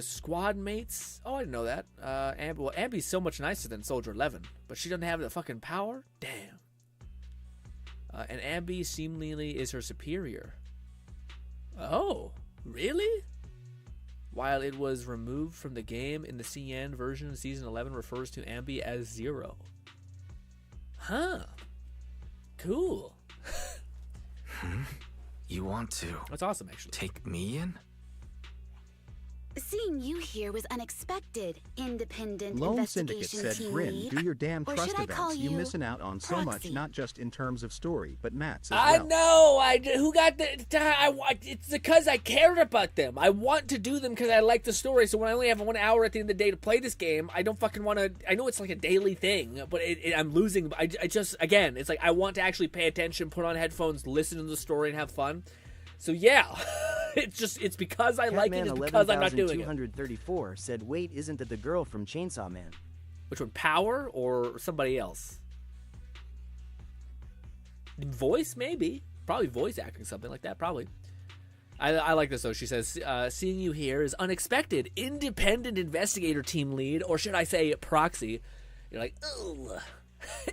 squad mates. Oh, I didn't know that. Amby's so much nicer than Soldier 11, but she doesn't have the fucking power? Damn. And Amby seemingly is her superior. Oh, really? While it was removed from the game in the CN version, Season 11 refers to Amby as Zero. Huh. Cool. You want to... That's awesome, actually. Take me in? Seeing you here was unexpected. Independent Lone Syndicate investigation said, team Grin, lead. do your damn Or trust should I call events. You're you missing out on so much, Proxy? not just in terms of story, but Matt's as I well. know. Who got the? It's because I cared about them. I want to do them because I like the story. So when I only have 1 hour at the end of the day to play this game, I don't fucking want to. I know it's like a daily thing, but I'm losing. I just, again, it's like I want to actually pay attention, put on headphones, listen to the story, and have fun. So yeah, it's because I like it. It's because I'm not doing it. 234 said, "Wait, isn't that the girl from Chainsaw Man?" Which one, Power or somebody else? Voice, maybe. Probably voice acting, something like that, probably. I like this, though. She says, seeing you here is unexpected. Independent investigator team lead, or should I say proxy. You're like, oh,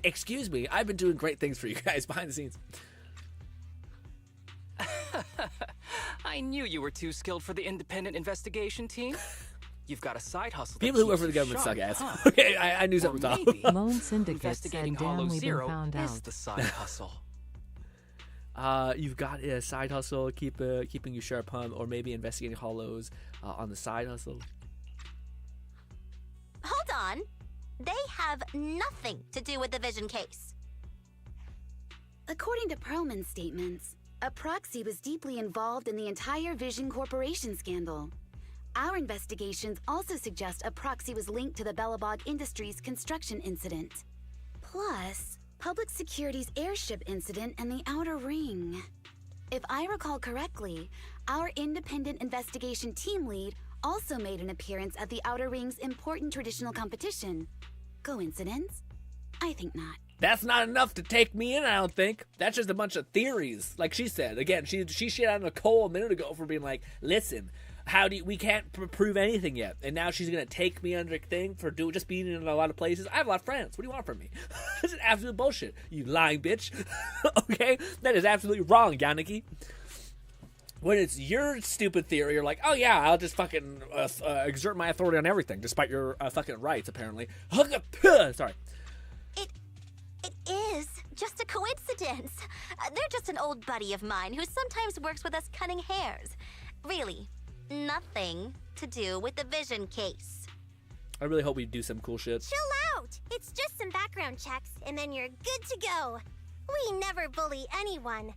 excuse me. I've been doing great things for you guys behind the scenes. I knew you were too skilled for the independent investigation team. You've got a side hustle. People who work for the government suck ass. Okay, I knew something was off. Lone Syndicate investigating said, Hollow damn, we've been Zero found is out. the side hustle. You've got a side hustle, keeping you sharp, or maybe investigating hollows on the side hustle. Hold on. They have nothing to do with the Vision case. According to Perlman's statements, a proxy was deeply involved in the entire Vision Corporation scandal. Our investigations also suggest a proxy was linked to the Bellabog Industries construction incident. Plus, Public Security's airship incident and the Outer Ring. If I recall correctly, our independent investigation team lead also made an appearance at the Outer Ring's important traditional competition. Coincidence? I think not. That's not enough to take me in, I don't think. That's just a bunch of theories. Like she said. Again, she shit on Nicole a minute ago for being like, listen, we can't prove anything yet. And now she's going to take me under thing for just being in a lot of places. I have a lot of friends. What do you want from me? This is absolute bullshit, you lying bitch. Okay? That is absolutely wrong, Yannicki. When it's your stupid theory, you're like, oh yeah, I'll just fucking exert my authority on everything, despite your fucking rights, apparently. Sorry. It is just a coincidence. They're just an old buddy of mine who sometimes works with us cutting hairs. Really, nothing to do with the Vision case. I really hope we do some cool shit. Chill out. It's just some background checks, and then you're good to go. We never bully anyone.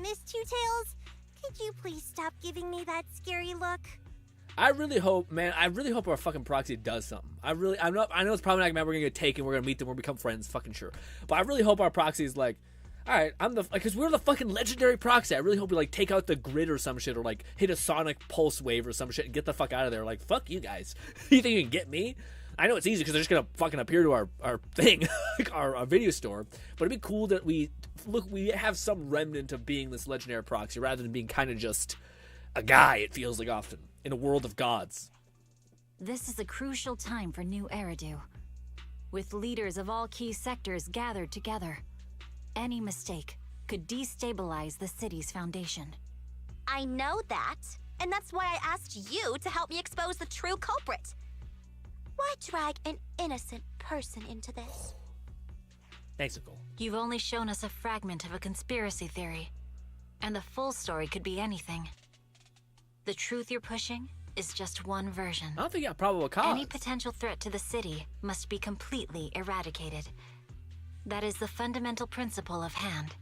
Miss Two Tails, could you please stop giving me that scary look? I really hope, man, our fucking proxy does something. I know it's probably not we're gonna get taken, we're gonna meet them, we're gonna become friends, fucking sure. But I really hope our proxy is like, alright, because we're the fucking legendary proxy. I really hope we like take out the grid or some shit, or like hit a sonic pulse wave or some shit and get the fuck out of there. Like, fuck you guys. You think you can get me? I know it's easy because they're just gonna fucking appear to our thing, like our video store. But it'd be cool that we have some remnant of being this legendary proxy rather than being kind of just a guy, it feels like often, in a world of gods. This is a crucial time for New Eridu. With leaders of all key sectors gathered together, any mistake could destabilize the city's foundation. I know that, and that's why I asked you to help me expose the true culprit. Why drag an innocent person into this? Thanks, Nicole. You've only shown us a fragment of a conspiracy theory, and the full story could be anything. The truth you're pushing is just one version. I don't think you have probable cause. Any potential threat to the city must be completely eradicated. That is the fundamental principle of Hand.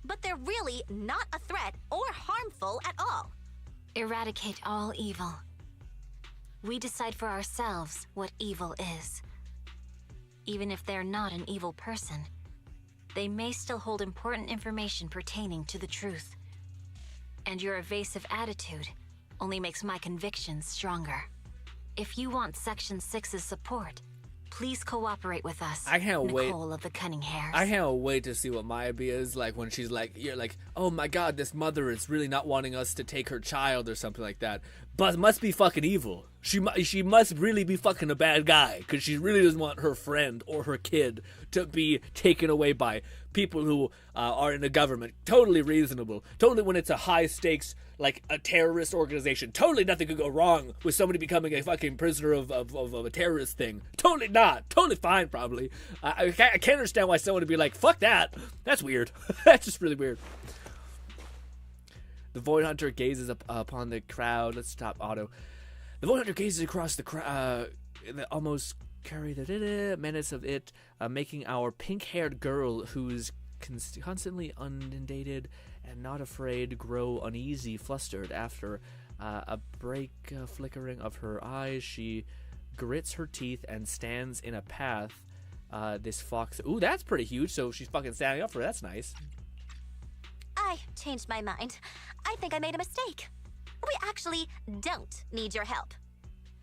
But they're really not a threat or harmful at all. Eradicate all evil. We decide for ourselves what evil is. Even if they're not an evil person, they may still hold important information pertaining to the truth. And your evasive attitude only makes my convictions stronger. If you want Section 6's support, please cooperate with us. I can't wait. Nicole of the Cunning Hairs. I can't wait to see what Maya is like when she's like, you're like, oh my god, this mother is really not wanting us to take her child or something like that. But must be fucking evil. She must really be fucking a bad guy because she really doesn't want her friend or her kid to be taken away by people who are in the government. Totally reasonable. Totally when it's a high stakes, like a terrorist organization. Totally nothing could go wrong with somebody becoming a fucking prisoner of a terrorist thing. Totally not. Totally fine, probably. I can't understand why someone would be like, fuck that. That's weird. That's just really weird. The Void Hunter gazes upon the crowd. Let's stop auto. The Void Hunter gazes across the crowd. Almost carry the menace of it, making our pink-haired girl, who's constantly inundated and not afraid, grow uneasy, flustered. After a flickering of her eyes, she grits her teeth and stands in a path. This fox. Ooh, that's pretty huge. So she's fucking standing up for it. That's nice. I changed my mind. I think I made a mistake. We actually don't need your help.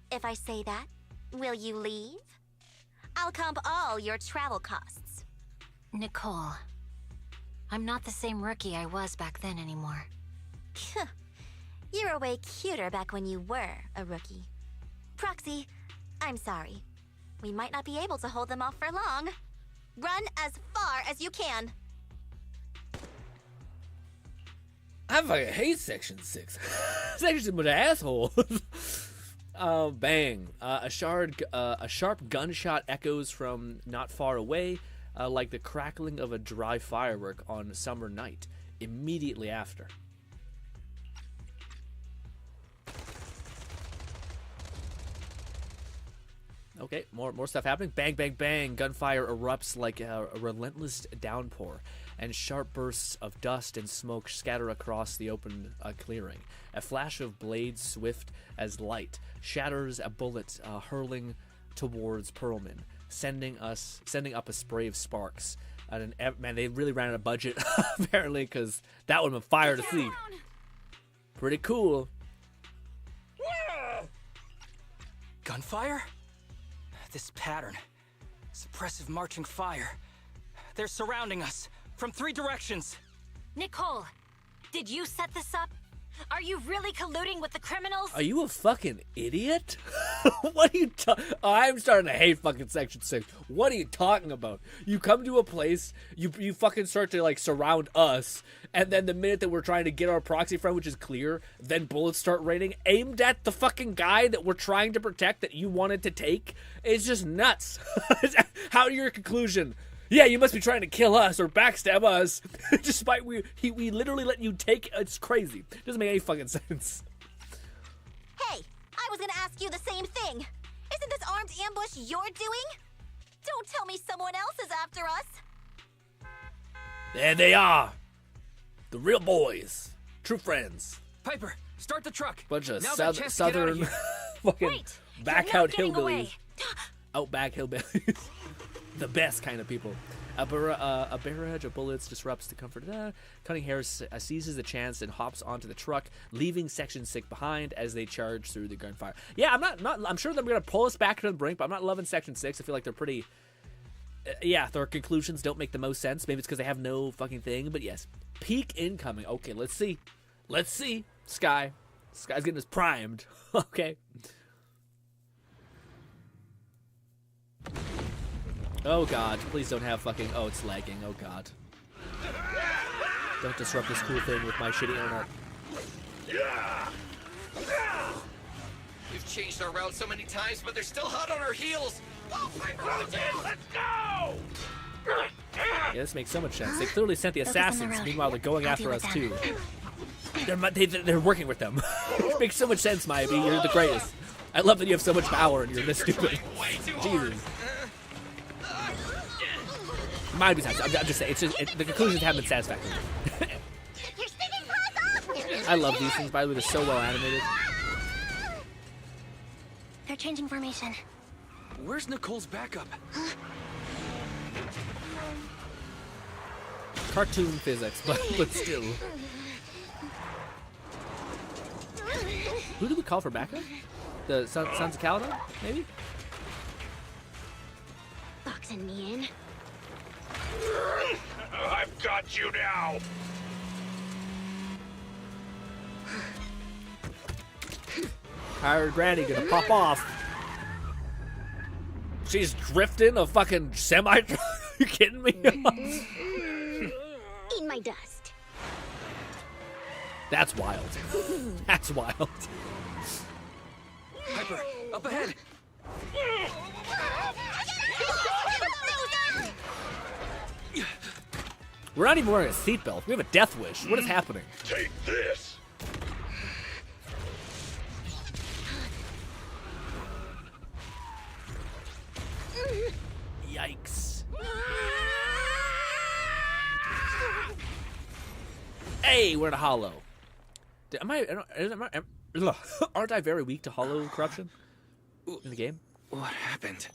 If I say that, will you leave? I'll comp all your travel costs. Nicole, I'm not the same rookie I was back then anymore. You were way cuter back when you were a rookie. Proxy, I'm sorry. We might not be able to hold them off for long. Run as far as you can. I fucking hate Section 6. Section 6 is an asshole. Oh, bang. A sharp gunshot echoes from not far away, like the crackling of a dry firework on a summer night, immediately after. Okay, more stuff happening. Bang, bang, bang. Gunfire erupts like a relentless downpour, and sharp bursts of dust and smoke scatter across the open clearing. A flash of blades swift as light shatters a bullet hurling towards Perlman, sending up a spray of sparks. And man, they really ran out of budget apparently, because that would have been fire to see. Pretty cool. Gunfire? This pattern. Suppressive marching fire. They're surrounding us from 3 directions. Nicole, did you set this up? Are you really colluding with the criminals? Are you a fucking idiot? What are you I'm starting to hate fucking Section 6. What are you talking about? You come to a place, you fucking start to like surround us, and then the minute that we're trying to get our proxy from, which is clear, then bullets start raining aimed at the fucking guy that we're trying to protect that you wanted to take. It's just nuts. How your conclusion? Yeah, you must be trying to kill us or backstab us, despite we literally let you take. It's crazy. Doesn't make any fucking sense. Hey, I was gonna ask you the same thing. Isn't this armed ambush you're doing? Don't tell me someone else is after us. There they are, the real boys, true friends. Piper, start the truck. Bunch of Now's our chance to get out of southern here. fucking back out getting hillbillies, away. outback hillbillies. The best kind of people. A barrage of bullets disrupts the comfort. Cunningham seizes the chance and hops onto the truck, leaving Section 6 behind as they charge through the gunfire. Yeah, I'm sure they're gonna pull us back to the brink, but I'm not loving Section 6. I feel like they're pretty. Their conclusions don't make the most sense. Maybe it's because they have no fucking thing. But yes, peak incoming. Okay, let's see. Sky's getting us primed. Okay. Oh god, please don't have fucking. Oh, it's lagging. Oh god. Don't disrupt this cool thing with my shitty internet. We've changed our route so many times, but they're still hot on our heels. Oh, Let's go! Yeah, this makes so much sense. They clearly sent the assassins, meanwhile they're going after us too. They're working with them. It makes so much sense, Maybe. You're the greatest. I love that you have so much power and you're this stupid. Jesus. I'm just saying, the conclusions haven't been satisfactory. I love these things, by the way, they're so well animated. They're changing formation. Where's Nicole's backup? Cartoon physics, but still. Who do we call for backup? The Sons of Caledon, maybe? Boxing me in. I've got you now! Our granny gonna pop off. She's drifting a fucking semi truck. You kidding me? Eat my dust. That's wild. That's wild. Piper, up ahead. We're not even wearing a seatbelt. We have a death wish. What is happening? Take this! Yikes. Hey, we're in a hollow. Aren't I very weak to hollow corruption in the game? What happened?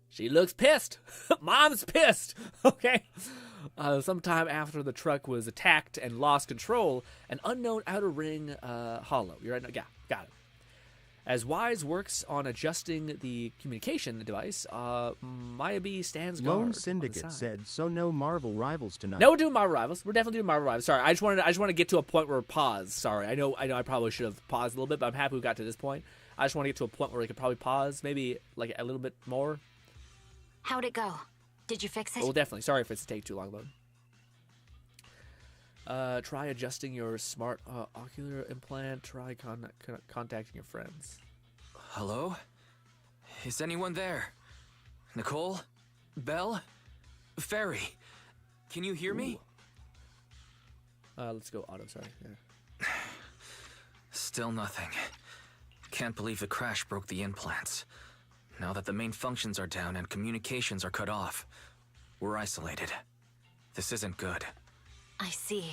She looks pissed. Mom's pissed. Okay. Sometime after the truck was attacked and lost control, an unknown outer ring hollow. You're right. Yeah, got it. As Wise works on adjusting the communication device, Maybe stands guard. Lone Syndicate said, "So no Marvel Rivals tonight." No, we're doing Marvel Rivals. We're definitely doing Marvel Rivals. Sorry, I just want to get to a point where pause. Sorry, I know. I probably should have paused a little bit, but I'm happy we got to this point. I just want to get to a point where we could probably pause, maybe like a little bit more. How'd it go? Did you fix it? Oh, definitely. Sorry if it's taking too long, though. Try adjusting your smart ocular implant. Try contacting your friends. Hello? Is anyone there? Nicole? Belle? Fairy? Can you hear me? Let's go auto, sorry. Yeah. Still nothing. Can't believe the crash broke the implants. Now that the main functions are down and communications are cut off, we're isolated. This isn't good. I see.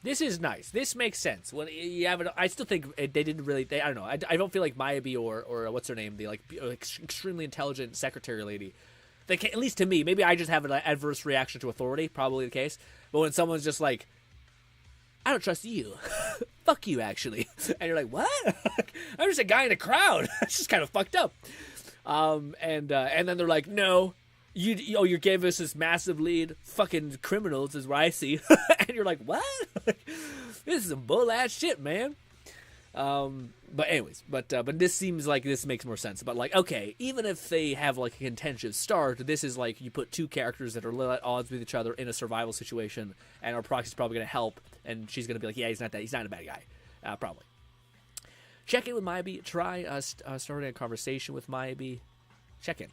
This is nice. This makes sense. When you have I still think they didn't really. I don't know. I don't feel like Maybe or what's her name, the extremely intelligent secretary lady. They can, at least to me, maybe I just have an adverse reaction to authority. Probably the case. But when someone's just like, I don't trust you. Fuck you, actually. And you're like, what? I'm just a guy in a crowd. That's just kind of fucked up. And then they're like, no. You gave us this massive lead. Fucking criminals is what I see. And you're like, what? This is some bull-ass shit, man. But anyways, but this seems like this makes more sense. But like, okay, even if they have like a contentious start, this is like you put two characters that are at odds with each other in a survival situation, and our proxy's probably gonna help, and she's gonna be like, yeah, he's not a bad guy, probably. Check in with Maybe. Try starting a conversation with Maybe. Check in.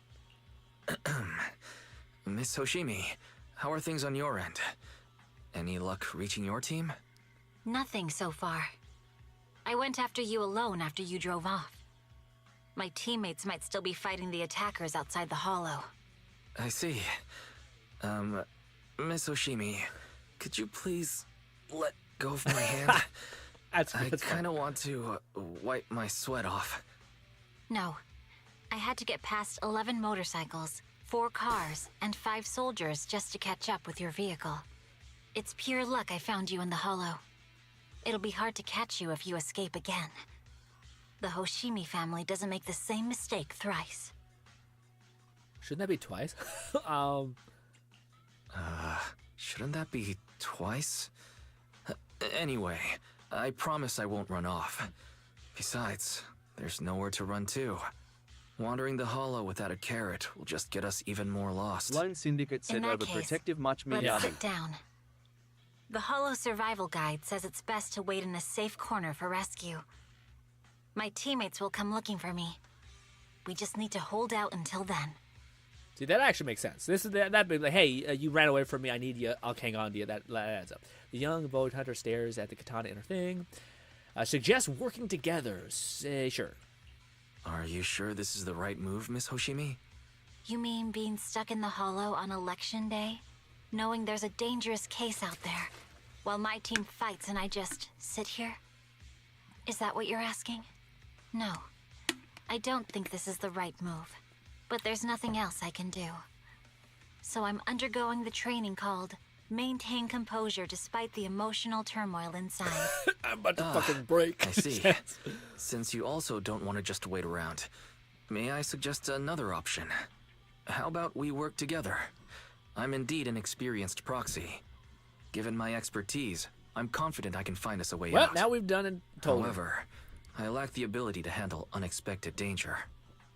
Miss Hoshimi, how are things on your end? Any luck reaching your team? Nothing so far. I went after you alone after you drove off. My teammates might still be fighting the attackers outside the hollow. I see. Miss Hoshimi, could you please let go of my hand? I kind of want to wipe my sweat off. No. I had to get past 11 motorcycles, 4 cars, and 5 soldiers just to catch up with your vehicle. It's pure luck I found you in the hollow. It'll be hard to catch you if you escape again. The Hoshimi family doesn't make the same mistake thrice. Shouldn't that be twice? Shouldn't that be twice? Anyway, I promise I won't run off. Besides, there's nowhere to run to. Wandering the hollow without a carrot will just get us even more lost. Lone Syndicate said overprotective much Let's Miyabi. sit down. The Hollow Survival Guide says it's best to wait in a safe corner for rescue. My teammates will come looking for me. We just need to hold out until then. See, that actually makes sense. This is that big. Like, hey, you ran away from me. I need you. I'll hang on to you. That adds up. The young Void Hunter stares at the katana in her thing. Suggests working together. Say sure. Are you sure this is the right move, Miss Hoshimi? You mean being stuck in the hollow on election day? Knowing there's a dangerous case out there, while my team fights and I just sit here? Is that what you're asking? No. I don't think this is the right move. But there's nothing else I can do. So I'm undergoing the training called Maintain Composure Despite the Emotional Turmoil Inside. I'm about to fucking break. I see. Since you also don't want to just wait around, may I suggest another option? How about we work together? I'm indeed an experienced proxy. Given my expertise, I'm confident I can find us a way out. Well, now we've done it totally. However, I lack the ability to handle unexpected danger.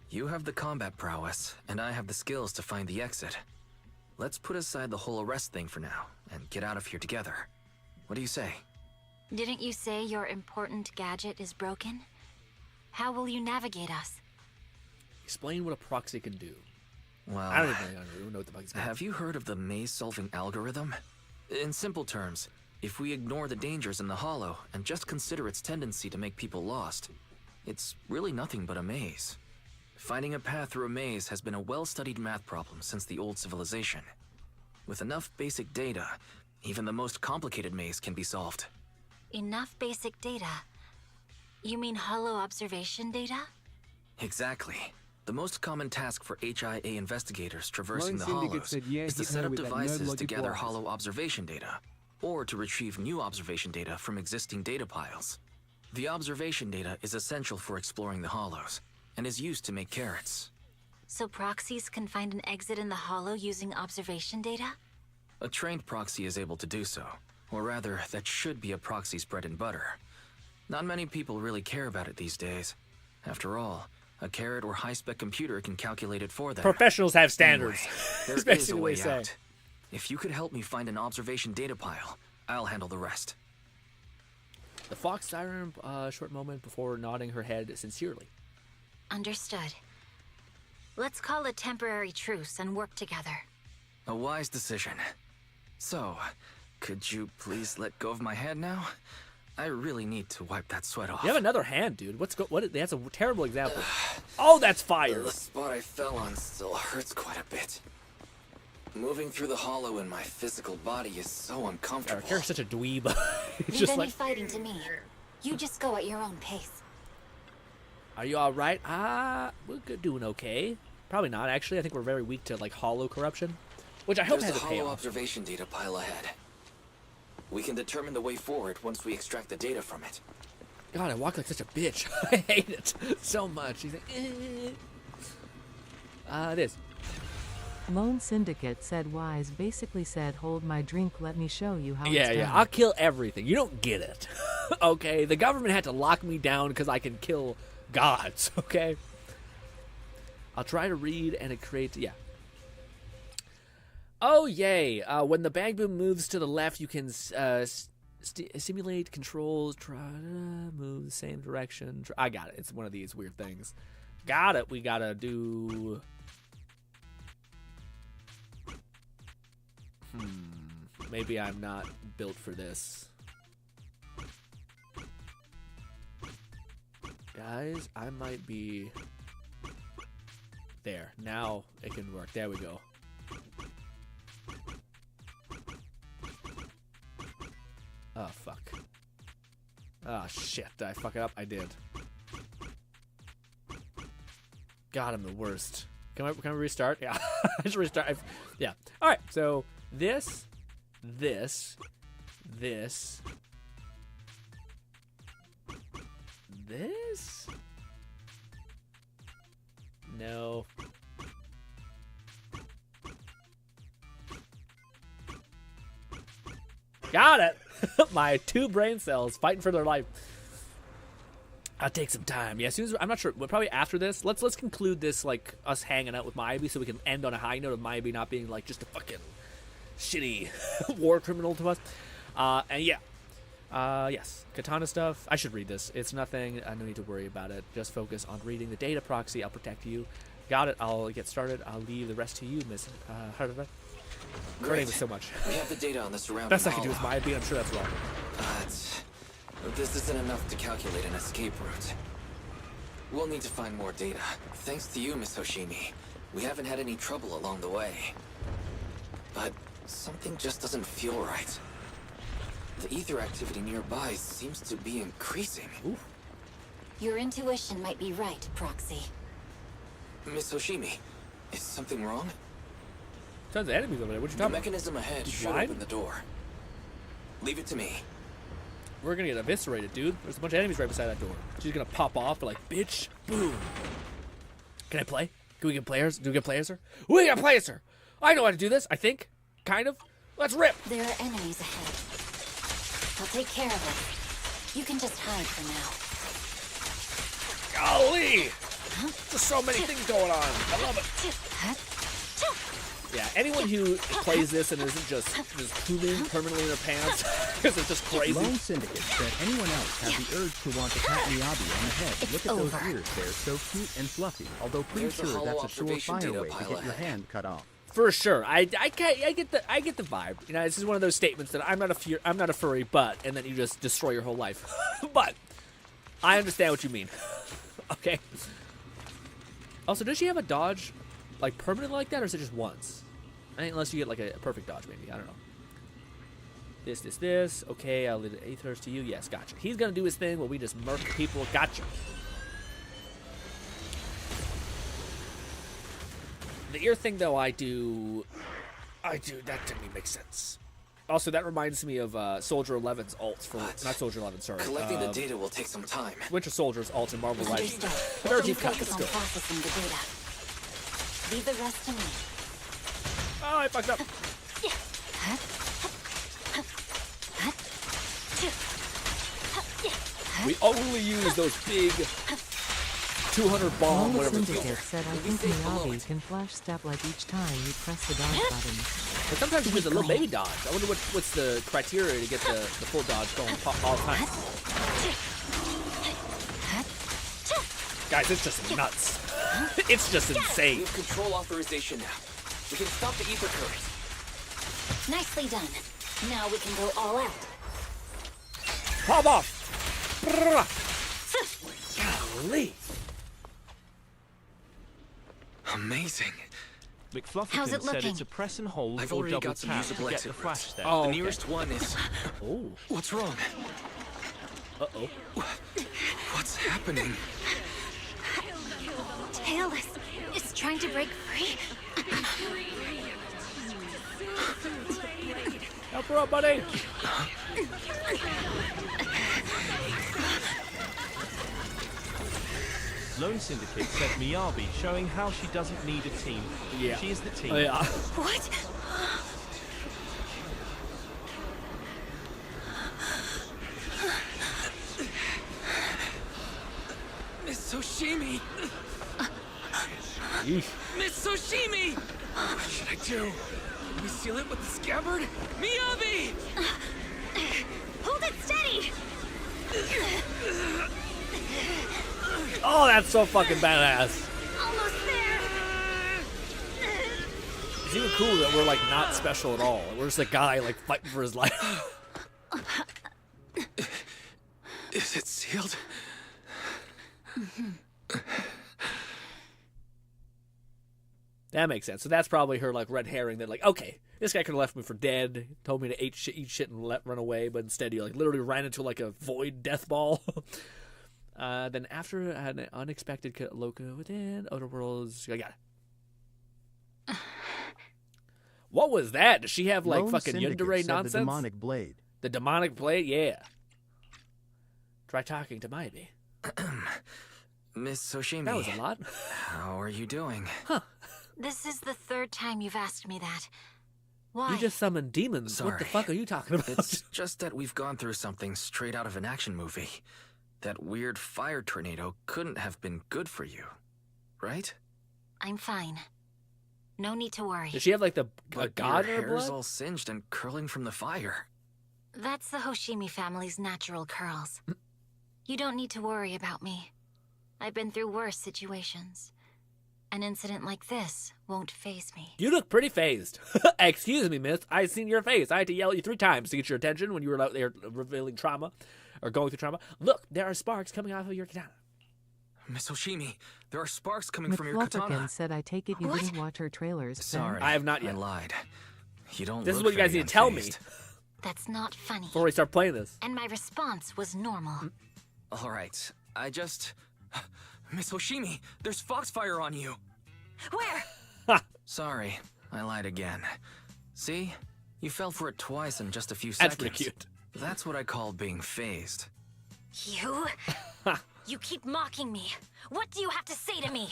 You have the combat prowess, and I have the skills to find the exit. Let's put aside the whole arrest thing for now, and get out of here together. What do you say? Didn't you say your important gadget is broken? How will you navigate us? Explain what a proxy can do. Well, I don't even know what the fuck it's about. Have you heard of the maze-solving algorithm? In simple terms, if we ignore the dangers in the hollow and just consider its tendency to make people lost, it's really nothing but a maze. Finding a path through a maze has been a well-studied math problem since the old civilization. With enough basic data, even the most complicated maze can be solved. Enough basic data? You mean hollow observation data? Exactly. The most common task for HIA investigators traversing the Lone Syndicate hollows said, yeah, is to hit set her up with that devices nerd to logic gather wise. hollow observation data, or to retrieve new observation data from existing data piles. The observation data is essential for exploring the hollows, and is used to make carrots. So proxies can find an exit in the hollow using observation data? A trained proxy is able to do so, or rather, that should be a proxy's bread and butter. Not many people really care about it these days. After all, a carrot or high-spec computer can calculate it for them. Professionals have standards. Anyway, That's there is basically a what way they say. out. If you could help me find an observation data pile, I'll handle the rest. The fox siren a short moment before nodding her head sincerely. Understood. Let's call a temporary truce and work together. A wise decision. So, Could you please let go of my hand now? I really need to wipe that sweat off. You have another hand, dude. That's a terrible example. Oh, that's fire. The spot I fell on still hurts quite a bit. Moving through the hollow in my physical body is so uncomfortable. You're such a dweeb. Leave Just any like, fighting to me. You just go at your own pace. are you all right? We're doing okay. Probably not, actually. I think we're very weak to like hollow corruption, which I hope There's has a a hollow payoff. observation data pile ahead. We can determine the way forward once we extract the data from it. God, I walk like such a bitch. I hate it so much. He's like, it is. Lone Syndicate said Wise basically said, hold my drink, let me show you how Yeah, it's yeah. done. I'll kill everything. You don't get it. Okay? The government had to lock me down because I can kill gods. Okay? I'll try to read and it creates... Yeah. Oh, yay. When the bang boom moves to the left, you can simulate controls. Try to move the same direction. I got it. It's one of these weird things. Got it. We gotta do... Maybe I'm not built for this. Guys, I might be... There. Now it can work. There we go. Oh, fuck. Oh, shit. Did I fuck it up? I did. God, I'm the worst. Can I restart? Yeah. I just restart. Yeah. All right. So this. No. Got it. My 2 brain cells fighting for their life. I'll take some time. Yeah, as soon as I'm not sure, but probably after this, let's conclude this like us hanging out with Maybe, so we can end on a high note of Maybe not being like just a fucking shitty war criminal to us. And yeah, yes, katana stuff. I should read this. It's nothing. I don't need to worry about it. Just focus on reading the data proxy. I'll protect you. Got it. I'll get started. I'll leave the rest to you, Miss Hardaway. Great. So much. We have the data on the surrounding Best I can do hollow. is Maybe. I'm sure that's wrong. This isn't enough to calculate an escape route. We'll need to find more data. Thanks to you, Miss Hoshimi, we haven't had any trouble along the way. But something just doesn't feel right. The ether activity nearby seems to be increasing. Ooh. Your intuition might be right, Proxy. Miss Hoshimi, is something wrong? Tons of enemies over there. What you The talking about? mechanism ahead should blind? open the door. Leave it to me. We're gonna get eviscerated, dude. There's a bunch of enemies right beside that door. She's gonna pop off, like, bitch, boom. Can I play? Can we get players? Do we get players, sir? We got players, sir! I know how to do this, I think. Kind of. Let's rip! There are enemies ahead. I'll take care of it. You can just hide for now. Golly! There's so many things going on. I love it. Yeah, anyone who plays this and isn't just pooping permanently in their pants because it's just crazy. Lone Syndicate said anyone else had the urge to want to pat Miyabi on the head. Look at those ears, they're so cute and fluffy. Although pretty There's the sure that's hollow a observation surefire data way to pile get your ahead. hand cut off. For sure, I get the vibe. You know, this is one of those statements that I'm not a furry, but, and then you just destroy your whole life. But I understand what you mean. Okay. Also, does she have a dodge, like permanent like that, or is it just once? I think unless you get like a perfect dodge, maybe. I don't know. This. Okay, I'll leave the ethers to you. Yes, gotcha. He's gonna do his thing while we just murk people. Gotcha. The ear thing, though, I do. That to me makes sense. Also, that reminds me of Soldier 11's ult for not Soldier 11. Sorry. Collecting the data will take some time. Winter Soldier's ult in Marvel Legends. Understood. Very You deep cut. focus Let's on go. processing the data. Leave the rest to me. Oh, I fucked up. We only use those big 200 bomb, Lone whatever it's Syndicate called. said I think Miyabi can flash step like each time you press the dodge button. But sometimes you use a little baby dodge. I wonder what's the criteria to get the full dodge going all the time. Guys, it's just nuts. It's just We insane. have control authorization now. We can stop the ether current. Nicely done. Now we can go all out. Pop off! Golly. Amazing. How's it McFluffington said looking? it's a press and hold I've or already double got some tap usable to get the exit flash routes. step. Oh, The okay. nearest one is... Oh. What's wrong? Uh-oh. What's happening? Tailless is trying to break free. Help her up, buddy. Lone Syndicate said Miyabi, showing how she doesn't need a team. Yeah. She is the team. Oh, yeah. What? Miss Soshimi! Yeesh. Miss Soshimi! What should I do? Do we seal it with the scabbard? Miyabi! Hold it steady! Oh, that's so fucking badass. Almost there! It's even cool that we're like not special at all. We're just a guy like fighting for his life. Is it sealed? That makes sense. So that's probably her like red herring that like, okay, this guy could have left me for dead, told me to eat shit and run away, but instead he like literally ran into like a void death ball. Then after an unexpected loco within outer worlds, I got it. What was that? Does she have like Lone fucking Syndicate yandere said nonsense? The demonic blade. The demonic blade, yeah. Try talking to Maybe. Miss Soshimi. That was a lot. How are you doing? Huh. This is the third time you've asked me that. Why? You just summoned demons. What the Sorry. fuck are you talking about? It's just that we've gone through something straight out of an action movie. That weird fire tornado couldn't have been good for you, right? I'm fine. No need to worry. Does she have like the a But god your in her hair's blood? all singed and curling from the fire. That's the Hoshimi family's natural curls. You don't need to worry about me. I've been through worse situations. An incident like this won't faze me. You look pretty phased. Excuse me, miss. I seen your face. I had to yell at you 3 times to get your attention when you were out there revealing trauma or going through trauma. Look, there are sparks coming off of your katana. Miss Hoshimi, there are sparks coming from your katana. McFlufferkin said I take it you didn't watch her trailers. Sorry, I have not yet. I lied. You don't. This is look what you guys very need to tell me unfazed. That's not funny. before we start playing this. And my response was normal. All right, I just... Miss Hoshimi, there's foxfire on you. Where? Sorry, I lied again. See? You fell for it twice in just a few That's seconds. pretty cute. That's what I call being phased. You? You keep mocking me. What do you have to say to me?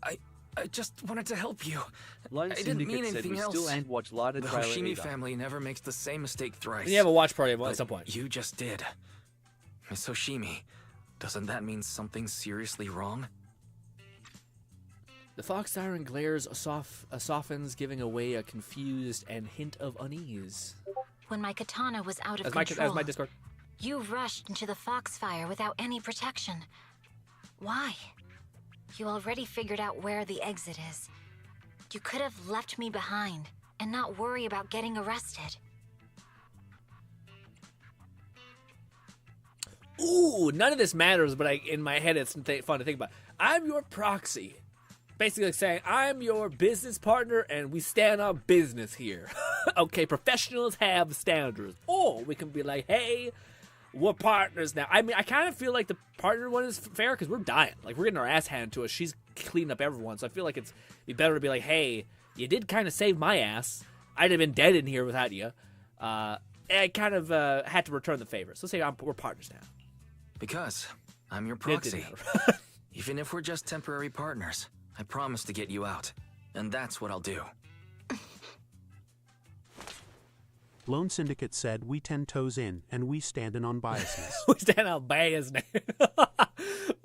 I just wanted to help you. Lone I didn't mean Syndicate said anything we else. still ain't watched Lighter The trailer Hoshimi either. family never makes the same mistake thrice. You have a watch party at But some point. You just did. Miss Hoshimi, doesn't that mean something seriously wrong? The fox siren glares softens, giving away a confused and hint of unease. When my katana was out of As control, my Discord. you rushed into the foxfire without any protection. Why? You already figured out where the exit is. You could have left me behind and not worry about getting arrested. Ooh, none of this matters, but in my head it's fun to think about. I'm your proxy. Basically saying, I'm your business partner and we stand on business here. Okay, professionals have standards. Or we can be like, hey, we're partners now. I mean, I kind of feel like the partner one is fair because we're dying. Like, we're getting our ass handed to us. She's cleaning up everyone. So I feel like it'd be better to be like, hey, you did kind of save my ass. I'd have been dead in here without you. I kind of had to return the favor. So say we're partners now. Because I'm your It didn't proxy. Even if we're just temporary partners, I promise to get you out. And that's what I'll do. Lone Syndicate said we 10 toes in, and we stand in unbiasedness. We stand out by his name.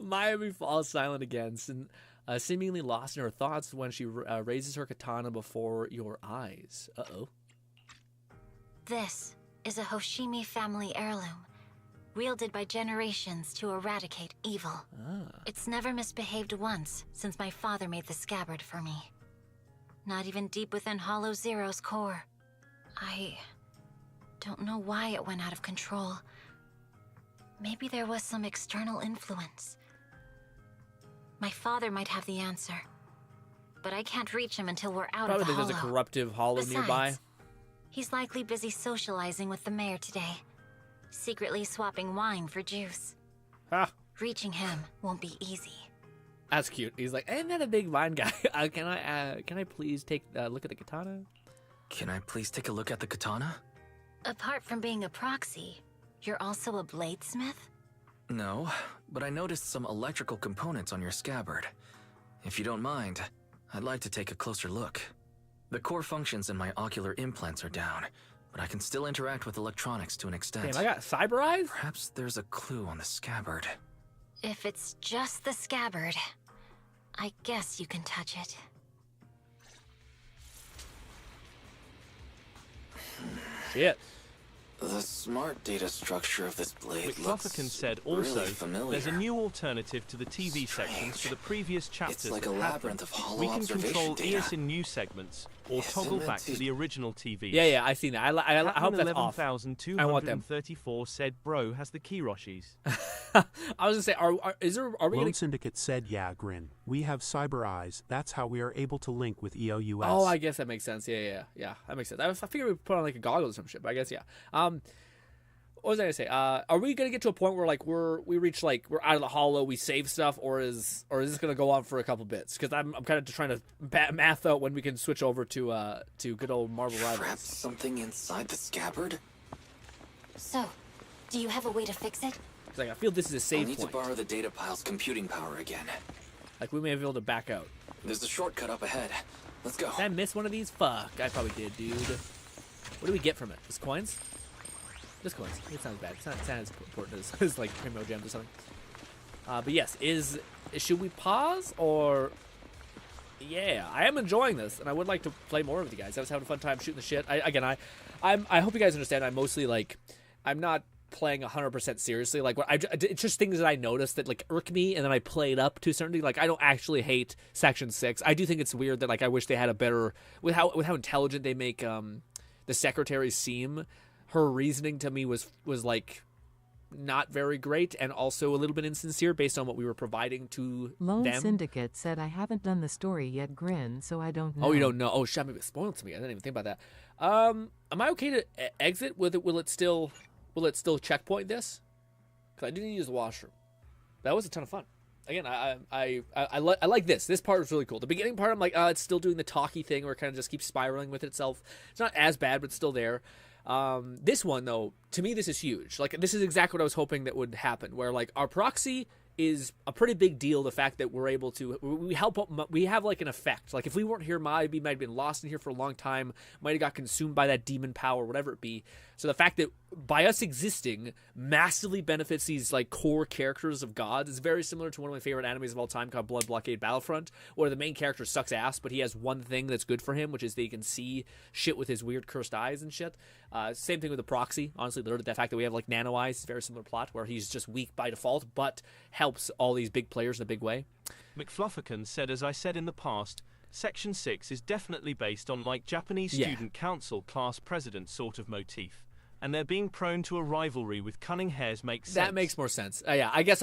Miami falls silent again, seemingly lost in her thoughts when she raises her katana before your eyes. Uh-oh. This is a Hoshimi family heirloom, wielded by generations to eradicate evil. It's never misbehaved once since my father made the scabbard for me. Not even deep within Hollow Zero's core. I don't know why it went out of control. Maybe there was some external influence. My father might have the answer, but I can't reach him until we're out Probably of the think there's a hollow. corruptive hollow nearby. Besides, he's likely busy socializing with the mayor today, secretly swapping wine for juice. Ha! Reaching him won't be easy. That's cute. He's like, ain't that a big vine guy? Can I please take a look at the katana? Can I please take a look at the katana? Apart from being a proxy, you're also a bladesmith? No, but I noticed some electrical components on your scabbard. If you don't mind, I'd like to take a closer look. The core functions in my ocular implants are down, but I can still interact with electronics to an extent. Damn, I got cyber eyes? Perhaps there's a clue on the scabbard. If it's just the scabbard, I guess you can touch it. Shit. The smart data structure of this blade McFlufferkin looks said also, really familiar. there's a new alternative to the TV sections for the previous chapters. It's like a that labyrinth happened. of hollow We can observation control data. ESIN news segments or toggle back to the original TV. Yeah, I seen that. I hope that's off. I want them. 11,234 said bro has the Kiroshis. I was gonna say, are we Lone gonna... Syndicate said, yeah, Grin. We have cyber eyes. That's how we are able to link with EOUS. Oh, I guess that makes sense. Yeah, that makes sense. I figured we put on like a goggle or some shit, but I guess yeah. What was I gonna say? Are we gonna get to a point where like we're out of the hollow, we save stuff, or is this gonna go on for a couple bits? Because I'm kind of just trying to math out when we can switch over to good old Marvel Rivals. Perhaps something inside the scabbard? So, do you have a way to fix it? Like I feel this is a save I'll need point. to borrow the data pile's computing power again. Like we may be able to back out. There's a shortcut up ahead. Let's go. Did I miss one of these? Fuck, I probably did, dude. What do we get from it? Just coins? Just coins. It sounds bad. It's not as important as like Primo Gems or something. But yes, should we pause or? Yeah, I am enjoying this, and I would like to play more with you guys. I was having a fun time shooting the shit. I hope you guys understand. I'm mostly like, I'm not playing 100% seriously. Like, it's just things that I noticed that like irk me, and then I play it up to a certain degree. Like, I don't actually hate Section 6. I do think it's weird that like I wish they had a better with how intelligent they make the secretary seem. Her reasoning to me was like not very great, and also a little bit insincere based on what we were providing to Lone them. Syndicate said, I haven't done the story yet, Grin, so I don't know. Oh, you don't know? Oh, shit, maybe it spoiled to me. I didn't even think about that. Am I okay to exit with it? Will it still checkpoint this? Because I do need to use the washroom. That was a ton of fun. Again, I like this. This part was really cool. The beginning part, I'm like, it's still doing the talky thing where it kind of just keeps spiraling with itself. It's not as bad, but it's still there. This one, though, to me, this is huge. Like, this is exactly what I was hoping that would happen, where, like, our proxy is a pretty big deal. The fact that we're able to, we have, like, an effect. Like, if we weren't here, might have been lost in here for a long time, might have got consumed by that demon power, whatever it be. So the fact that by us existing massively benefits these like core characters of gods is very similar to one of my favorite animes of all time called Blood Blockade Battlefront, where the main character sucks ass, but he has one thing that's good for him, which is that he can see shit with his weird cursed eyes and shit. Same thing with the proxy. Honestly, the fact that we have like nano eyes is a very similar plot, where he's just weak by default, but helps all these big players in a big way. McFlufferkin said, as I said in the past, Section 6 is definitely based on like Japanese student council class president sort of motif. And they're being prone to a rivalry with cunning hairs makes sense. That makes more sense. Yeah, I guess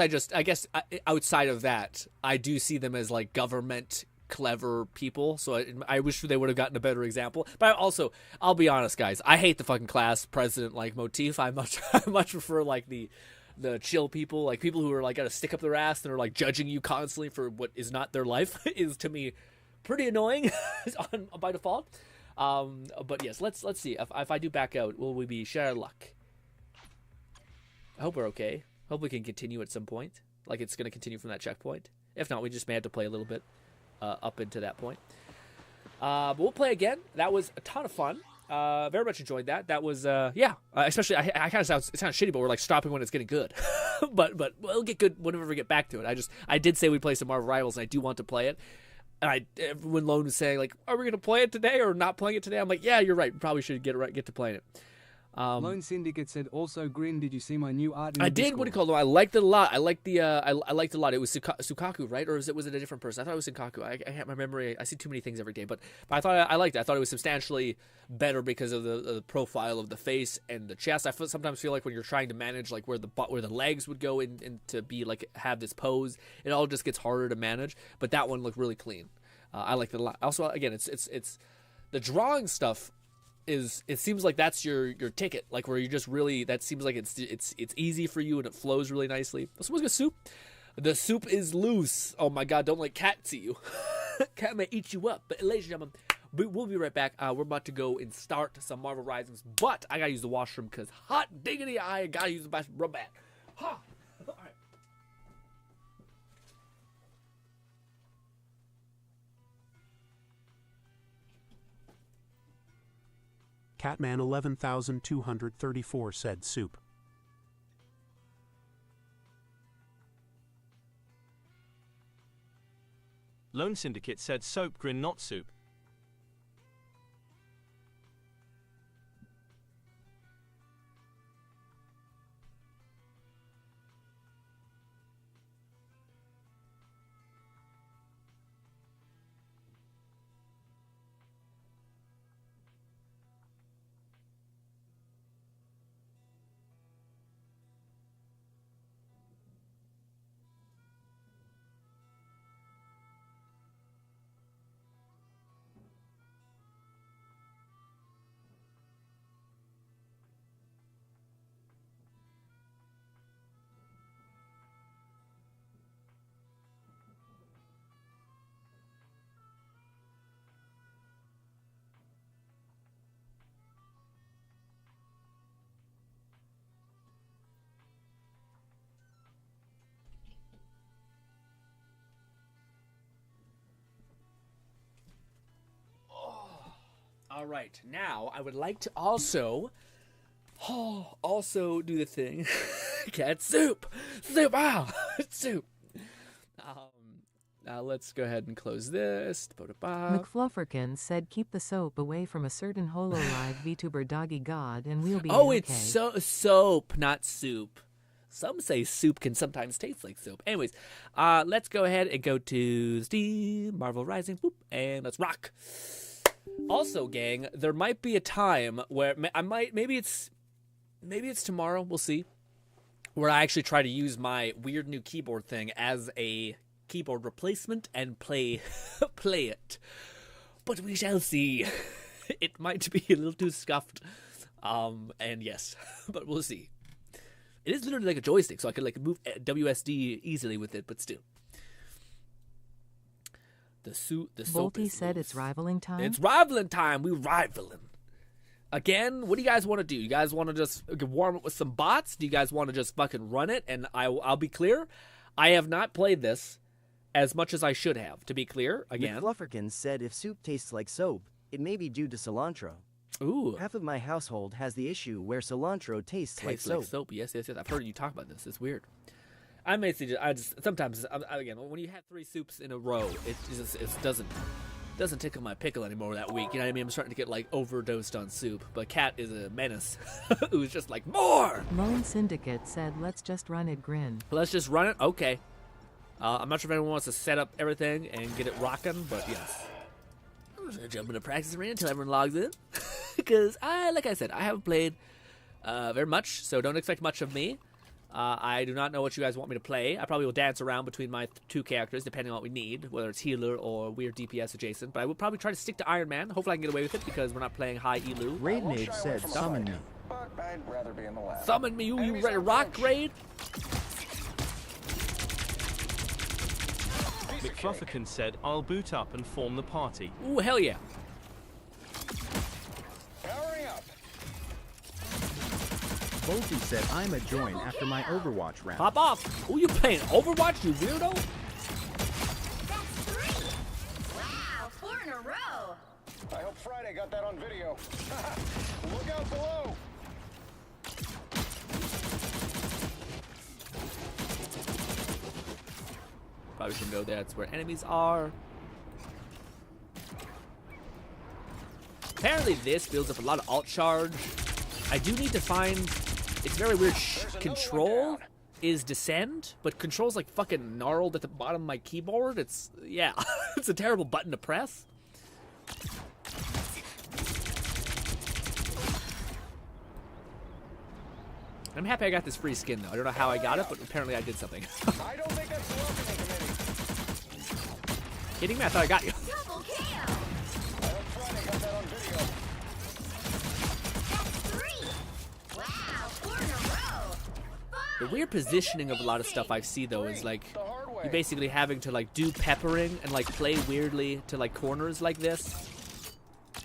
outside of that, I do see them as like government clever people. So I wish they would have gotten a better example. But also, I'll be honest, guys, I hate the fucking class president like motif. I much prefer like the chill people, like people who are like got to stick up their ass and are like judging you constantly for what is not their life is to me pretty annoying by default. But yes, let's see. If I do back out, will we be share luck? I hope we're okay. Hope we can continue at some point. Like it's going to continue from that checkpoint. If not, we just may have to play a little bit up into that point. But we'll play again. That was a ton of fun. Very much enjoyed that. That was especially I kind of sounds shitty, but we're like stopping when it's getting good. but we'll get good whenever we get back to it. I did say we play some Marvel Rivals, and I do want to play it. And when Lone was saying like, "Are we going to play it today or not playing it today?" I'm like, "Yeah, you're right. We probably should get to playing it." Lone Syndicate said, also, Grin, did you see my new art in I the did. Discord? What do you call it? I liked it a lot. I liked the. I liked it a lot. It was Sukaku, right? Or was it a different person? I thought it was Sukaku. I have my memory. I see too many things every day, but I thought I liked it. I thought it was substantially better because of the profile of the face and the chest. I sometimes feel like when you're trying to manage like where the legs would go in to be like have this pose, it all just gets harder to manage. But that one looked really clean. I liked it a lot. Also, again, it's the drawing stuff. It seems like that's your ticket, like where you just really, that seems like it's easy for you and it flows really nicely. Someone's got soup. The soup is loose. Oh my god, don't let Cat see you. Cat may eat you up. But ladies and gentlemen, we'll be right back. We're about to go and start some Marvel Risings, but I gotta use the washroom because hot diggity, I gotta use the bathroom real bad. Huh. All right. Catman 11,234 said soup. Lone Syndicate said soap, grin, not soup. All right, now I would like to also do the thing. Cat soup, soup. Now let's go ahead and close this. McFlufferkin said, "Keep the soap away from a certain Hololive VTuber Doggy God, and we'll be Oh, okay." it's soap, not soup. Some say soup can sometimes taste like soap. Anyways, let's go ahead and go to Steam, Marvel Rising, boop, and let's rock. Also, gang, there might be a time where maybe it's tomorrow, we'll see, where I actually try to use my weird new keyboard thing as a keyboard replacement and play it. But we shall see. It might be a little too scuffed. And yes, but we'll see. It is literally like a joystick, so I could like move WSD easily with it, but still. The soap Bolty said it's rivaling time. It's rivaling time. We rivaling. Again, what do you guys want to do? You guys want to just warm it with some bots? Do you guys want to just fucking run it? And I'll be clear, I have not played this as much as I should have. To be clear, again. McFlufferkin said if soup tastes like soap, it may be due to cilantro. Ooh. Half of my household has the issue where cilantro tastes like soap. Yes. I've heard you talk about this. It's weird. Sometimes again, when you have 3 soups in a row, it doesn't tickle my pickle anymore that week. You know what I mean? I'm starting to get like overdosed on soup. But Cat is a menace who's just like, more. Lone Syndicate said, "Let's just run it, Grin." Let's just run it. Okay. I'm not sure if anyone wants to set up everything and get it rocking, but yes. I'm just gonna jump into practice arena until everyone logs in, because like I said, I haven't played very much, so don't expect much of me. I do not know what you guys want me to play. I probably will dance around between my 2 characters, depending on what we need, whether it's healer or weird DPS adjacent. But I will probably try to stick to Iron Man. Hopefully I can get away with it because we're not playing high Elu. Raidnage said, summon me. But I'd rather be in the lab. Summon me, you ready to rock, Raid? McFlufferkin said, "I'll boot up and form the party." Ooh, hell yeah. Powering up. Bolty said, I'm a join after my Overwatch round. Pop off. Ooh, you playing Overwatch, you weirdo? That's 3! Wow, 4 in a row! I hope Friday got that on video. Look out below. Probably should go there. That's where enemies are. Apparently this builds up a lot of alt charge. I do need to find. It's very weird. Control is descend, but control's like fucking gnarled at the bottom of my keyboard. It's yeah, it's a terrible button to press. I'm happy I got this free skin though. I don't know how I got it, but apparently I did something. I don't think that's welcoming committee. Kidding me? I thought I got you. Double kill. I'm trying to get that on video. That's 3. Wow, 4 in a row. The weird positioning of a lot of stuff I see though is like you basically having to like do peppering and like play weirdly to like corners like this,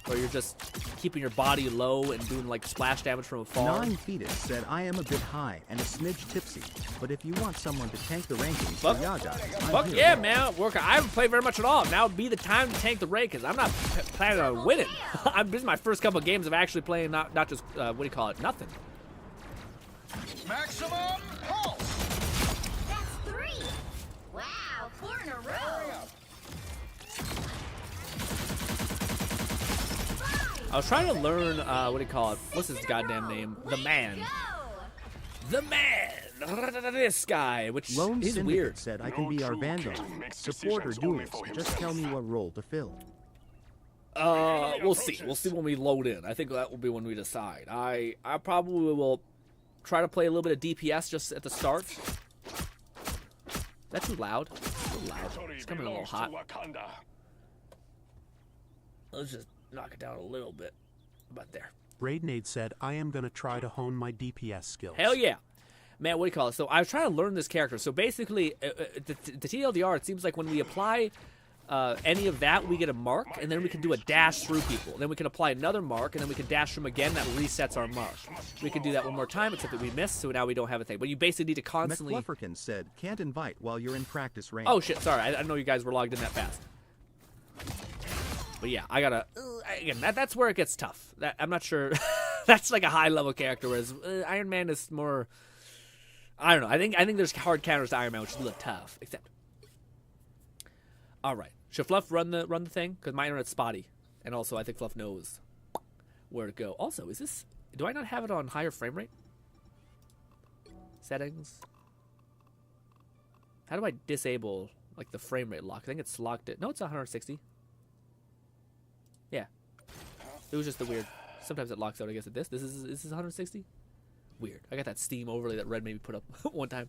where you're just keeping your body low and doing like splash damage from afar. Non-Fetus said, I am a bit high and a smidge tipsy, but if you want someone to tank the rankings Fuck, for Yaga, fuck yeah, man. I haven't played very much at all. Now would be the time to tank the rank because I'm not planning on winning. This is my first couple of games of actually playing, not just, what do you call it, nothing. Maximum pulse. That's 3. Wow, 4 in a row. I was trying to learn, what do you call it? What's his goddamn name? The Man. The Man! This guy, which Lone is Syndicate weird. said, I can be our Vandal. Support or duelist, just tell me what role to fill. We'll see. We'll see when we load in. I think that will be when we decide. I probably will try to play a little bit of DPS just at the start. That's too loud. It's a little loud. It's coming a little hot. Let's just knock it down a little bit. About there. Raidnade said, I am going to try to hone my DPS skills. Hell yeah. Man, what do you call it? So I was trying to learn this character. So basically, the TLDR, it seems like when we apply any of that, we get a mark, and then we can do a dash through people. Then we can apply another mark, and then we can dash through them again. That resets our mark. We can do that one more time, except that we missed, so now we don't have a thing. But you basically need to constantly... McFlufferkin said, can't invite while you're in practice range. Oh, shit, sorry. I didn't know you guys were logged in that fast. But yeah, I gotta... again, that's where it gets tough. I'm not sure... That's like a high-level character, whereas Iron Man is more... I don't know. I think there's hard counters to Iron Man, which is a little tough. Except... Alright. Should Fluff run the thing? Because my internet's spotty. And also, I think Fluff knows where to go. Also, is this... Do I not have it on higher frame rate? Settings? How do I disable, like, the frame rate lock? I think it's locked it. No, it's 160. Yeah. It was just the weird... Sometimes it locks out, I guess, at this. This is 160? Weird. I got that Steam overlay that Red made me put up one time.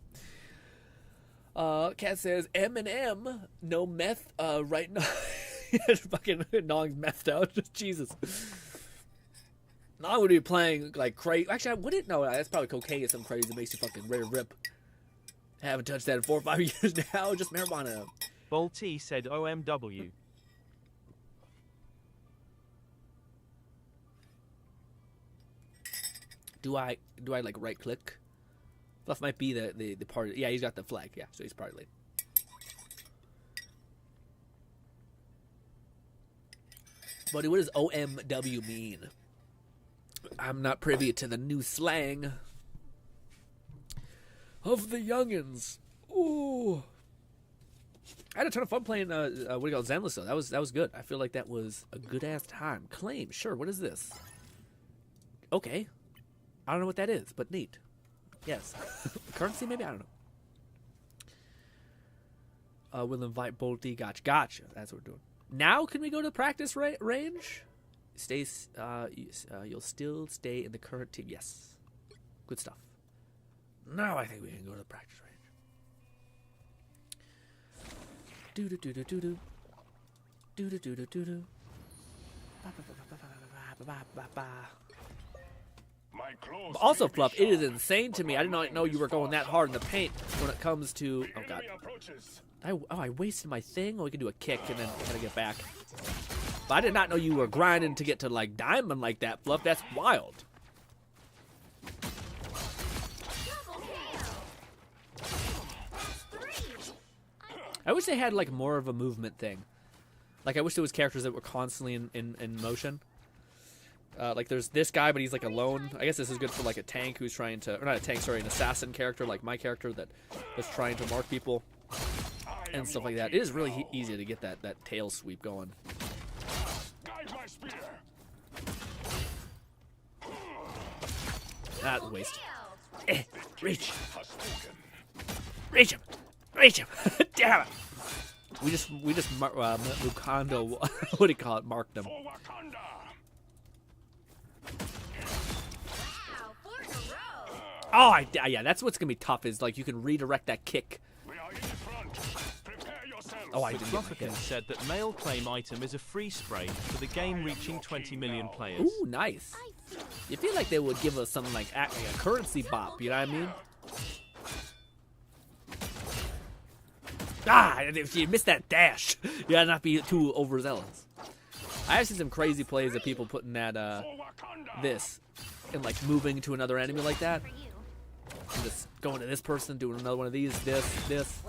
Cat says, Eminem, no meth, right now. Fucking Nong's methed out. Jesus. Nong would be playing, like, crazy. Actually, I wouldn't know. That's probably cocaine or something crazy that makes you fucking ready to rip. I haven't touched that in 4 or 5 years now. Just marijuana. Bolty said OMW. Do I like right click? Fluff might be the party. Yeah, he's got the flag. Yeah, so he's party lead. Buddy, what does OMW mean? I'm not privy to the new slang of the youngins. Ooh, I had a ton of fun playing. What do you call it, Zenless though? That was good. I feel like that was a good ass time. Claim, sure. What is this? Okay. I don't know what that is, but neat. Yes. Currency, maybe? I don't know. We'll invite Bolty. Gotcha. That's what we're doing. Now, can we go to practice range? You'll still stay in the current team. Yes. Good stuff. Now I think we can go to the practice range. Do-do-do-do-do-do. Do-do-do-do-do-do. Ba-ba-ba-ba-ba-ba-ba-ba-ba. Also, Fluff, it is insane to me. I did not know you were going that hard in the paint when it comes to... Oh, God. I wasted my thing? Oh, we can do a kick and then kind of get back. But I did not know you were grinding to get to, like, diamond like that, Fluff. That's wild. I wish they had, like, more of a movement thing. Like, I wish there was characters that were constantly in motion. Like, there's this guy, but he's, like, alone. I guess this is good for, like, a tank who's trying to... Or not a tank, sorry, an assassin character, like my character that is trying to mark people and stuff like that. It is really easy to get that tail sweep going. Not a waste. Reach. Reach him. Reach him. Damn it. We just Wakanda, what do you call it? Marked them. Oh, yeah, that's what's gonna be tough. Is like you can redirect that kick. Oh, I didn't get my hit. Said that male claim item is a free spray for the game reaching 20 million players. Ooh, nice. You feel like they would give us something like a currency bop, you know what I mean? Ah, if you missed that dash, you gotta not be too overzealous. I have seen some crazy plays of people putting that, this, and like moving to another enemy like that. And just going to this person, doing another one of these, this.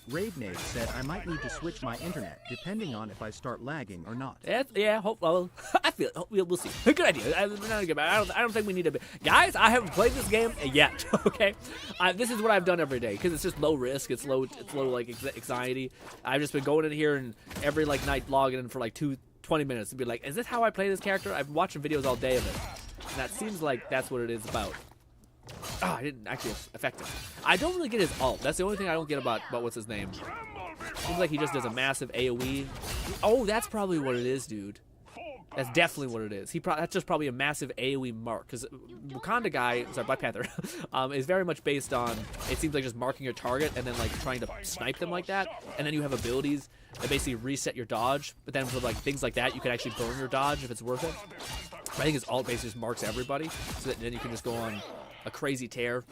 Raidnade said I might need to switch my internet, depending on if I start lagging or not. Yeah, well, I feel we'll see. Good idea. I don't think we need to. Guys, I haven't played this game yet. Okay, this is what I've done every day because it's just low risk. It's low like anxiety. I've just been going in here and every like night logging in for like 20 minutes and be like, is this how I play this character? I've been watching videos all day of it, and that seems like that's what it is about. Oh, I didn't actually affect him. I don't really get his ult. That's the only thing I don't get about what's his name. Seems like he just does a massive AoE. Oh, that's probably what it is, dude. That's definitely what it is. That's just probably a massive AoE mark. Because Wakanda guy, sorry, Black Panther, is very much based on, it seems like just marking your target and then like trying to snipe them like that. And then you have abilities that basically reset your dodge. But then for like things like that, you can actually burn your dodge if it's worth it. I think his ult basically just marks everybody. So that then you can just go on a crazy tear.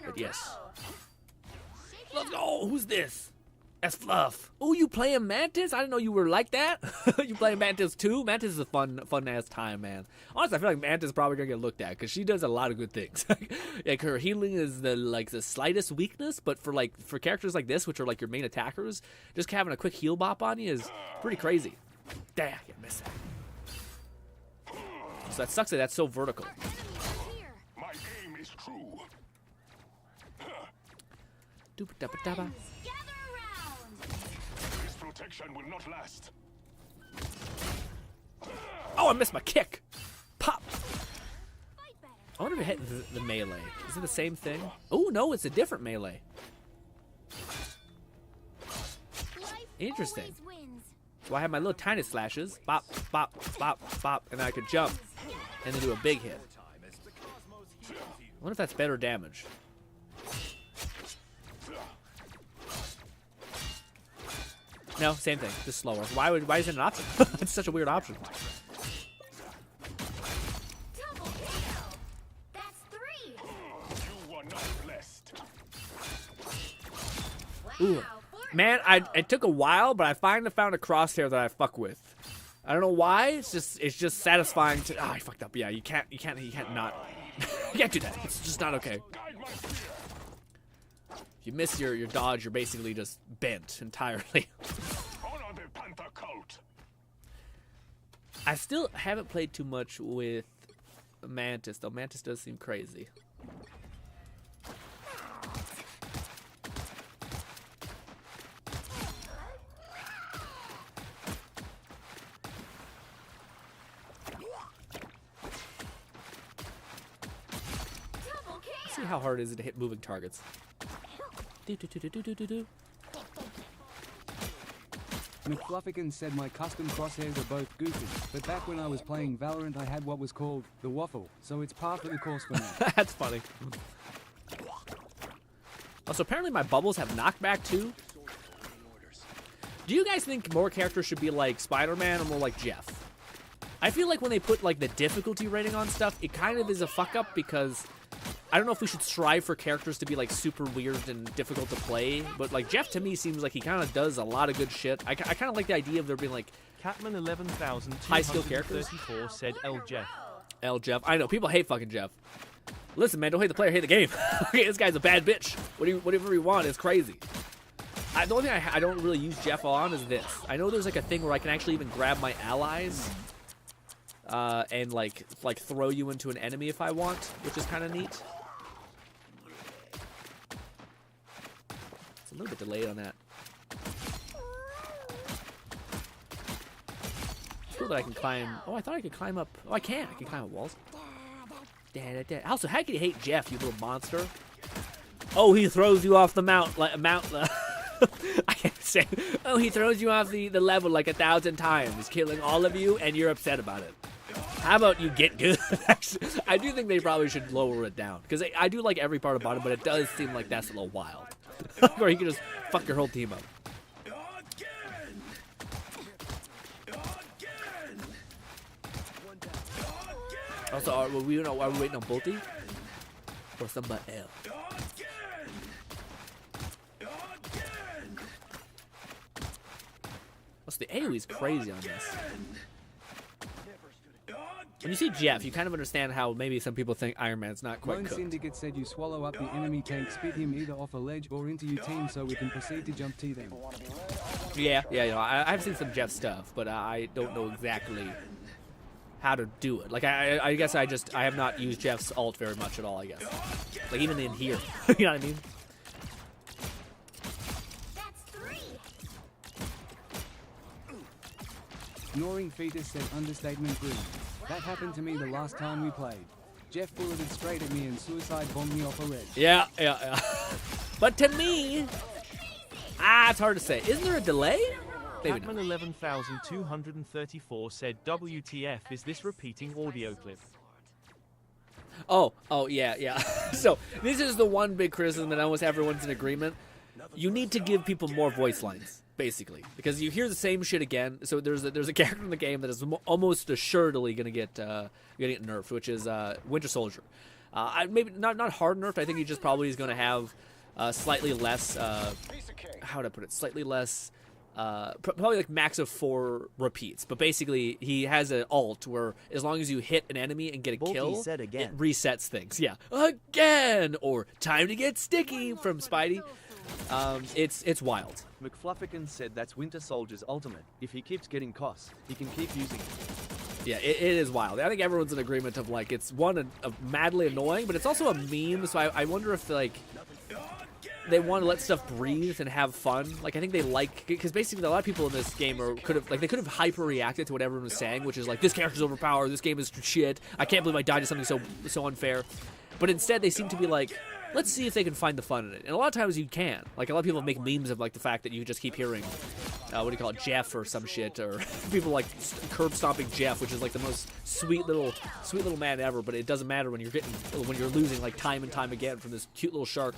But yes. Let's go. Who's this? That's Fluff. Oh, you playing Mantis? I didn't know you were like that. You playing Mantis too? Mantis is a fun ass time, man. Honestly, I feel like Mantis is probably gonna get looked at because she does a lot of good things. Like her healing is the slightest weakness, but for characters like this, which are like your main attackers, just having a quick heal bop on you is pretty crazy. Damn, I missed that. So that sucks that that's so vertical. My aim is true. This protection will not last. Oh, I missed my kick. Pop. I wonder if it hit the melee. Is it the same thing? Oh, no, it's a different melee. Interesting. So I have my little tiny slashes. Bop, bop, bop, bop. And then I could jump. And then do a big hit. I wonder if that's better damage. No, same thing. Just slower. Why is it an option? It's such a weird option. Ooh. Man, it took a while, but I finally found a crosshair that I fuck with. I don't know why. It's just satisfying to. Oh, I fucked up. Yeah, you can't not. You can't do that. It's just not okay. If you miss your dodge, you're basically just bent entirely. I still haven't played too much with Mantis, though. Mantis does seem crazy. Let's see how hard it is to hit moving targets. McFluffican said my custom crosshairs are both goofy, but back when I was playing Valorant I had what was called the waffle, so it's par for the course for now. That's funny. Also, apparently my bubbles have knockback too. Do you guys think more characters should be like Spider-Man or more like Jeff? I feel like when they put like the difficulty rating on stuff, it kind of is a fuck up because I don't know if we should strive for characters to be like super weird and difficult to play, but like Jeff to me seems like he kind of does a lot of good shit. I kind of like the idea of there being like Catman 11,234 high skill characters. Said L Jeff. L Jeff. I know people hate fucking Jeff. Listen, man, don't hate the player, hate the game. Okay, this guy's a bad bitch. Whatever you want is crazy. The only thing I don't really use Jeff on is this. I know there's like a thing where I can actually even grab my allies and like throw you into an enemy if I want, which is kind of neat. It's a little bit delayed on that. sure that I can climb. Oh, I thought I could climb up. Oh, I can. I can climb up walls. Also, how can you hate Jeff, you little monster? Oh, he throws you off the mount. I can't say. Oh, he throws you off the level like 1,000 times, killing all of you, and you're upset about it. How about you get good? Actually, I do think they probably should lower it down, because I do like every part about it, but it does seem like that's a little wild. Or you can just fuck your whole team up. Also, are we waiting on Bolty? Or somebody else? Also, the AoE is crazy on this. When you see Jeff, you kind of understand how maybe some people think Iron Man's not quite Lone cooked. Syndicate said you swallow up the enemy tank, spit him either off a ledge or into your team so we can proceed to jump T them. Yeah, you know, I've seen some Jeff stuff, but I don't know exactly how to do it. Like, I guess I have not used Jeff's ult very much at all, I guess. Like, even in here. You know what I mean? Ignoring Fetus said understatement green. That happened to me the last time we played. Jeff bulleted straight at me and suicide bombed me off a ledge. Yeah. But to me, it's hard to say. Isn't there a delay? Maybe not. Catman 11,234 said, WTF is this repeating audio clip? Oh, yeah. So, this is the one big criticism that almost everyone's in agreement. You need to give people more voice lines, basically, because you hear the same shit again. So there's a character in the game that is almost assuredly gonna get nerfed, which is Winter Soldier. Maybe not hard nerfed. I think he just probably is gonna have slightly less. How would I put it? Slightly less. Probably like max of 4 repeats, but basically he has an ult where as long as you hit an enemy and get a kill, said again. it resets things. Yeah, again, or time to get sticky from Spidey. It's wild. McFluffican said that's Winter Soldier's ultimate. If he keeps getting costs, he can keep using it. Yeah, it is wild. I think everyone's in agreement of like it's one madly annoying, but it's also a meme. So I wonder if like they want to let stuff breathe and have fun. Like I think they like because basically a lot of people in this game could have hyper reacted to what everyone was saying, which is like this character's overpowered, this game is shit. I can't believe I died to something so unfair. But instead they seem to be like, let's see if they can find the fun in it. And a lot of times you can. Like a lot of people make memes of like the fact that you just keep hearing, what do you call it, Jeff or some shit, or people like curb stomping Jeff, which is like the most sweet little man ever. But it doesn't matter when you're losing like time and time again from this cute little shark.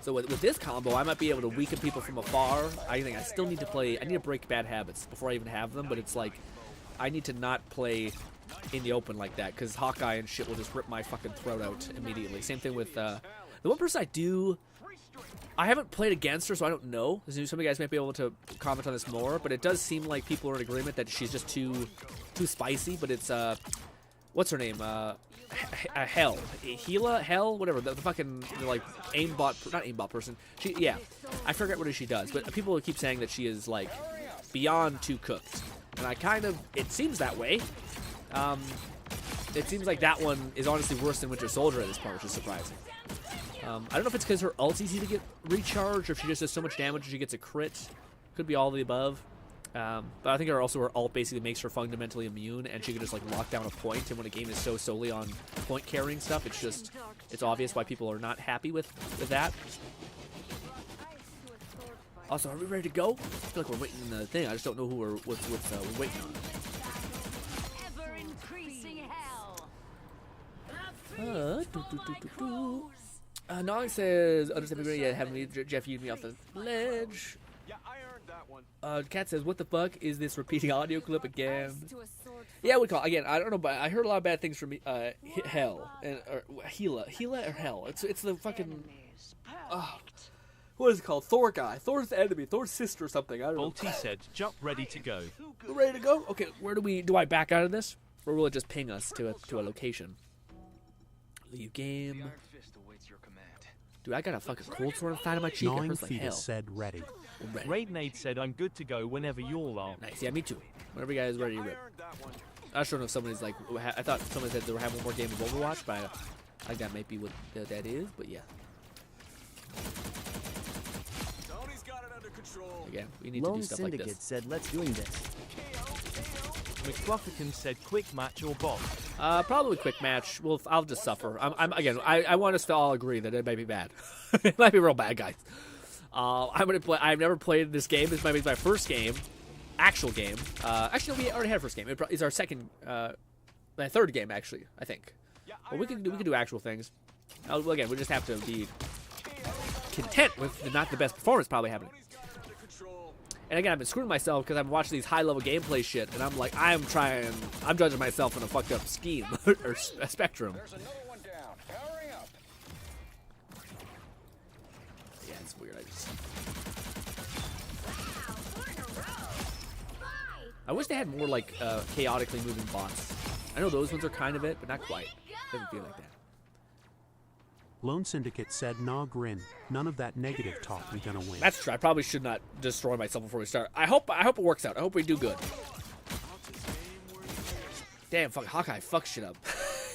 So with this combo, I might be able to weaken people from afar. I think I still need to play. I need to break bad habits before I even have them. But it's like I need to not play in the open like that, because Hawkeye and shit will just rip my fucking throat out immediately. Same thing with the one person I haven't played against her, so I don't know. Some of you guys might be able to comment on this more, but it does seem like people are in agreement that she's just too spicy. But it's what's her name? Hell, whatever. The fucking like not aimbot person. I forget what she does, but people keep saying that she is like beyond too cooked, and it seems that way. It seems like that one is honestly worse than Winter Soldier at this point, which is surprising. I don't know if it's because her ult's easy to get recharged, or if she just does so much damage and she gets a crit. Could be all of the above. But I think her ult basically makes her fundamentally immune, and she can just like lock down a point. And when a game is so solely on point carrying stuff, it's obvious why people are not happy with that. Also, are we ready to go? I feel like we're waiting in the thing. I just don't know what's we're waiting on. Nog says, understand me, yeah, have me, Jeff, you me off the ledge. Yeah, I earned that one. Cat says, what the fuck is this repeating audio clip again? Yeah, we call again. I don't know, but I heard a lot of bad things from Hell and or Gila or Hell. It's the fucking what is it called? Thor guy, Thor's enemy, Thor's sister or something. I don't know. Bolty said, jump ready to go. We're ready to go. Okay, where do I back out of this, or will it just ping us to a location? Leave game. Dude, I got a fucking cold sore inside of my cheek. Gnawing It hurts like hell. Fetus said ready. Raidnade said, I'm good to go whenever you all are. Nice, yeah, me too. Whenever you guys are ready to rip. I just don't know if somebody's like, I thought someone said they were having one more game of Overwatch, but I think that might be what that is, but yeah. Again, we need to Lone do stuff like Syndicate this. said, let's doing this. McFluffican said quick match or bot. Probably quick match. Well, I'll just suffer. I want us to all agree that it might be bad. It might be real bad, guys. I'm gonna play. I've never played this game. This might be my first game, actual game. Actually, we already had a first game. It's our second, my third game actually. I think. Well, we can do actual things. Well, again, we just have to be content with not the best performance probably happening. And again, I've been screwing myself because I'm watching these high-level gameplay shit, and I'm like, I'm judging myself in a fucked up scheme or a spectrum. Yeah, it's weird. I wish they had more like chaotically moving bots. I know those ones are kind of it, but not quite. Doesn't feel like that. Lone Syndicate said, nah, GRINN. None of that negative talk. We gonna win. That's true. I probably should not destroy myself before we start. I hope it works out. I hope we do good. Damn, fucking Hawkeye fuck shit up.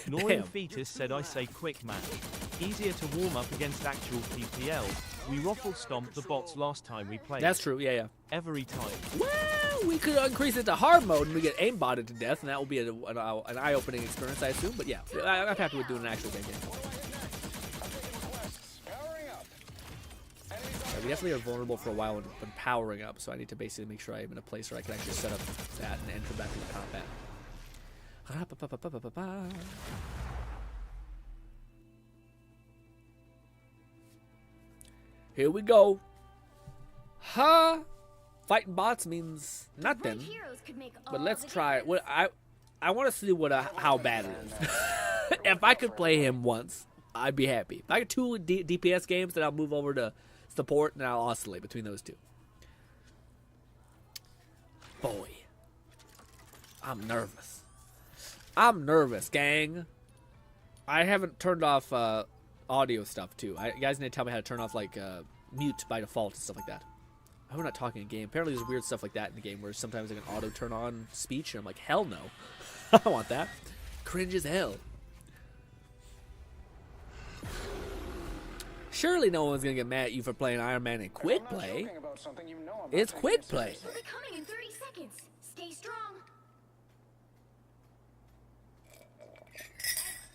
Noreen Fetus said, I say quick match. Easier to warm up against actual PPL. We ruffle stomped the bots last time we played. That's true, yeah. Every time. Well, we could increase it to hard mode and we get aimbotted to death, and that will be an eye-opening experience, I assume. But yeah, I'm happy with doing an actual game. Yeah, we definitely are vulnerable for a while when powering up, so I need to basically make sure I'm in a place where I can actually set up that and enter back into combat. Here we go. Fighting bots means nothing. But let's try it. I want to see how bad it is. If I could play him once, I'd be happy. If I get 2 DPS games, then I'll move over to support and I'll oscillate between those two. Boy, I'm nervous. I'm nervous, gang. I haven't turned off audio stuff too. You guys need to tell me how to turn off like mute by default and stuff like that. I hope I'm not talking in game. Apparently there's weird stuff like that in the game where sometimes I can auto turn on speech and I'm like, hell no. I don't want that. Cringe as hell. Surely no one's gonna get mad at you for playing Iron Man in quick play. It's quick play. We'll be coming in 30 seconds. Stay strong.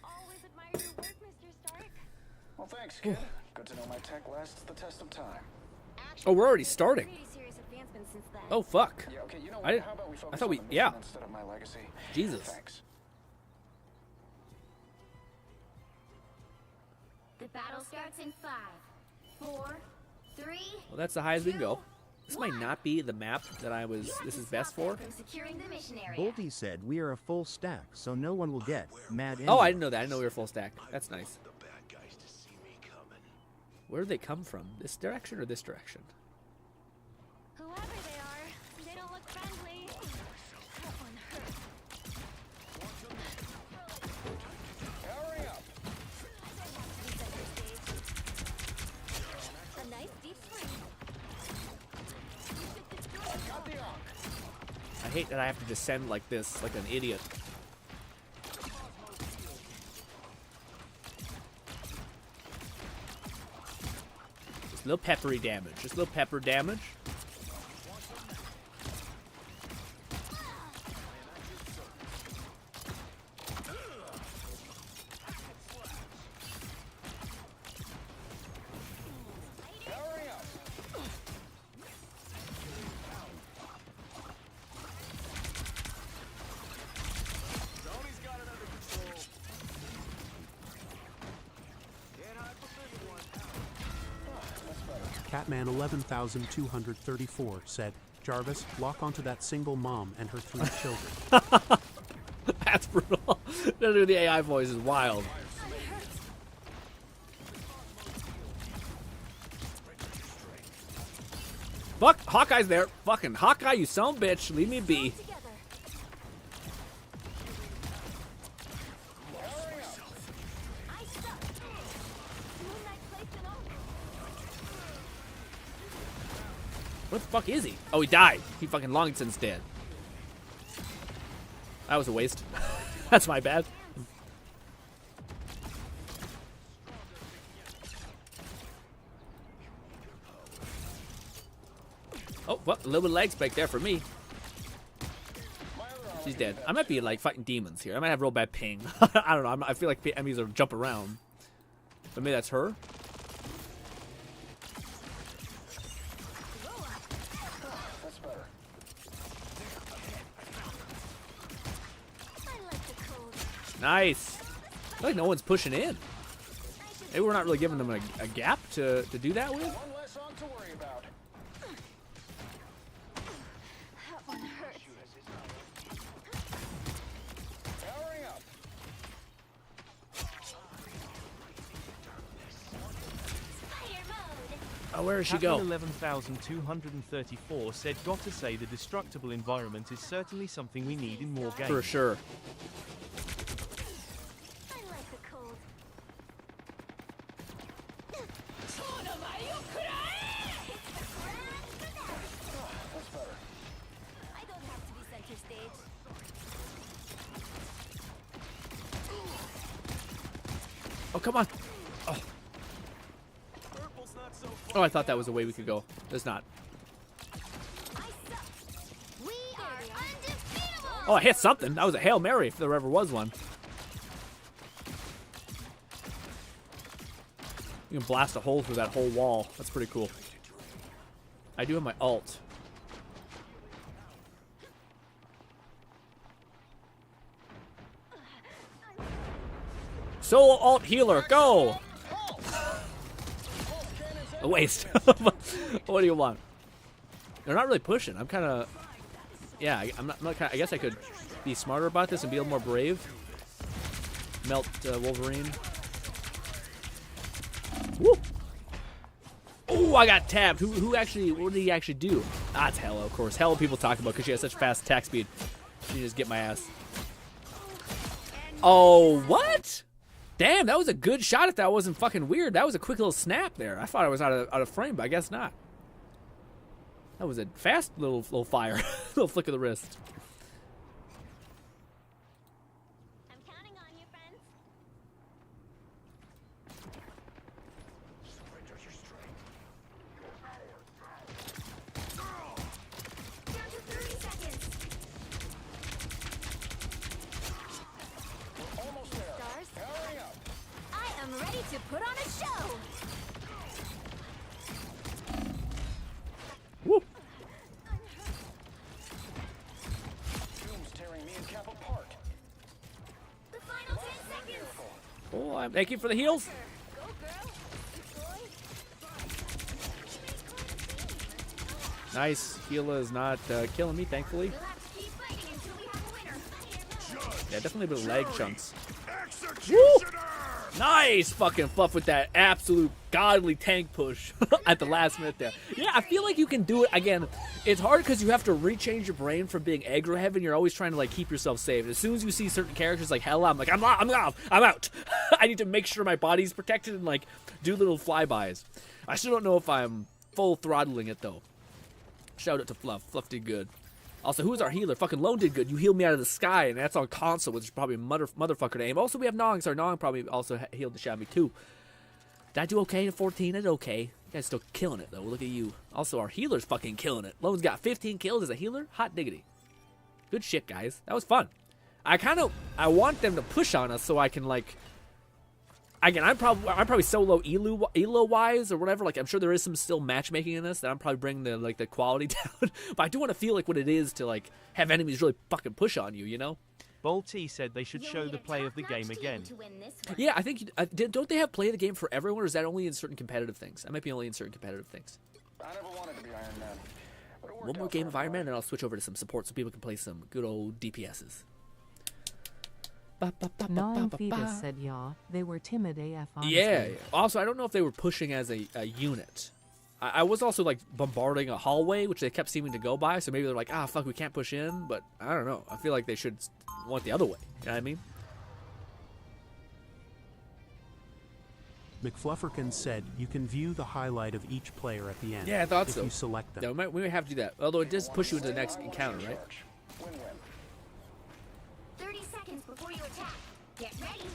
Always admired your work, Mr. Stark. Well, thanks, kid. Good to know my tech lasts the test of time. Oh, we're already starting. Oh fuck. Yeah, okay, you know what? How about we focus on the mission instead of my legacy? Jesus. Thanks. The battle starts in 5, 4, 3. Well, that's the highest we can go. This might not be the map that this is best for. Securing the mission area. Bolty said we are a full stack, so no one will get mad. Oh, I didn't know that. I didn't know we were full stack. That's nice. Where do they come from? This direction or this direction? Whoever they are, they don't look friendly. That one hurt. Hurry up. A nice deep swing. Got the arc. I hate that I have to descend like this, like an idiot. Just a little peppery damage. Just a little pepper damage. Catman 11,234 said, Jarvis, lock onto that single mom and her 3 children. That's brutal. The AI voice is wild. Fuck, Hawkeye's there. Fucking Hawkeye, you son of a bitch. Leave me be. What the fuck is he? Oh, he died. He fucking long since dead. That was a waste. That's my bad. Well, a little bit of leg spike there for me. She's dead. I might be like fighting demons here. I might have real bad ping. I don't know. I feel like enemies are jump around. But maybe that's her. Nice. I feel like no one's pushing in. Maybe we're not really giving them a gap to do that with. One less song to worry about. That one hurts. Powering up. Oh, where does she go? 11,234 said, "Got to say, the destructible environment is certainly something we need in more games." For sure. Oh, come on. Oh. Oh, I thought that was the way we could go. It's not. Oh, I hit something. That was a Hail Mary if there ever was one. You can blast a hole through that whole wall. That's pretty cool. I do have my ult. Solo alt healer, go! A waste. What do you want? They're not really pushing. I'm kind of... Yeah, I'm not kinda, I guess I could be smarter about this and be a little more brave. Melt Wolverine. Woo! Oh, I got tabbed. Who actually... What did he actually do? Ah, it's Hella, of course. Hella people talk about because she has such fast attack speed. She just get my ass. Oh, what? Damn, that was a good shot if that wasn't fucking weird. That was a quick little snap there. I thought I was out of frame, but I guess not. That was a fast little fire. Little flick of the wrist. I'm counting on you, friends. Down to 30 seconds. We're almost there. Stars? Powering up. I am ready to put on a show. Woo! Doom's tearing me and Cap apart. The final 10 seconds. Oh, I'm thank you for the heals. Go, girl. Nice. Healer is not killing me, thankfully. We'll have to keep fighting until we have a winner. Yeah, definitely a bit of leg chunks. Woo! Nice fucking fluff with that absolute godly tank push at the last minute there. Yeah, I feel like you can do it. Again, it's hard because you have to rechange your brain from being aggro heavy and you're always trying to like keep yourself safe. And as soon as you see certain characters like Hella, I'm like, I'm out. I need to make sure my body's protected and like do little flybys. I still don't know if I'm full throttling it though. Shout out to Fluff. Fluff did good. Also, who's our healer? Fucking Lone did good. You healed me out of the sky, and that's on console, which is probably a motherfucker to aim. Also, we have Nong, so Nong probably also healed the Shabby too. Did I do okay at 14? I did okay. You guys still killing it, though. Look at you. Also, our healer's fucking killing it. Lone's got 15 kills as a healer. Hot diggity. Good shit, guys. That was fun. I want them to push on us so I can, like... Again, I'm probably solo elo wise or whatever. Like I'm sure there is some still matchmaking in this that I'm probably bringing the quality down. But I do want to feel like what it is to like have enemies really fucking push on you, you know? Bolty said they should show the play of the game again. Yeah, I think don't they have play of the game for everyone, or is that only in certain competitive things? That might be only in certain competitive things. I never wanted to be Iron Man. But it worked One more out game for of Iron Man, everybody. and I'll switch over to some support so people can play some good old DPSs. Non-fetus said yaw. They were timid AF, honestly. Yeah. Also, I don't know if they were pushing as a unit. I was also like bombarding a hallway, which they kept seeming to go by. So maybe they're like, ah, fuck, we can't push in. But I don't know. I feel like they should want the other way. You know what I mean? McFlufferkin said you can view the highlight of each player at the end. Yeah, I thought if so. you select them. Yeah, we might have to do that. Although it does push you into the next encounter, right? Win-win. 30 seconds before you attack. Get ready.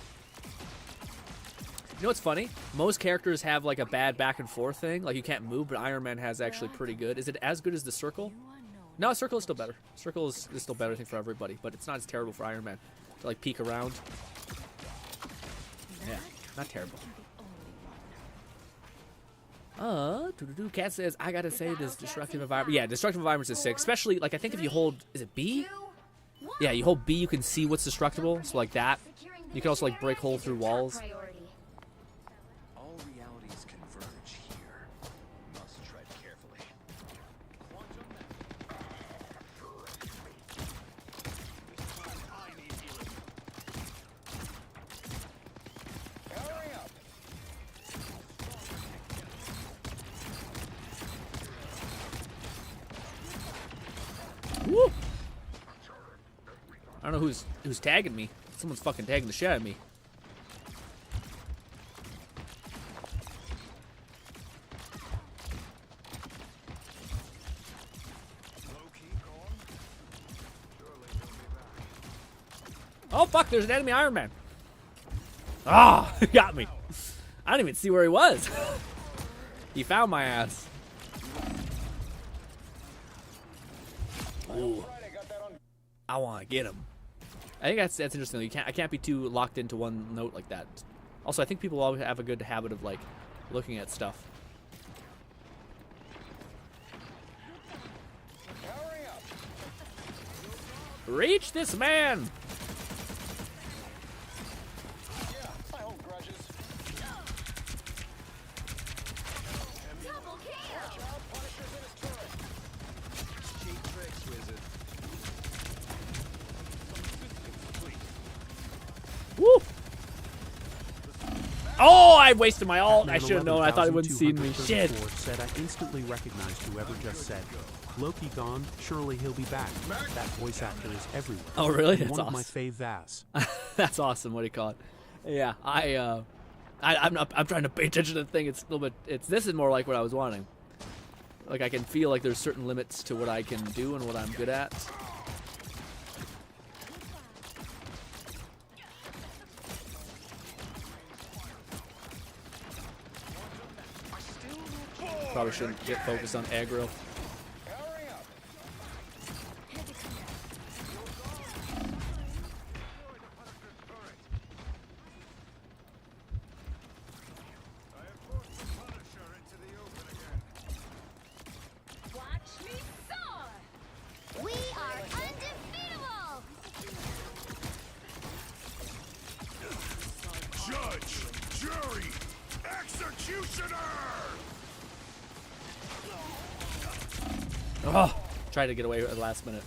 You know what's funny? Most characters have like a bad back and forth thing. Like you can't move, but Iron Man has actually pretty good. Is it as good as the Circle? No, Circle is still better. Circle is still better, I think, for everybody. But it's not as terrible for Iron Man to like peek around. Yeah, not terrible. Cat says, I gotta say this destructive environment. Yeah, destructive environments is sick. Especially, like, I think if you hold, is it B? Yeah, you hold B, you can see what's destructible. So, like that. You can also, like, break holes through walls. All realities converge here. Must tread carefully. Hurry up. Woo! I don't know who's tagging me. Someone's fucking tagging the shit out of me. Oh fuck, there's an enemy Iron Man. Ah, he got me. I didn't even see where he was. He found my ass. Ooh. I want to get him. I think that's interesting. I can't be too locked into one note like that. Also, I think people always have a good habit of like looking at stuff. Reach this man! Woo! Oh, I wasted my ult. I should have known. I thought he wouldn't see me. Shit. Said I instantly recognized whoever just said, Loki gone, surely he'll be back. That voice actor is everywhere. Oh, really? And That's one awesome. of my fave Vass. That's awesome. What do you call it? Yeah, I'm trying to pay attention to the thing. It's a little bit. This is more like what I was wanting. Like I can feel like there's certain limits to what I can do and what I'm good at. Probably shouldn't get focused on aggro. We are undefeatable! Judge, jury, executioner! Oh, tried to get away at the last minute.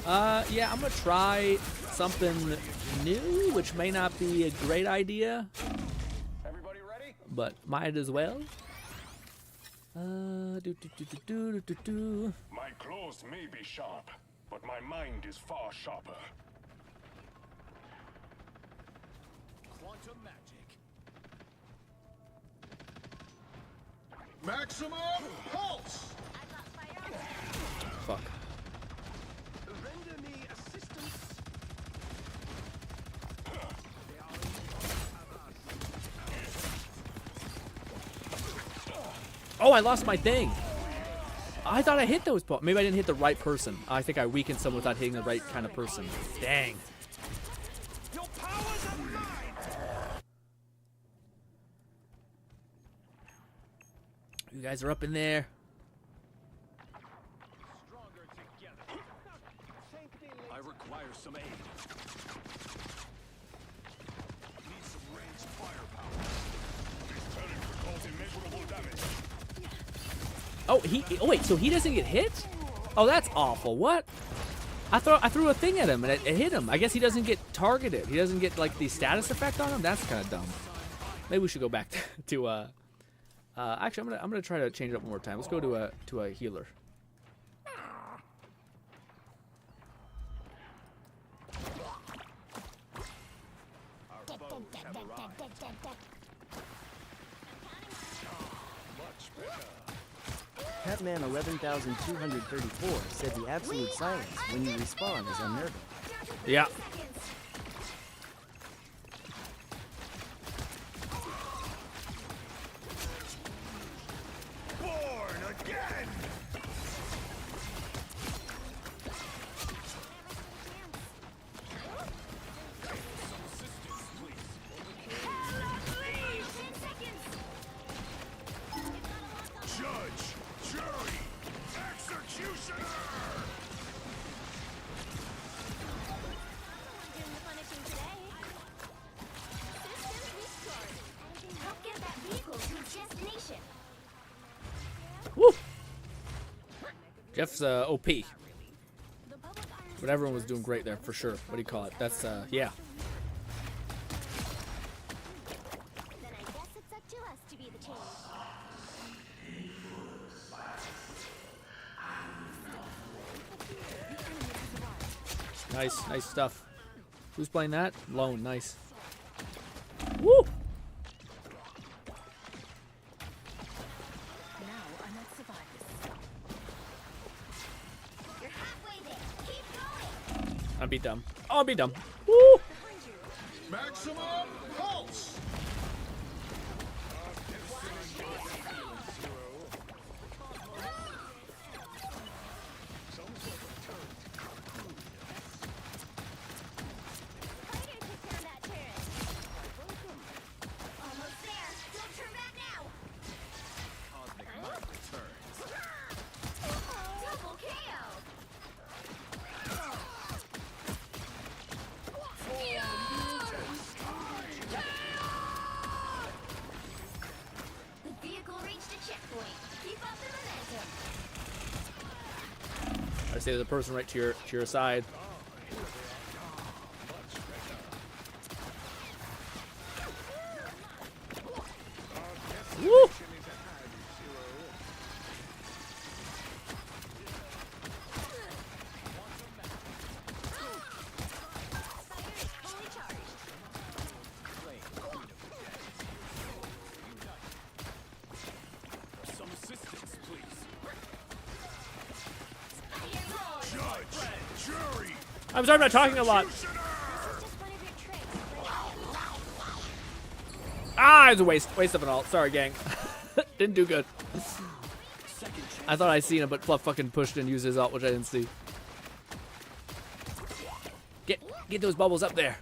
Yeah, I'm gonna try something new, which may not be a great idea. Everybody ready? But might as well. My claws may be sharp, but my mind is far sharper. Quantum magic. Maximum pulse! Fuck. Render me assistance. Oh, I lost my thing. I thought I hit those. Maybe I didn't hit the right person. I think I weakened someone without hitting the right kind of person. Dang. Your powers are mine! You guys are up in there. I require some aid. Need some ranged firepower. This turret could cause immeasurable damage. Oh, wait, so he doesn't get hit? Oh, that's awful. What? I threw a thing at him and it hit him. I guess he doesn't get targeted. He doesn't get like the status effect on him. That's kind of dumb. Maybe we should go back to actually I'm gonna try to change it up one more time. Let's go to a healer. Catman 11,234 said the absolute silence when you respawn is unnerving. Yeah. Jeff's OP. But everyone was doing great there for sure. What do you call it? That's yeah. Then I guess it's up to us to be the change. Nice, nice stuff. Who's playing that? Lone, nice. Woo! I'll be dumb. Oh, I'll be dumb. Woo! Maximum pulse! Almost there. Don't turn back now. Double KO. The vehicle reached a checkpoint. Keep up the momentum. I say there's a person right to your side. Woo! Some assistance, please. Judge, jury. I'm sorry, I'm not talking a lot. Ah, it's a waste of an ult. Sorry, gang. Didn't do good. I thought I seen him, but Fluff fucking pushed and used his ult, which I didn't see. Get those bubbles up there.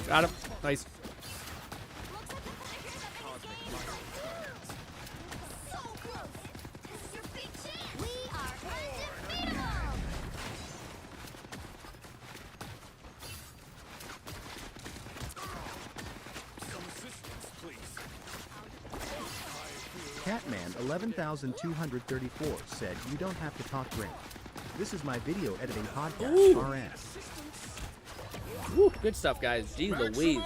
Got him. Nice. Catman 11,234 said, "You don't have to talk GRINN. This is my video editing podcast, Ooh. RS." Woo, good stuff, guys. Gee Louise.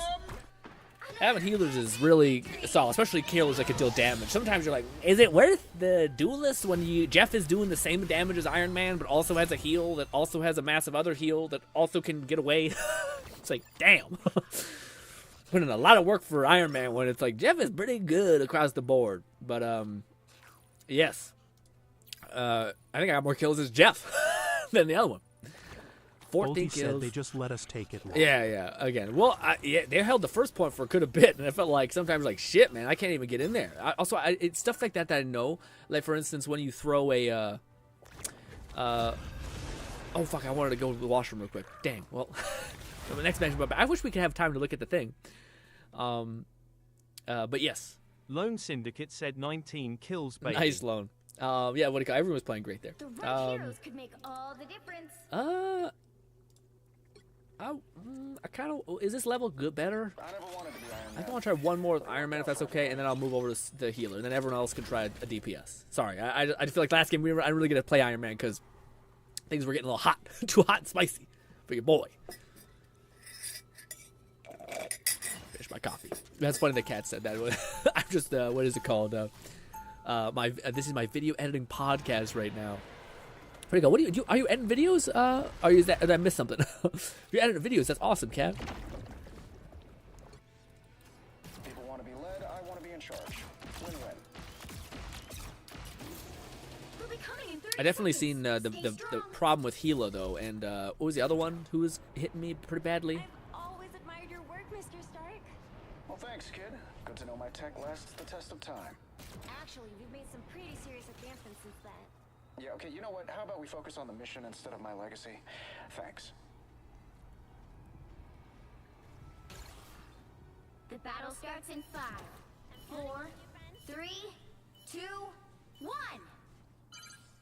Having healers is really solid, especially healers that can deal damage. Sometimes you're like, is it worth the duelist when Jeff is doing the same damage as Iron Man, but also has a heal that also has a massive other heal that also can get away? It's like, damn. Put in a lot of work for Iron Man when it's like, Jeff is pretty good across the board. But, yes. I think I got more kills as Jeff than the other one. 14 Goldie kills. said they just let us take it. Long. Yeah. Again, well, they held the first point for a good bit, and I felt like sometimes like shit, man, I can't even get in there. It's stuff like that I know. Like for instance, when you throw a, oh fuck, I wanted to go to the washroom real quick. Dang. Well, the next mention, but I wish we could have time to look at the thing. But yes. Lone Syndicate said 19 kills, baby. Nice, Lone. Yeah, what do you call? Everyone was playing great there. The right heroes could make all the difference. I kind of, is this level good better? I want to try one more with Iron Man if that's okay, and then I'll move over to the healer, and then everyone else can try a DPS. Sorry, I feel like last game I'm really gonna play Iron Man because things were getting a little hot, too hot and spicy for your boy. Finish my coffee. That's funny. The cat said that. I'm just what is it called? This is my video editing podcast right now. Where'd you go? What do you are you editing videos? Or is that, did I miss something? If you're editing videos, that's awesome, Cat. People want to be led, I want to be in charge. Win-win. I definitely seen the problem with Hilo though, and what was the other one who was hitting me pretty badly? Always admired your work, Mr. Stark. Well, thanks, kid. Good to know my tech lasts the test of time. Actually, we've made some pretty serious advancements since then. Yeah, okay, you know what? How about we focus on the mission instead of my legacy? Thanks. The battle starts in 5, 4, 3, 2, 1.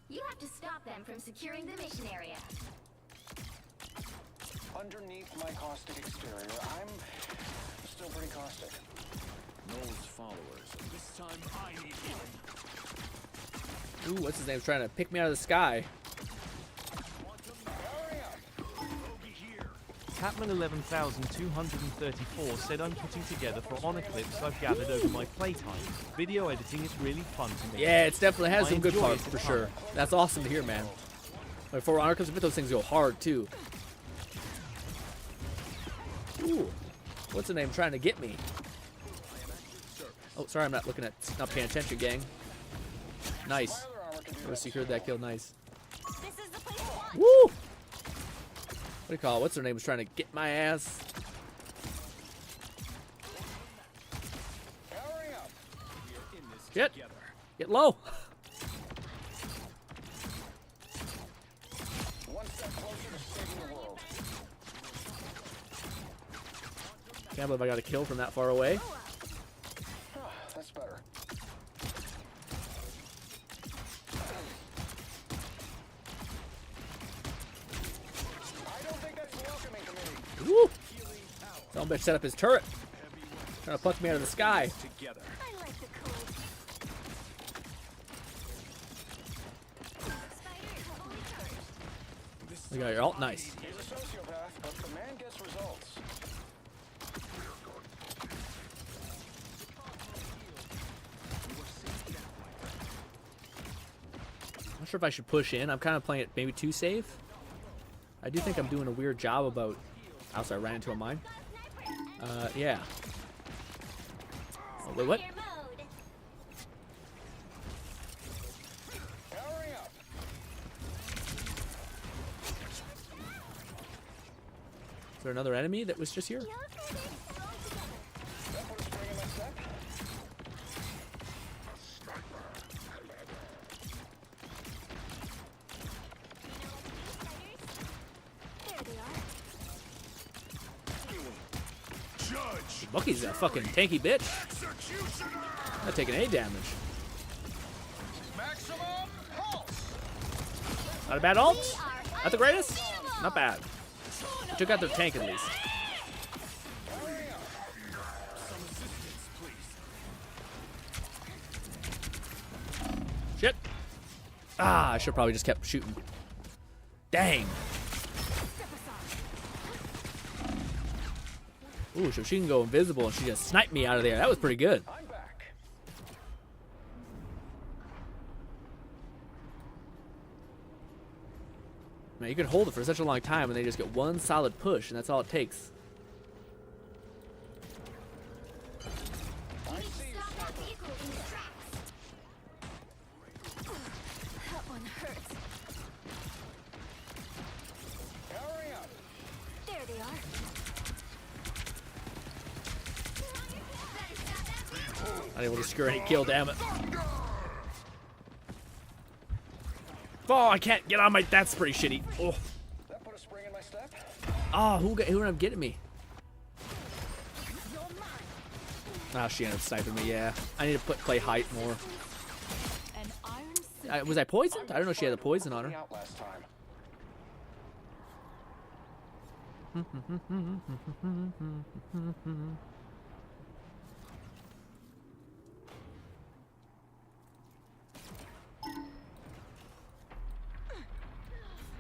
You have to stop them from securing the mission area. Underneath my caustic exterior, I'm still pretty caustic. Noel's followers. This time I need healing. Ooh, what's his name? Trying to pick me out of the sky. Catman 11234 said I'm putting together for honor clips I've gathered over my playtime. Video editing is really fun to me. Yeah, it definitely has some good enjoy parts it for a ton. sure. That's awesome to hear, man. Like for honor clips, I bet those things go hard too. Ooh, what's the name trying to get me? Oh, sorry, I'm not paying attention, gang. Nice. I secured that kill. Nice. Woo! What do you call it? What's her name? Was trying to get my ass. Get low. One step closer to saving the world. Can't believe I got a kill from that far away. That's better. Woo! Some bitch set up his turret. Trying to pluck me out of the sky. Together. We got your ult. Nice. He's a sociopath, but the man gets results. I'm not sure if I should push in. I'm kind of playing it maybe too safe. I do think I'm doing a weird job about... Also, I ran into a mine. Yeah. Oh, wait, what? Is there another enemy that was just here? Bucky's a fucking tanky bitch. Not taking any damage. Not a bad ult. Not the greatest. Not bad. I took out their tank at least. Shit. Ah, I should probably just kept shooting. Dang. Ooh, so she can go invisible and she just sniped me out of there. That was pretty good. Man, you can hold it for such a long time and they just get one solid push and that's all it takes. That one hurts. There they are. Unable to secure any kill, damn it. Oh, I can't get on my... That's pretty shitty. Oh, That put a spring in my step. oh who ended up getting me? Oh, she ended up sniping me, yeah. I need to play height more. Was I poisoned? I don't know if she had a poison on her. Out last time.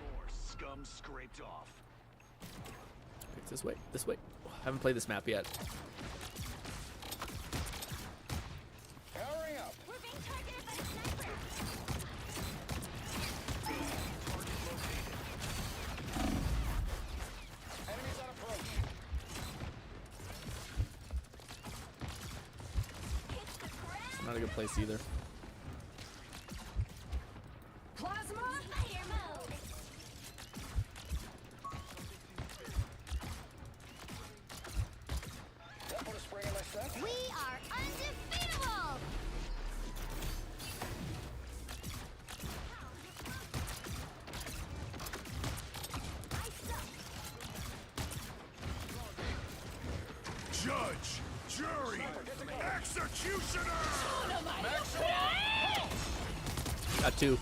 More scum scraped off. It's this way. This way. I haven't played this map yet. Hurry up. We're being targeted by a sniper. Enemies on approach. Not a good place either. Plasma fire mode. That put a spring in my step. We are undefeatable! Judge, jury, Executioner! Got 2.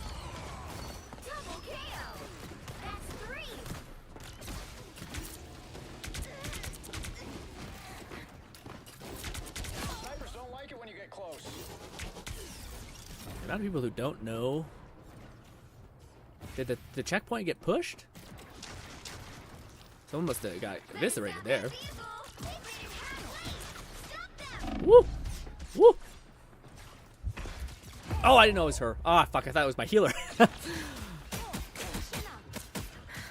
Snipers don't like it when you get close. The amount of people who don't know. Did the checkpoint get pushed? Someone must have got eviscerated there. Woo! Woo! Oh, I didn't know it was her. Ah, fuck, I thought it was my healer.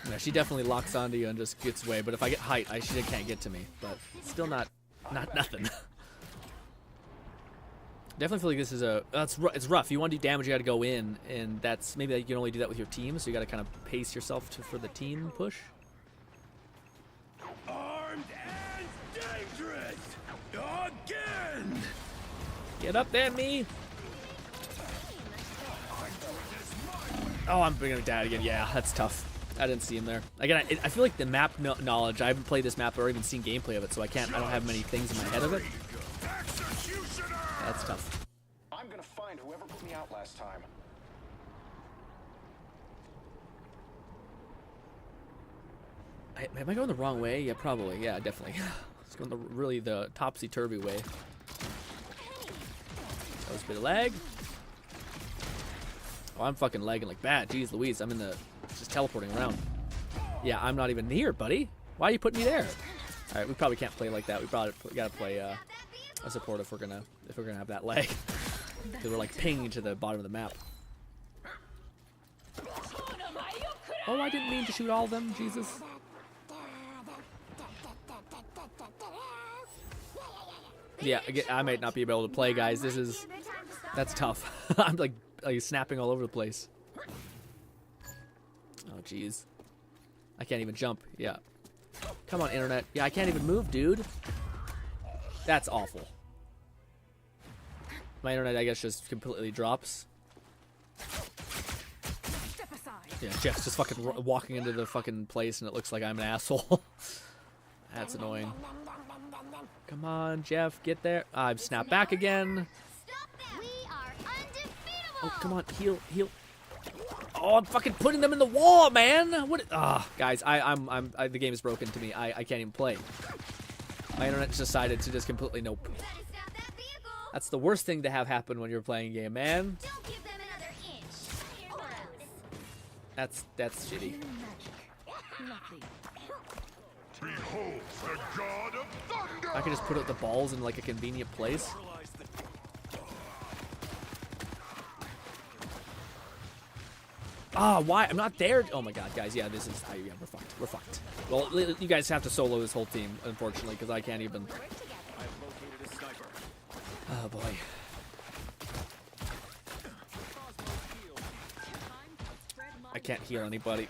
Yeah, she definitely locks onto you and just gets away, but if I get height, she can't get to me. But still not nothing. Definitely feel like this is it's rough. You want to do damage, you got to go in, and that's maybe you can only do that with your team, so you got to kind of pace yourself for the team push. Armed and dangerous! Again! Get up there, me! Oh, I'm gonna die again. Yeah, that's tough. I didn't see him there. Again, I feel like the map knowledge, I haven't played this map or even seen gameplay of it, so I don't have many things in my head of it. That's tough. I'm gonna find whoever put me out last time. Am I going the wrong way? Yeah, probably. Yeah, definitely. It's going the topsy-turvy way. That was a bit of lag. Oh, I'm fucking lagging like bad. Jeez Louise, I'm in the... just teleporting around. Yeah, I'm not even near, buddy. Why are you putting me there? Alright, we probably can't play like that. We probably gotta play a support if we're gonna have that lag. Because we're like pinging to the bottom of the map. Oh, I didn't mean to shoot all of them, Jesus. Yeah, I might not be able to play, guys. That's tough. I'm like snapping all over the place. Oh, jeez. I can't even jump. Yeah. Come on, internet. Yeah, I can't even move, dude. That's awful. My internet, I guess, just completely drops. Yeah, Jeff's just fucking walking into the fucking place and it looks like I'm an asshole. That's annoying. Come on, Jeff, get there. I've snapped back again. Oh, come on, heal. Oh, I'm fucking putting them in the wall, man. What? Ah, guys, the game is broken to me. I can't even play. My internet just decided to just completely nope. That's the worst thing to have happen when you're playing a game, man. That's shitty. Behold the god of thunder! I could just put up the balls in like a convenient place. Ah, why? I'm not there. Oh my god, guys. Yeah, this is... yeah, we're fucked. We're fucked. Well, you guys have to solo this whole team, unfortunately, because I can't even... Oh, boy. I can't heal anybody.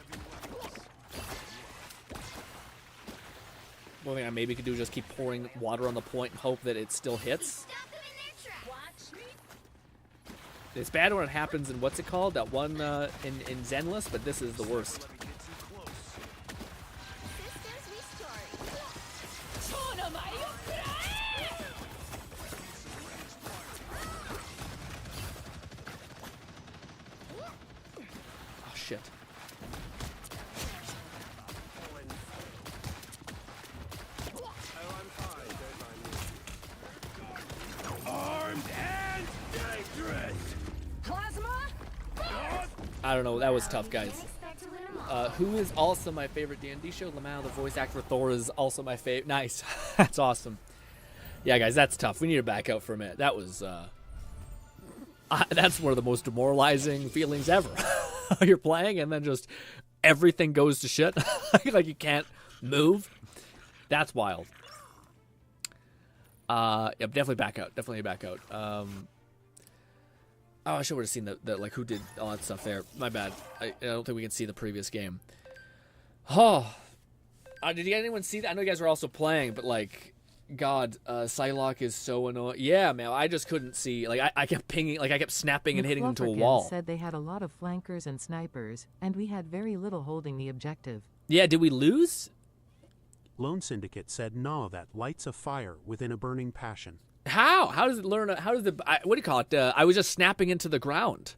One thing I maybe could do is just keep pouring water on the point and hope that it still hits. It's bad when it happens in, what's it called? That one in Zenless, but this is the worst. Oh, shit. Armed and dangerous! I don't know, that was tough, guys. Who is also my favorite D&D show? Lamau, the voice actor for Thor, is also my favorite. Nice. That's awesome. Yeah, guys, that's tough. We need to back out for a minute. That was, that's one of the most demoralizing feelings ever. You're playing and then just everything goes to shit. Like you can't move. That's wild. Yeah, definitely back out. Definitely back out. Oh, I should have seen the like who did all that stuff there. My bad. I don't think we can see the previous game. Oh, did anyone see that? I know you guys were also playing, but like, God, Psylocke is so annoying. Yeah, man, I just couldn't see. Like, I kept pinging, like I kept snapping and hitting into a wall. Said they had a lot of flankers and snipers, and we had very little holding the objective. Yeah, did we lose? Lone Syndicate said, "No, that lights a fire within a burning passion." How? How does it learn? How does what do you call it? I was just snapping into the ground.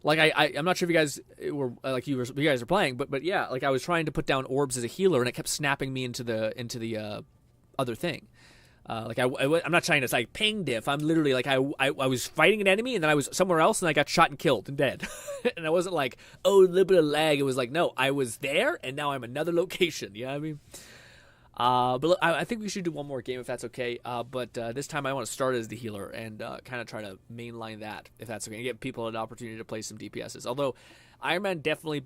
Like I'm not sure if you guys were like you guys are playing, but yeah, like I was trying to put down orbs as a healer, and it kept snapping me into the other thing. Like I'm not trying to like ping diff. I'm literally like I was fighting an enemy, and then I was somewhere else, and I got shot and killed and dead. And I wasn't like, oh, a little bit of lag. It was like, no, I was there, and now I'm another location. You know what I mean? But look, I think we should do one more game if that's okay. But this time I want to start as the healer and kind of try to mainline that if that's okay, and get people an opportunity to play some DPSs. Although Iron Man definitely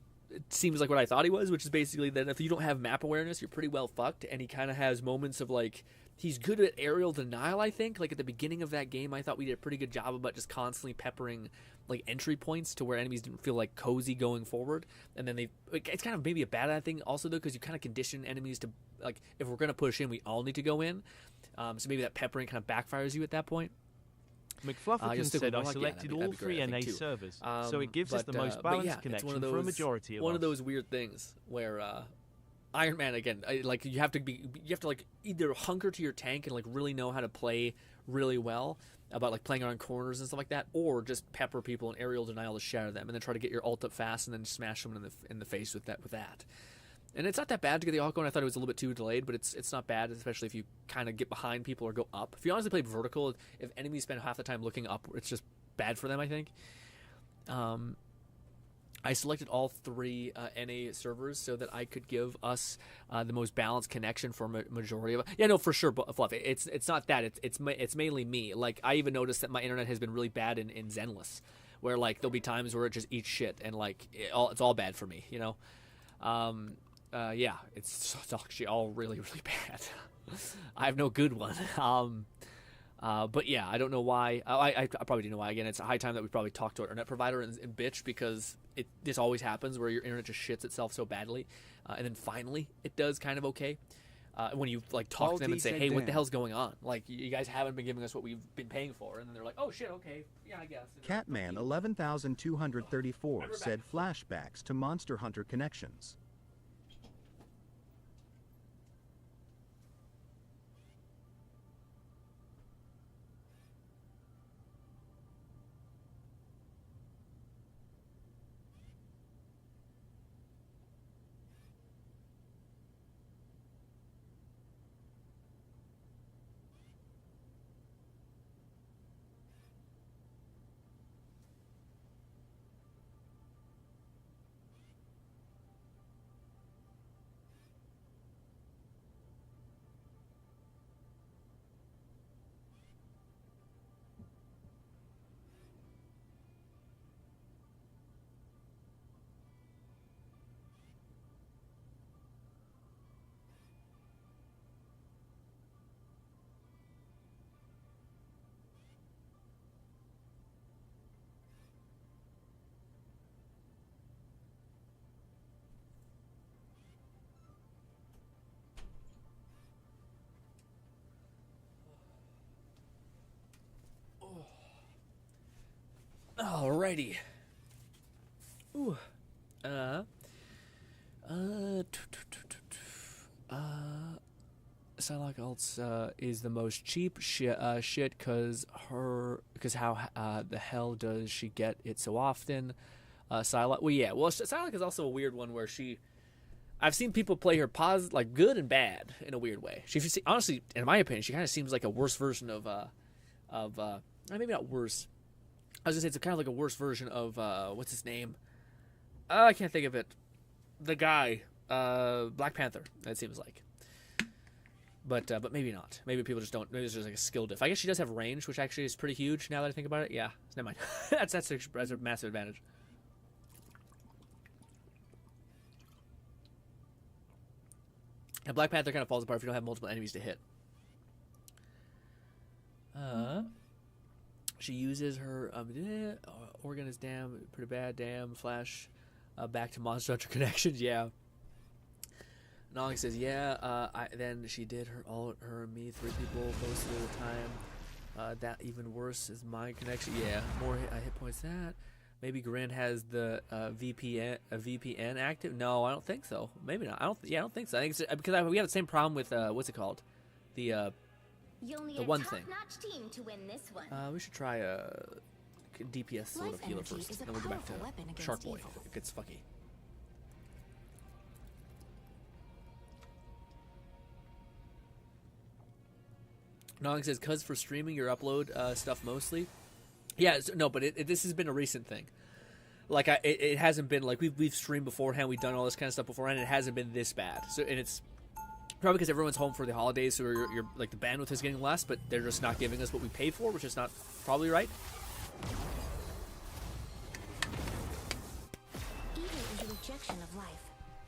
seems like what I thought he was, which is basically that if you don't have map awareness, you're pretty well fucked. And he kind of has moments of like he's good at aerial denial. I think like at the beginning of that game, I thought we did a pretty good job about just constantly peppering like entry points to where enemies didn't feel like cozy going forward. And then it's kind of maybe a bad thing also though, because you kind of condition enemies to like if we're gonna push in, we all need to go in. So maybe that peppering kind of backfires you at that point. McFlufferton said I selected all 3 NA servers, so it gives us the most balanced connection for a majority of us. One of those weird things where Iron Man again, like you have to like either hunker to your tank and like really know how to play really well about like playing around corners and stuff like that, or just pepper people in aerial denial to shatter them, and then try to get your ult up fast and then smash someone in the face with that. And it's not that bad to get the ult going. I thought it was a little bit too delayed, but it's not bad, especially if you kind of get behind people or go up. If you honestly play vertical, if enemies spend half the time looking up, it's just bad for them, I think. I selected all 3 NA servers so that I could give us the most balanced connection for a majority of. Yeah, no, for sure, Fluff. It's not that. It's mainly me. Like I even noticed that my internet has been really bad in Zenless, where like there'll be times where it just eats shit and like it's all bad for me, you know. Yeah, it's actually all really really bad. I have no good one. But yeah, I don't know why. I probably do know why. Again, it's a high time that we probably talk to our internet provider and bitch, because this always happens where your internet just shits itself so badly, and then finally it does kind of okay. When you like talk to them and say, hey, what the hell's going on? Like you guys haven't been giving us what we've been paying for, and then they're like, oh shit, okay, yeah, I guess. Catman 11234 said flashbacks to Monster Hunter connections. Alrighty. Ooh. Psylocke ults is the most cheap shit because how the hell does she get it so often? Psylocke, well yeah, well Psylocke is also a weird one where I've seen people play her like good and bad in a weird way. Honestly, in my opinion, she kind of seems like a worse version of maybe not worse. I was gonna say it's kind of like a worse version of what's his name? I can't think of it. The guy, Black Panther. That seems like. But maybe not. Maybe people just don't. Maybe it's just like a skill diff. I guess she does have range, which actually is pretty huge now that I think about it. Yeah, never mind. that's a massive advantage. And Black Panther kind of falls apart if you don't have multiple enemies to hit. She uses her organ is damn pretty bad. Damn flash, back to Monster Hunter connections. Yeah. Nong says then she did her and me 3 people most of the time. That even worse is my connection. Yeah, more hit points. That maybe GRINN has the VPN active. No, I don't think so. Maybe not. I don't think so. I think it's, because we have the same problem with what's it called, the You'll need the a one thing. top-notch team to win this one. We should try a DPS sort of Life healer energy first, is a and then we'll go back to powerful weapon against Shark Boy evil. if it gets fucky. Nog says, "Cause for streaming your upload stuff mostly." Yeah, no, but this has been a recent thing. Like it hasn't been like we've streamed beforehand, we've done all this kind of stuff beforehand, and it hasn't been this bad. So, and it's probably because everyone's home for the holidays, so you're like the bandwidth is getting less, but they're just not giving us what we pay for, which is not probably right. Evil is a rejection of life.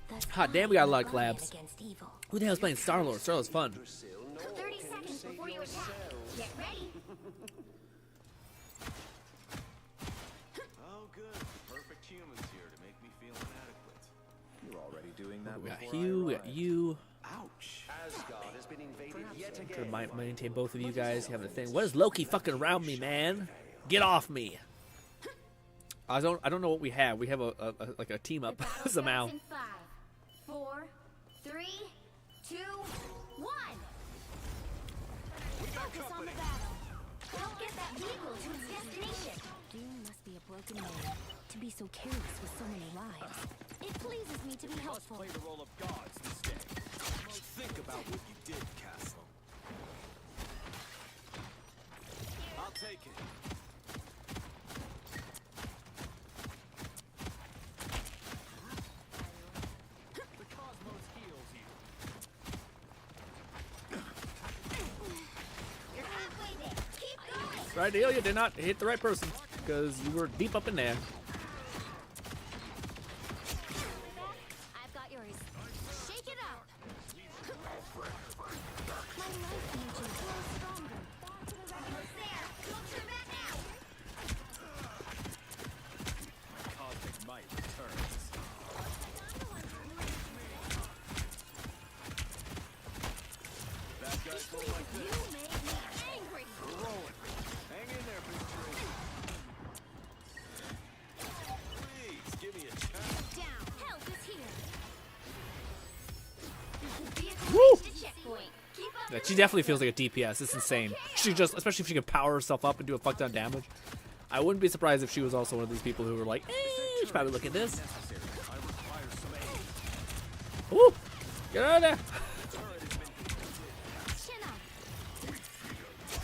Thus, Hot damn, we got a lot of rebellion collabs. against evil. Who the hell's playing Star-Lord? Star-Lord's fun. 30 seconds before you attack. Get ready. Oh, good. Perfect humans here to make me feel inadequate. You're already doing that. We got Hugh, we got you. Ouch. Asgard has been invaded yet Try again. to maintain both of you guys having a thing. What is Loki fucking around me, man? Get off me! I don't know what we have. We have a like a team up somehow. In 5, 4, 3, 2, 1. Focus on the battle. Don't get that vehicle to its destination. Doom must be a broken man to be so careless with so many lives. It pleases me to be helpful. Play the role of gods instead. Think about what you did, Castle. I'll take it. The cosmos heals you. You're halfway there. Keep going. Right deal, you did not hit the right person because you were deep up in there. I've got yours. Shake it up. My life engine grows stronger. Almost there. Don't turn back now. Cosmic might returns. Bad guys go like You this. made me angry. We're rolling. Hang in there, big tree. Please, give me a chance. Down. Help is here. Woo! The checkpoint. Keep up. Yeah, she definitely feels like a DPS. It's insane. She just, especially if she can power herself up and do a fuck ton of damage. I wouldn't be surprised if she was also one of these people who were like, should probably look at this. I require some aid. Woo! Get out of there! Chin up.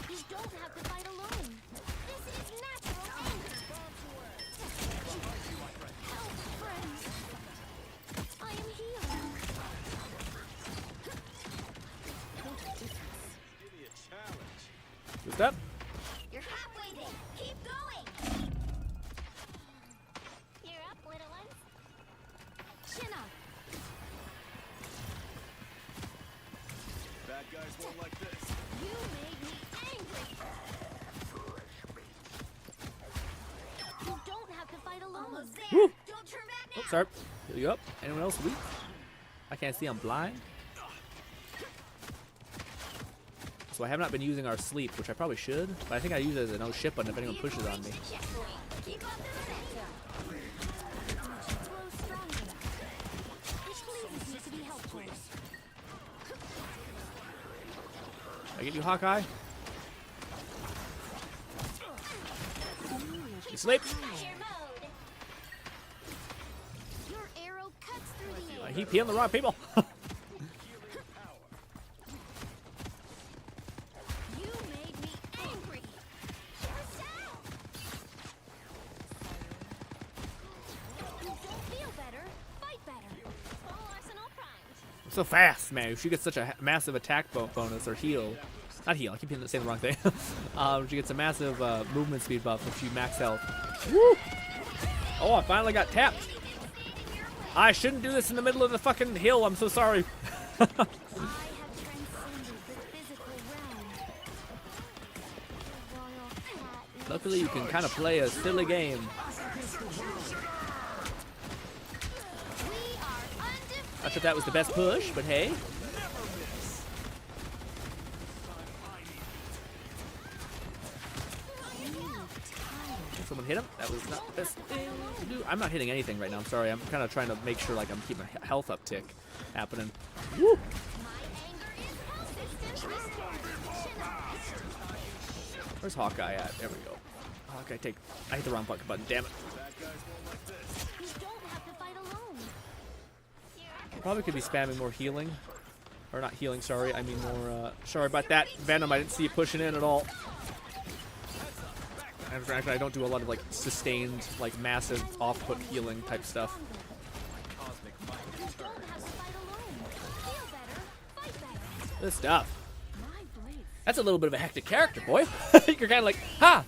You don't have to fight alone. This is natural anger. Help, friends. I am healed. Give me a challenge. Boost up. You're halfway there. Keep going. You're up, little ones. Chin up. Bad guys won't like this. You made me angry. You don't have to fight alone. Almost there. Woo! Don't turn back now. Oh, sorry. Heal you up. Anyone else weak? I can't see. I'm blind. So I have not been using our sleep, which I probably should, but I think I use it as a no shit button if anyone pushes on me. Checkpoint. Keep up the momentum. Grow stronger. It pleases me to be helpful. I get you, Hawkeye? You sleep? Fire mode. Your arrow cuts through the air. I keep healing the wrong people. You made me angry. You're down. You don't feel better. Fight better. Full arsenal primed. So fast, man. She gets such a massive attack bonus or heal. Not heal. I keep saying the wrong thing. She gets a massive movement speed buff if she max health. Woo! Oh, I finally got tapped. I shouldn't do this in the middle of the fucking hill. I'm so sorry. I have transcended the physical realm. The royal cat. Luckily, you can kind of play a silly game. We are undefeated. Not sure if that was the best push, but hey. Someone hit him. That was not the best thing to do. I'm not hitting anything right now. I'm sorry. I'm kind of trying to make sure like I'm keeping my health uptick happening. Woo! My anger is health system restored. Chin up. Where's Hawkeye at? There we go. Hawkeye, take. I hit the wrong button. Damn it. You don't have to fight alone. Probably could be spamming more healing. Or not healing, sorry. I mean more, sorry about that. Venom, I didn't see you pushing in at all. And frankly, I don't do a lot of, like, sustained, like, massive off-put healing type stuff. Good stuff. That's a little bit of a hectic character, boy. You're kind of like, ha!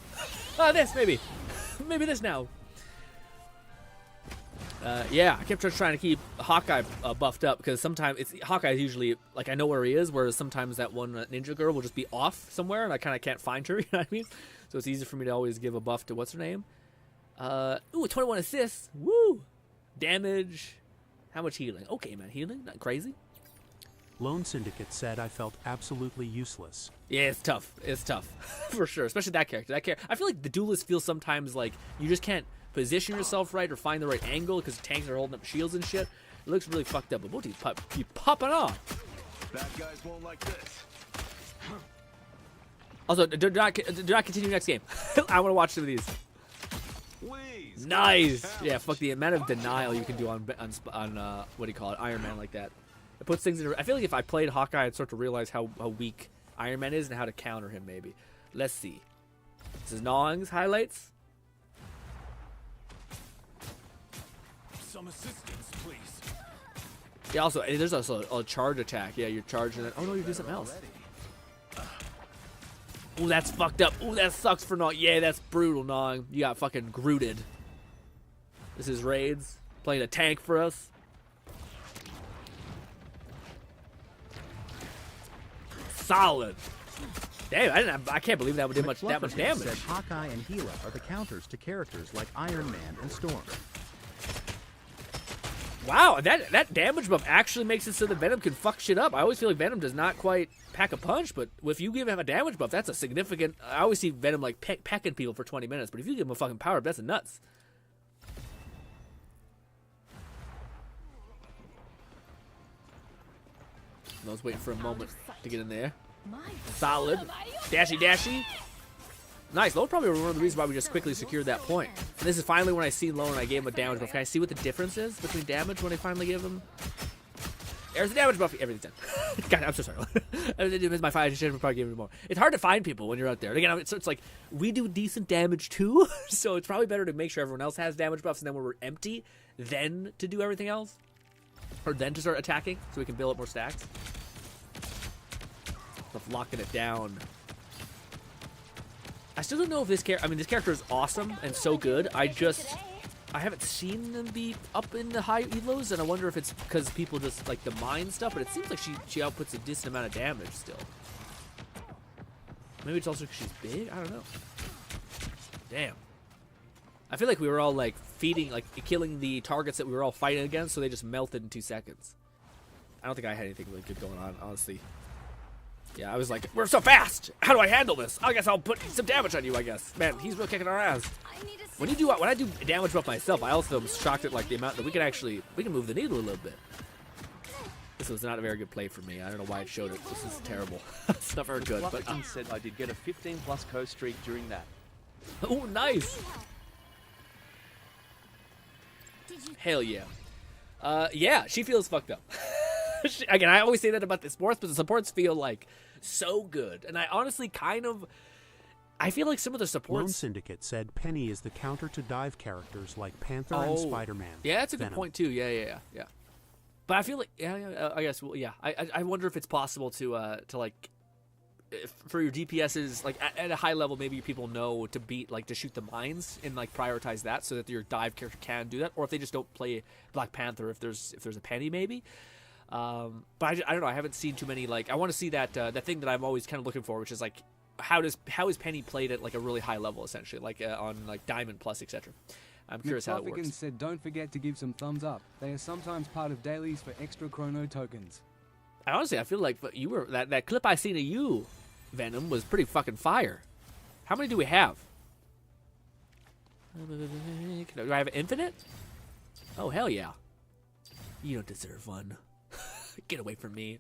This, maybe. Maybe this now. Yeah, I kept just trying to keep Hawkeye buffed up because sometimes Hawkeye's usually like I know where he is, whereas sometimes that one ninja girl will just be off somewhere and I kind of can't find her. You know what I mean? So it's easy for me to always give a buff to what's her name. Ooh, 21 assists. Woo! Damage. How much healing? Okay, man, healing, not crazy. Lone Syndicate said I felt absolutely useless. Yeah, it's tough. It's tough for sure, especially that character. I feel like the duelist feels sometimes like you just can't position yourself right or find the right angle because tanks are holding up shields and shit. It looks really fucked up, but what you popping off? Bad guys won't like this. Also, do not continue next game. I want to watch some of these. Please. Nice. Yeah, fuck the amount of denial you can do on what do you call it, Iron Man like that. It puts things in. I feel like if I played Hawkeye, I'd start to realize how weak Iron Man is and how to counter him. Maybe. Let's see. This is Nong's highlights. Some assistance, please. Yeah. Also, there's also a charge attack. Yeah, you're charging it. Oh no, you're doing something else. Ooh, that's fucked up. Ooh, that sucks for Nong. Yeah, that's brutal, Nong. You got fucking grooted. This is Raids playing a tank for us. Solid. Damn, I can't believe that would do that much damage. Said Hawkeye and Gila are the counters to characters like Iron Man and Storm. Wow, that damage buff actually makes it so that Venom can fuck shit up. I always feel like Venom does not quite pack a punch, but if you give him a damage buff, that's a significant. I always see Venom like pecking people for 20 minutes, but if you give him a fucking power up, that's nuts. I was waiting for a moment to get in there. Solid. Dashy. Nice. Low probably one of the reasons why we just quickly secured that point. And this is finally when I see Low and I gave him a damage buff. Can I see what the difference is between damage when I finally give him? There's the damage buff. Everything's done. God, I'm so sorry. It's my fight. I should have probably given him more. It's hard to find people when you're out there. Again, so it's like we do decent damage too. So it's probably better to make sure everyone else has damage buffs, and then when we're empty, then to do everything else, or then to start attacking, so we can build up more stacks. Of locking it down. I still don't know if this character. I mean, this character is awesome and so good. I haven't seen them be up in the high elos, and I wonder if it's because people just like the mine stuff. But it seems like she outputs a decent amount of damage still. Maybe it's also because she's big. I don't know. Damn. I feel like we were all like feeding, like killing the targets that we were all fighting against, so they just melted in 2 seconds. I don't think I had anything really good going on, honestly. Yeah, I was like, we're so fast. How do I handle this? I guess I'll put some damage on you, I guess. Man, he's really kicking our ass. When I do damage buff myself, I also am shocked at like the amount that we can move the needle a little bit. This was not a very good play for me. I don't know why it showed it. This is terrible. It's not very good. But said I did get a 15+ co streak during that. Oh, nice. Hell yeah. Yeah, she feels fucked up. Again, I always say that about the supports, but the supports feel like so good. And I honestly I feel like some of the supports... Lone Syndicate said Penny is the counter to dive characters like Panther and Spider-Man. Yeah, that's a Venom. good point, too. Yeah. But I feel like... I guess, well, yeah. I wonder if it's possible to like... for your DPSs, like, at a high level, maybe people know to beat, like, to shoot the mines and, like, prioritize that so that your dive character can do that. Or if they just don't play Black Panther, if there's a Penny, maybe. But I don't know. I haven't seen too many. Like, I want to see that thing that I'm always kind of looking for, which is like, how is Penny played at like a really high level, essentially, like on like Diamond Plus, etc. I'm curious how it works. Said, don't forget to give some thumbs up. They are sometimes part of dailies for extra chrono tokens. I feel like you were that clip I seen of you, Venom, was pretty fucking fire. How many do we have? Do I have infinite? Oh hell yeah! You don't deserve one. Get away from me.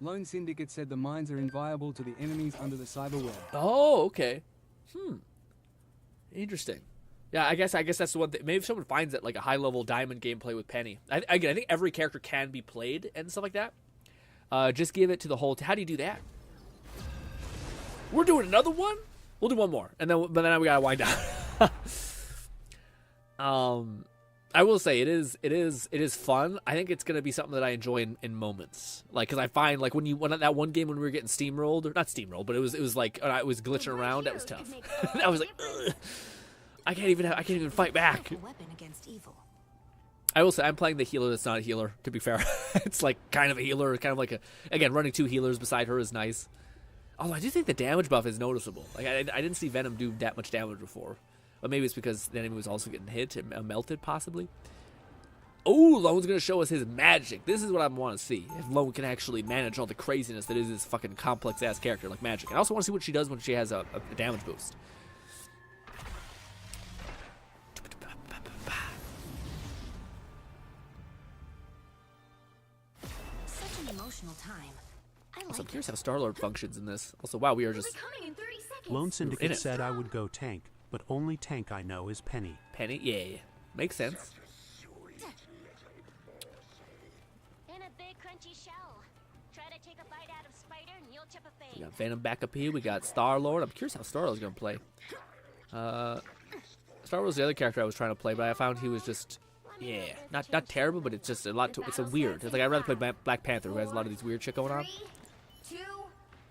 Lone Syndicate said the mines are inviolable to the enemies under the cyber web. Oh, okay. Interesting. Yeah, I guess that's the one thing. Maybe if someone finds it like a high-level diamond gameplay with Penny. I think every character can be played and stuff like that. Just give it to the whole... How do you do that? We're doing another one? We'll do one more. But then we gotta wind down. I will say it is fun. I think it's gonna be something that I enjoy in moments, like because I find like when that one game when we were getting steamrolled, or not steamrolled, but it was like I was glitching around. That was tough. I was like, ugh. I can't even fight back. I will say I'm playing the healer that's not a healer. To be fair, it's like kind of a healer, kind of like again running 2 healers beside her is nice. Although I do think the damage buff is noticeable. Like I didn't see Venom do that much damage before. But maybe it's because the enemy was also getting hit and melted, possibly. Oh, Lone's going to show us his magic. This is what I want to see. If Lone can actually manage all the craziness that is this fucking complex-ass character like magic. And I also want to see what she does when she has a damage boost. Such an emotional time. Also, I'm curious how Star-Lord functions in this. Also, wow, we are just... Lone Syndicate said I would go tank, but only tank I know is Penny. Penny? Yeah. Makes sense. In a big crunchy shell. Try to take a bite out of spider and you'll chip a We fade. got Venom back up here. We got Star-Lord. I'm curious how Star-Lord's going to play. Star-Lord's the other character I was trying to play, but I found he was just... Yeah. Not terrible, but it's just a lot... It's a weird. It's like I'd rather play Black Panther, who has a lot of these weird shit going on. 3, 2,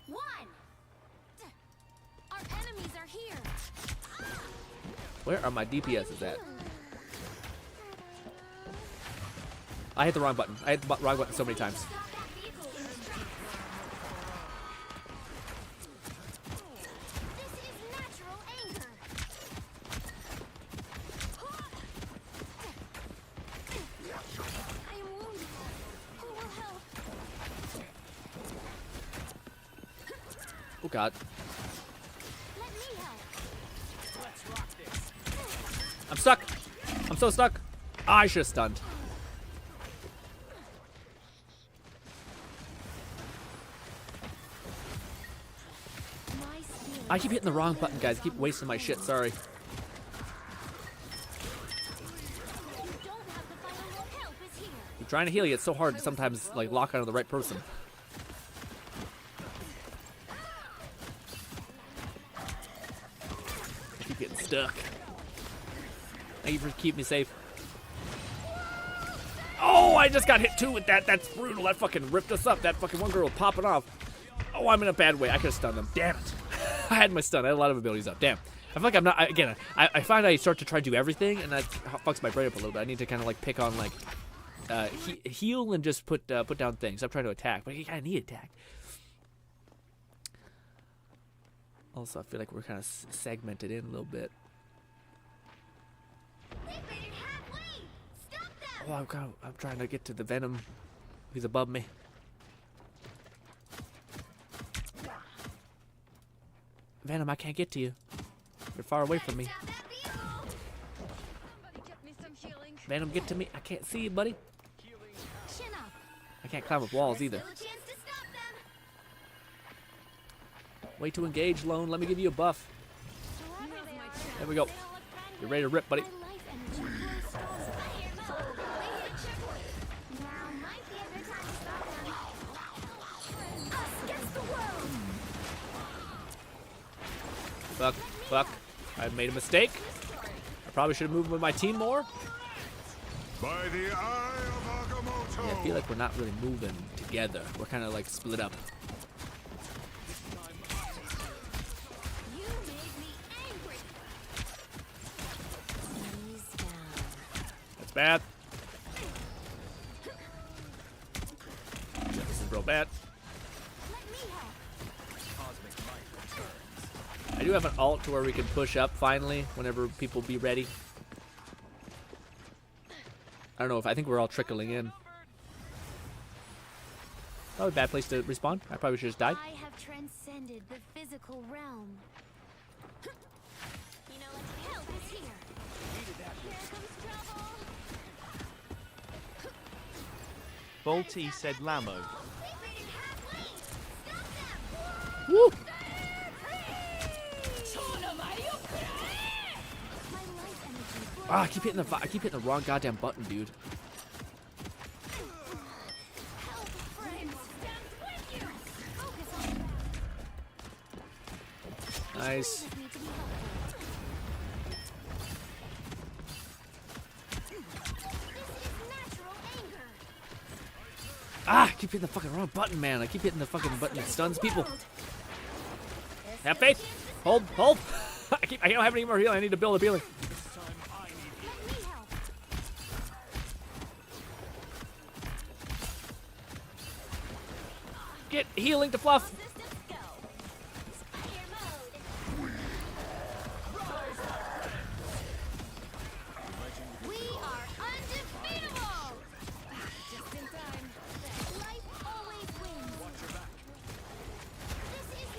1. Our enemies are here. Where are my DPSs at? I hit the wrong button. I hit the wrong button so many times. Oh god. I'm stuck. I'm so stuck. I should have stunned. I keep hitting the wrong button, guys. I keep wasting my shit. Sorry. I'm trying to heal you. It's so hard to sometimes like lock onto the right person. I keep getting stuck. Thank you for keeping me safe. Oh, I just got hit too with that. That's brutal. That fucking ripped us up. That fucking one girl popping off. Oh, I'm in a bad way. I could have stunned them. Damn it. I had my stun. I had a lot of abilities up. Damn. I feel like I'm not... I find I start to try to do everything, and that fucks my brain up a little bit. I need to kind of like pick on like... heal and just put down things. I'm trying to attack, but you kind of need attack. Also, I feel like we're kind of segmented in a little bit. Oh, I'm trying to get to the Venom. He's above me. Venom, I can't get to you. You're far away from me. Venom, get to me. I can't see you, buddy. I can't climb up walls either. Way to engage, Lone. Let me give you a buff. There we go. You're ready to rip, buddy. Fuck. I made a mistake. I probably should have moved with my team more. By the eye of Agamotto. Yeah, I feel like we're not really moving together. We're kind of like split up. That's bad. This is real bad. I do have an ult to where we can push up finally whenever people be ready. I don't know if I think we're all trickling in. Probably a bad place to respawn. I probably should have just died. I have transcended the physical realm. You know what? Help is here. Here comes trouble. Bolty said Lamo. Woo! Ah, I keep hitting the wrong goddamn button, dude. Nice. Ah, I keep hitting the fucking wrong button, man. I keep hitting the fucking button that stuns people. Have faith. Hold. I don't have any more healing. I need to build a healing. Get healing to Fluff.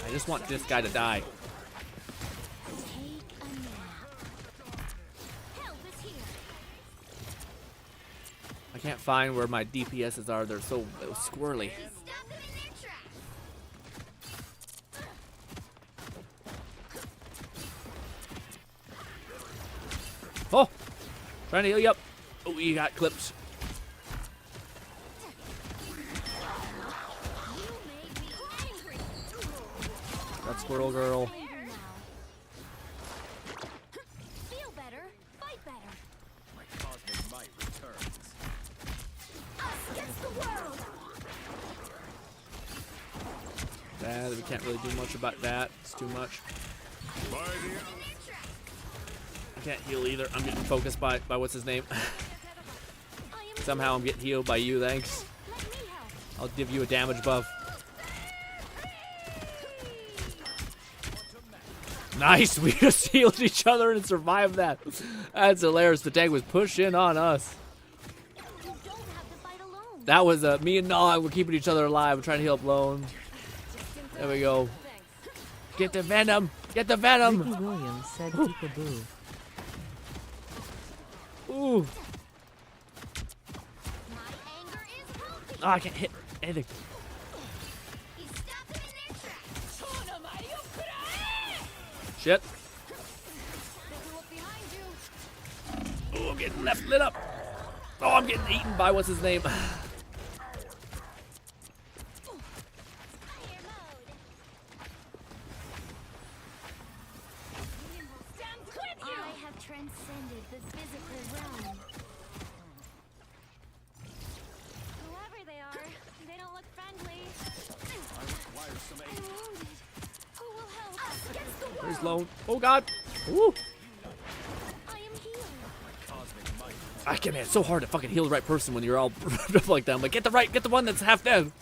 I just want this guy to die. I can't find where my DPSs are. They're so squirrely. Oh! Trying to heal you up. Oh, you got clipped. That squirrel girl. Feel better, fight better. My cosmic might returns. Us against the world. We can't really do much about that. It's too much. I can't heal either. I'm getting focused by what's his name. Somehow I'm getting healed by you, thanks. I'll give you a damage buff. Nice, we just healed each other and survived that. That's hilarious. The tank was pushing on us. That was me and Nog were keeping each other alive. We're trying to heal up alone. There we go. Get the venom. Get the venom. Ricky Williams said peekaboo. Ooh. Oh, I can't hit anything. Shit. Oh, I'm getting left lit up. Oh, I'm getting eaten by what's his name. I have transcended the physical realm. Whoever they are, they don't look friendly. I require some aid. I'm wounded. Who will help us against the world? Where's Lone? Oh God. Ooh. I am healed. My cosmic might. I can't, man, it's so hard to fucking heal the right person when you're all up like that. I'm like, get the one that's half dead.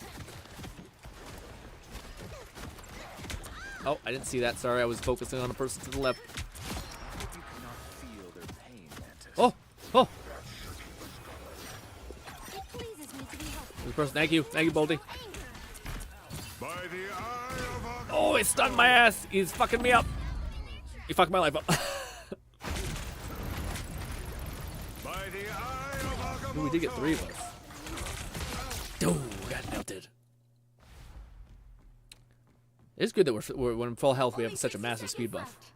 Oh, I didn't see that. Sorry, I was focusing on the person to the left. You cannot feel their pain, Mantis. Oh, oh. It pleases me to be helpful. This person, thank you, Boldy. By the eye of Oh, it stunned my ass. He's fucking me up. He fucked my life up. By the eye of Ooh, we did get 3 of us. Oh, got melted. It's good that we're in full health. We have such a massive speed buff.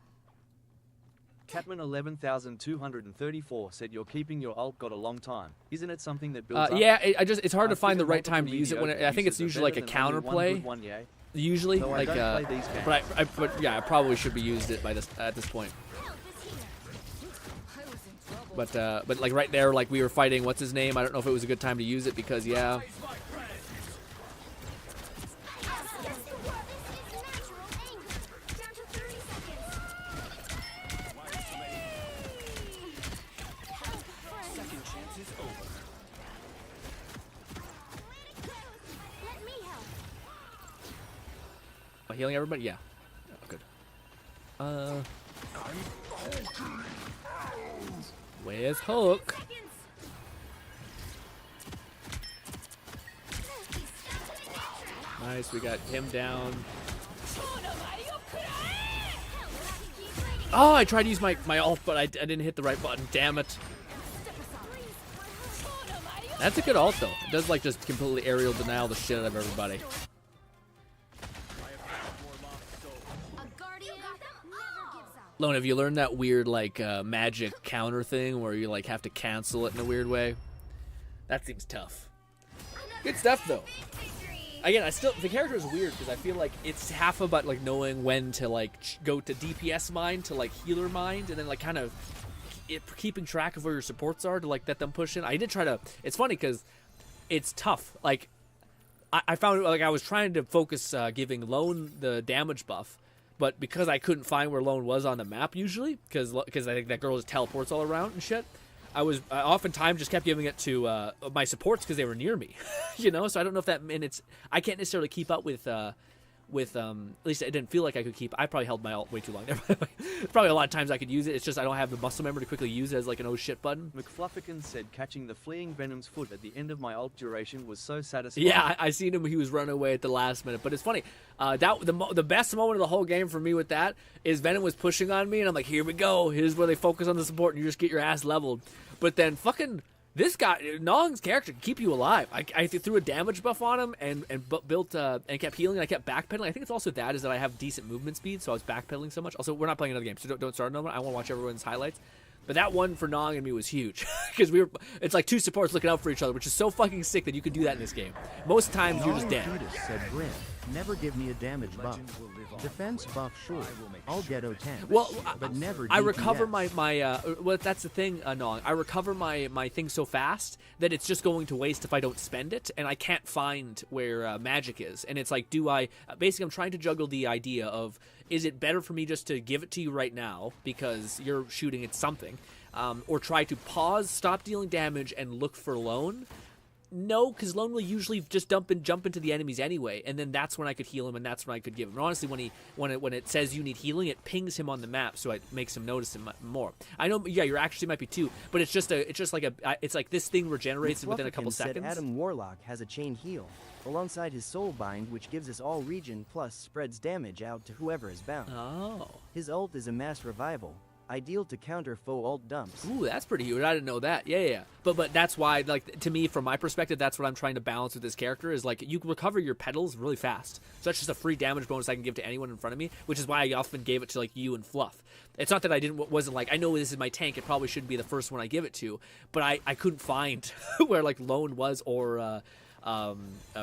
Catman 11,234 said you're keeping your ult got a long time. Isn't it something that builds up? Yeah, it's hard to find the right multiple time to use it. When I think it's users usually are like a better than only one counterplay. good one, yeah? Usually, Though I like, don't play these games. but yeah, I probably should be used it by at this point. But like right there, like we were fighting, what's his name? I don't know if it was a good time to use it because yeah. Second chance is over. Let me help. By healing everybody, yeah. Oh, good. Where's Hook? Nice, we got him down. Oh, I tried to use my ult, but I didn't hit the right button. Damn it. That's a good ult, though. It does, like, just completely aerial denial the shit out of everybody. Lone, have you learned that weird like magic counter thing where you like have to cancel it in a weird way? That seems tough. Good stuff though. Again, the character is weird because I feel like it's half about like knowing when to like go to DPS mind to like healer mind, and then like kind of keeping track of where your supports are to like let them push in. I did try to. It's funny because it's tough. Like I found like I was trying to focus giving Lone the damage buff, but because I couldn't find where Lone was on the map usually, because I think that girl just teleports all around and shit. I oftentimes just kept giving it to my supports because they were near me, you know. So I don't know if that, and I can't necessarily keep up with at least it didn't feel like I could keep. I probably held my alt way too long there. Probably a lot of times I could use it. It's just I don't have the muscle memory to quickly use it as like an oh shit button. McFluffican said catching the fleeing Venom's foot at the end of my alt duration was so satisfying. Yeah, I seen him. He was running away at the last minute. But it's funny. The best moment of the whole game for me with that is Venom was pushing on me, and I'm like, here we go. Here's where they focus on the support, and you just get your ass leveled. But then fucking this guy, Nong's character, can keep you alive. I threw a damage buff on him and built and kept healing. And I kept backpedaling. I think it's also that is that I have decent movement speed, so I was backpedaling so much. Also, we're not playing another game, so don't start another one. I want to watch everyone's highlights. But that one for Nong and me was huge because it's like two supports looking out for each other, which is so fucking sick that you can do that in this game. Most times you're just dead. Judas said Grin, never give me a damage buff. Defense buff, sure. I'll ghetto tank. Well, but never I DPS. recover my well, that's the thing, Nong. I recover my thing so fast that it's just going to waste if I don't spend it, and I can't find where magic is. And it's like, basically I'm trying to juggle the idea of, is it better for me just to give it to you right now because you're shooting at something, or try to pause, stop dealing damage, and look for Lone? No, because Lone will usually just jump into the enemies anyway, and then that's when I could heal him, and that's when I could give him. And honestly, when it says you need healing, it pings him on the map, so it makes him notice him more. I know, yeah, your accuracy might be 2, but it's like this thing regenerates within a couple seconds. Adam Warlock has a chain heal alongside his soul bind, which gives us all regen plus spreads damage out to whoever is bound. Oh. His ult is a mass revival, ideal to counter foe ult dumps. Ooh, that's pretty huge. I didn't know that. Yeah. But that's why, like, to me, from my perspective, that's what I'm trying to balance with this character is, like, you recover your petals really fast. So that's just a free damage bonus I can give to anyone in front of me, which is why I often gave it to, like, you and Fluff. It's not that I wasn't like, I know this is my tank, it probably shouldn't be the first one I give it to, but I couldn't find where, like, Lone was or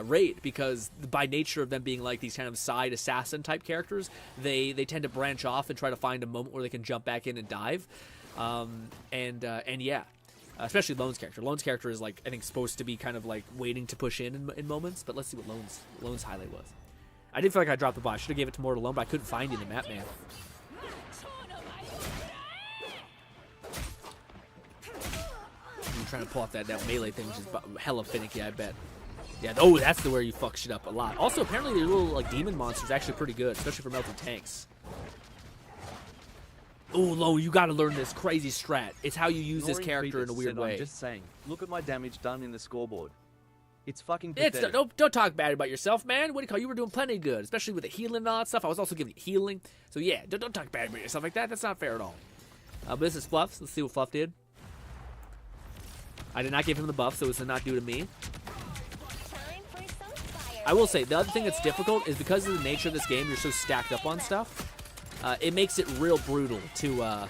Raid, because by nature of them being like these kind of side assassin type characters, they tend to branch off and try to find a moment where they can jump back in and dive, and yeah, especially Lone's character. Lone's character is, like, I think supposed to be kind of like waiting to push in moments, but let's see what Lone's highlight was. I did feel like I dropped the ball. I should have gave it to more to Lone, but I couldn't find it in the map, man. I'm trying to pull off that melee thing, which is hella finicky, I bet. Yeah, oh, that's where you fuck shit up a lot. Also, apparently the little, like, demon monster's actually pretty good, especially for melting tanks. Oh, Lone, you gotta learn this crazy strat. It's how you use this character in a weird way. I'm just saying, look at my damage done in the scoreboard. It's fucking pathetic. Don't talk bad about yourself, man. What do you call it? You were doing plenty good, especially with the healing and all that stuff. I was also giving you healing. So yeah, don't talk bad about yourself like that. That's not fair at all. But this is Fluff's. Let's see what Fluff did. I did not give him the buff, so it's not due to me. I will say, the other thing that's difficult is because of the nature of this game, you're so stacked up on stuff. It makes it real brutal to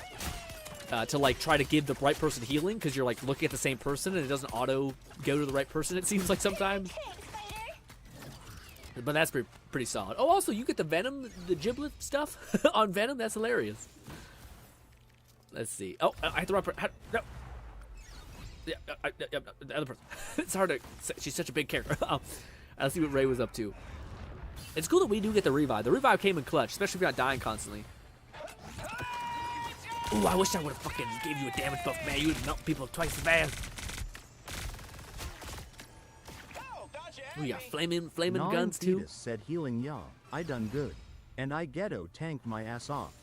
like try to give the right person healing, because you're like looking at the same person and it doesn't auto go to the right person, it seems like sometimes. But that's pretty solid. Oh, also, you get the Venom, the Giblet stuff on Venom. That's hilarious. Let's see. Oh, I have to run. No. Yeah, the other person. It's hard to say. She's such a big character. Let's see what Ray was up to. It's cool that we do get the revive. The revive came in clutch, especially if you're not dying constantly. Ooh, I wish I would have fucking gave you a damage buff, man. You would melt people twice as fast. Ooh, you got flaming guns too. Said healing ya. I done good. And I ghetto tanked my ass off.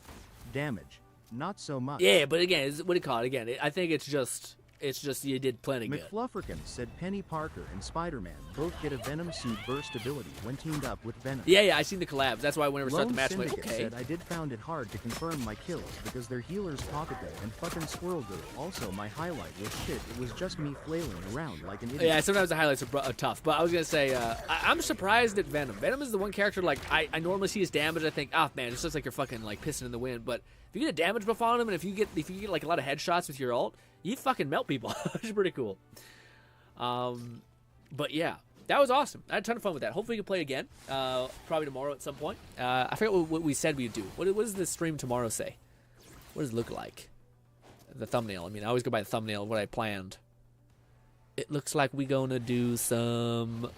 Damage. Not so much. Yeah, but again, what do you call it? Again, I think it's just It's just you did plenty good. McFlufferkin said Penny Parker and Spider-Man both get a Venom suit burst ability when teamed up with Venom. Yeah, I seen the collabs. That's why whenever I start the Lone match, I'm like, Syndicate okay. said I did found it hard to confirm my kills because their healers pocket them and fucking Squirrel Girl. Also, my highlight was shit. It was just me flailing around like an idiot. Yeah, sometimes the highlights are tough, but I was gonna say I'm surprised at Venom. Venom is the one character like I normally see his damage. I think, oh man, it's just like you're fucking like pissing in the wind. But if you get a damage buff on him, and if you get like a lot of headshots with your ult, you fucking melt people. Which is pretty cool. But yeah, that was awesome. I had a ton of fun with that. Hopefully we can play again. Probably tomorrow at some point. I forget what we said we'd do. What does the stream tomorrow say? What does it look like? The thumbnail. I mean, I always go by the thumbnail of what I planned. It looks like we gonna do some...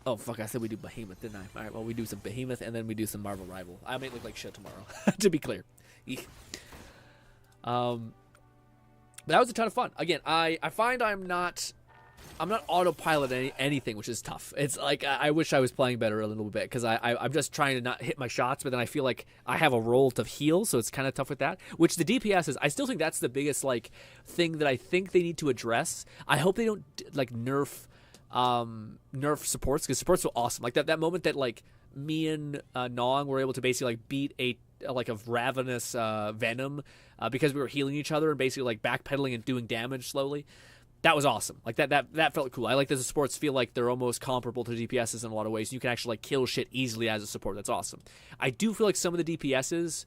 Oh, fuck, I said we do Behemoth, didn't I? All right, well, we do some Behemoth, and then we do some Marvel Rival. I may look like shit tomorrow, to be clear. Eek. But that was a ton of fun. Again, I find I'm not autopilot anything, which is tough. It's like I wish I was playing better a little bit because I'm just trying to not hit my shots, but then I feel like I have a role to heal, so it's kind of tough with that. Which the DPS is. I still think that's the biggest like thing that I think they need to address. I hope they don't like nerf supports because supports were awesome. Like that moment that like me and Nong were able to basically like beat a ravenous Venom because we were healing each other and basically like backpedaling and doing damage slowly. That was awesome. Like that felt cool. I like that the supports feel like they're almost comparable to DPSs in a lot of ways. You can actually like kill shit easily as a support. That's awesome. I do feel like some of the DPSs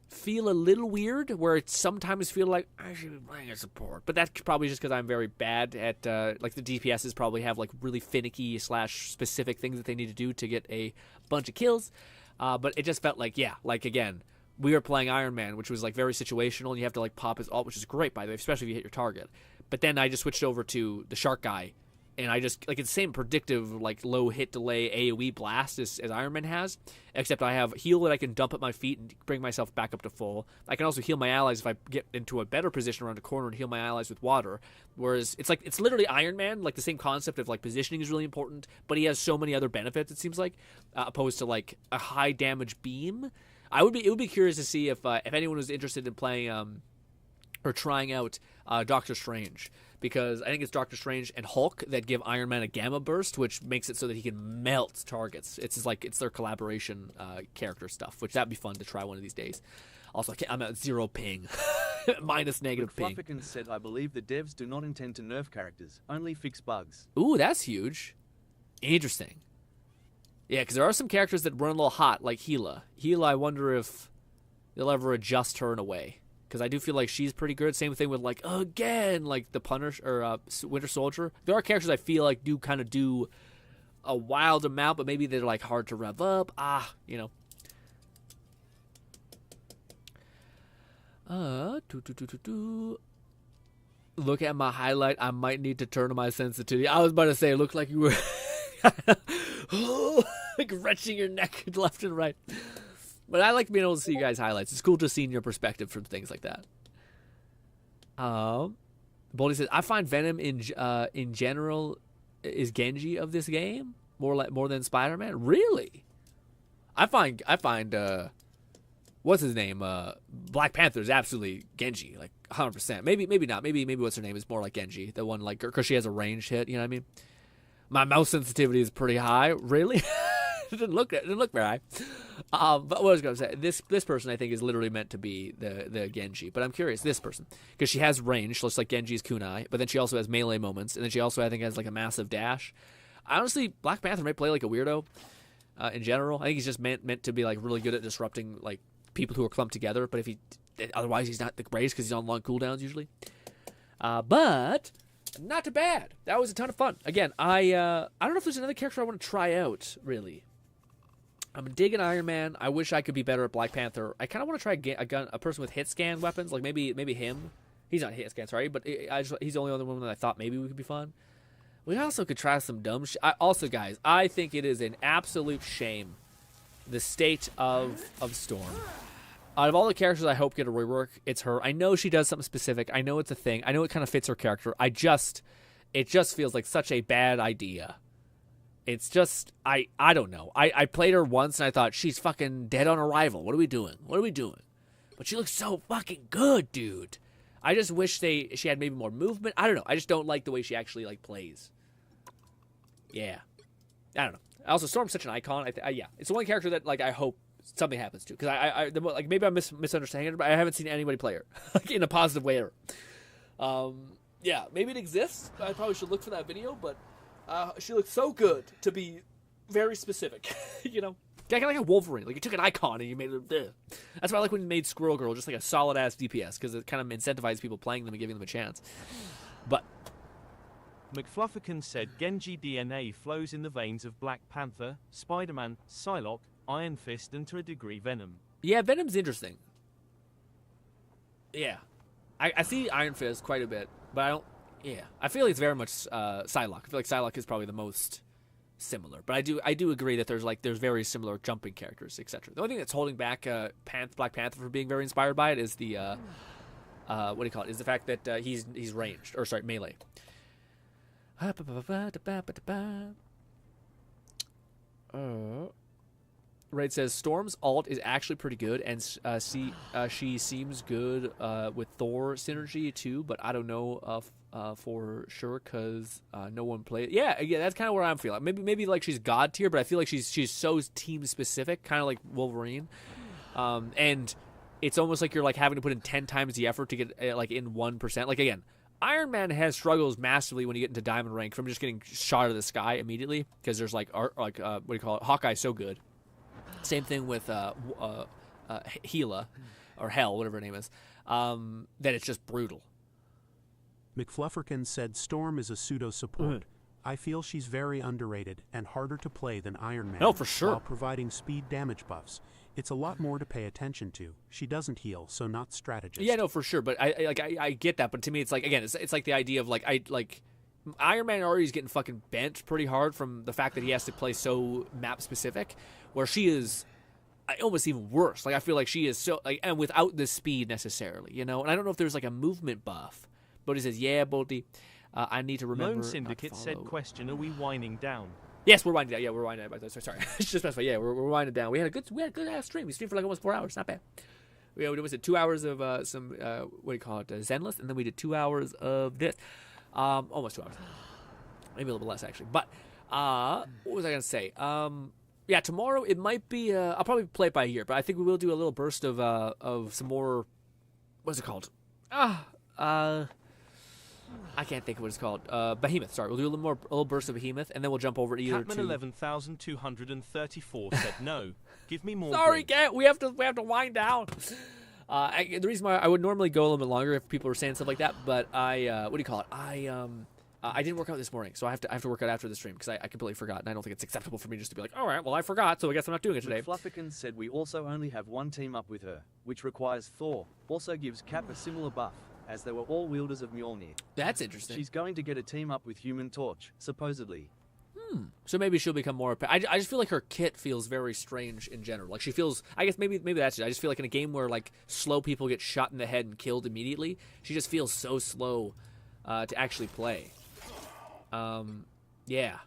feel a little weird, where it sometimes feel like I should be playing a support. But that's probably just because I'm very bad at like the DPSs probably have like really finicky / specific things that they need to do to get a bunch of kills. But it just felt like, yeah, like again, we were playing Iron Man, which was like very situational, and you have to like pop his ult, which is great by the way, especially if you hit your target. But then I just switched over to the Shark guy, and I just like it's the same predictive like low hit delay AoE blast as Iron Man has, except I have heal that I can dump at my feet and bring myself back up to full. I can also heal my allies if I get into a better position around a corner and heal my allies with water. Whereas it's literally Iron Man, like the same concept of like positioning is really important, but he has so many other benefits it seems like, opposed to like a high damage beam. It would be curious to see if anyone was interested in playing or trying out Doctor Strange, because I think it's Doctor Strange and Hulk that give Iron Man a gamma burst, which makes it so that he can melt targets. It's their collaboration character stuff, which that'd be fun to try one of these days. Also, I'm at 0 ping, minus negative ping. McFlufferkin said, I believe the devs do not intend to nerf characters, only fix bugs. Ooh, that's huge. Interesting. Yeah, because there are some characters that run a little hot, like Gila. Gila, I wonder if they'll ever adjust her in a way. Because I do feel like she's pretty good. Same thing with, like, again, like the Punisher or Winter Soldier. There are characters I feel like do kind of do a wild amount, but maybe they're, like, hard to rev up. You know. Look at my highlight. I might need to turn on my sensitivity. I was about to say, it looked like you were like wrenching your neck left and right. But I like being able to see you guys' highlights. It's cool just seeing your perspective from things like that. Boldy says, I find Venom in general is Genji of this game more than Spider-Man. Really? I find what's his name? Black Panther is absolutely Genji, like 100%. Maybe not. Maybe what's her name is more like Genji. The one like because she has a ranged hit. You know what I mean? My mouse sensitivity is pretty high. Really? It didn't look very high. But what I was going to say, this person I think is literally meant to be the Genji. But I'm curious, this person, because she has range, looks like Genji's kunai, but then she also has melee moments, and then she also I think has like a massive dash. Honestly, Black Panther might play like a weirdo in general. I think he's just meant to be like really good at disrupting like people who are clumped together. But otherwise he's not the greatest because he's on long cooldowns usually. But not too bad. That was a ton of fun. Again, I don't know if there's another character I want to try out really. I'm digging Iron Man. I wish I could be better at Black Panther. I kind of want to try a person with hit scan weapons, like maybe him. He's not hit scan, sorry, but he's the only other one that I thought maybe we could be fun. We also could try some dumb shit. Also, guys, I think it is an absolute shame the state of Storm. Out of all the characters I hope get a rework, it's her. I know she does something specific. I know it's a thing. I know it kind of fits her character. It just feels like such a bad idea. It's just, I don't know. I played her once and I thought, she's fucking dead on arrival. What are we doing? But she looks so fucking good, dude. I just wish she had maybe more movement. I don't know. I just don't like the way she actually like plays. Yeah, I don't know. Also, Storm's such an icon. Yeah, it's the one character that like I hope something happens to, because like maybe I'm misunderstanding her, but I haven't seen anybody play her like in a positive way ever. Yeah, maybe it exists. I probably should look for that video, but she looks so good to be very specific. You know, kind of like a Wolverine. Like you took an icon and you made it. That's why I like when you made Squirrel Girl just like a solid ass DPS, because it kind of incentivizes people playing them and giving them a chance. But McFlufferkin said Genji DNA flows in the veins of Black Panther, Spider-Man, Psylocke, Iron Fist, and to a degree Venom. Yeah, Venom's interesting. Yeah. I see Iron Fist quite a bit, but I don't... Yeah. I feel like it's very much Psylocke. I feel like Psylocke is probably the most similar. But I do agree that there's very similar jumping characters, etc. The only thing that's holding back Black Panther from being very inspired by it is the... what do you call it? Is the fact that he's ranged. Or, sorry, melee. Raid says Storm's ult is actually pretty good, and she seems good with Thor synergy too. But I don't know for sure because no one played. Yeah, that's kind of where I'm feeling. Maybe like she's god tier, but I feel like she's so team specific, kind of like Wolverine, and it's almost like you're like having to put in 10 times the effort to get like in 1%. Like again, Iron Man has struggles massively when you get into diamond rank from just getting shot out of the sky immediately, because there's like what do you call it? Hawkeye's so good. Same thing with Hela, or Hell, whatever her name is, that it's just brutal. McFlufferkin said Storm is a pseudo-support. I feel she's very underrated and harder to play than Iron Man. No, for sure. While providing speed damage buffs. It's a lot more to pay attention to. She doesn't heal, so not strategist. Yeah, no, for sure. But I get that. But to me, it's like, again, it's like the idea of like Iron Man already is getting fucking bent pretty hard from the fact that he has to play so map specific, where she is almost even worse. Like I feel like she is so like, and without the speed necessarily, you know. And I don't know if there's like a movement buff. But he says, yeah, Bolty, I need to remember. Lone Syndicate said, question, are we winding down? Yes, we're winding down. Yeah, we're winding down. Sorry. Just specify. Yeah, we're winding down. We had a good ass stream. We streamed for like almost 4 hours. Not bad. We did 2 hours of some what do you call it, Zenless, and then we did 2 hours of this. Almost 2 hours. Maybe a little bit less actually. But what was I gonna say? Yeah, tomorrow it might be. I'll probably play it by ear, but I think we will do a little burst of some more. What's it called? I can't think of what it's called. Behemoth. Sorry, we'll do a little burst of Behemoth, and then we'll jump over either Catman 11,234 said no. Give me more. Sorry, Cat. We have to wind down. The reason why I would normally go a little bit longer if people were saying stuff like that, but what do you call it? I didn't work out this morning, so I have to work out after the stream because I completely forgot, and I don't think it's acceptable for me just to be like, all right, well I forgot, so I guess I'm not doing it today. Flufferkin said we also only have one team up with her, which requires Thor. Also gives Cap a similar buff, as they were all wielders of Mjolnir. That's interesting. She's going to get a team up with Human Torch, supposedly. So maybe she'll become more. I just feel like her kit feels very strange in general. Like she feels. I guess maybe that's it. I just feel like in a game where like slow people get shot in the head and killed immediately, she just feels so slow to actually play. Yeah.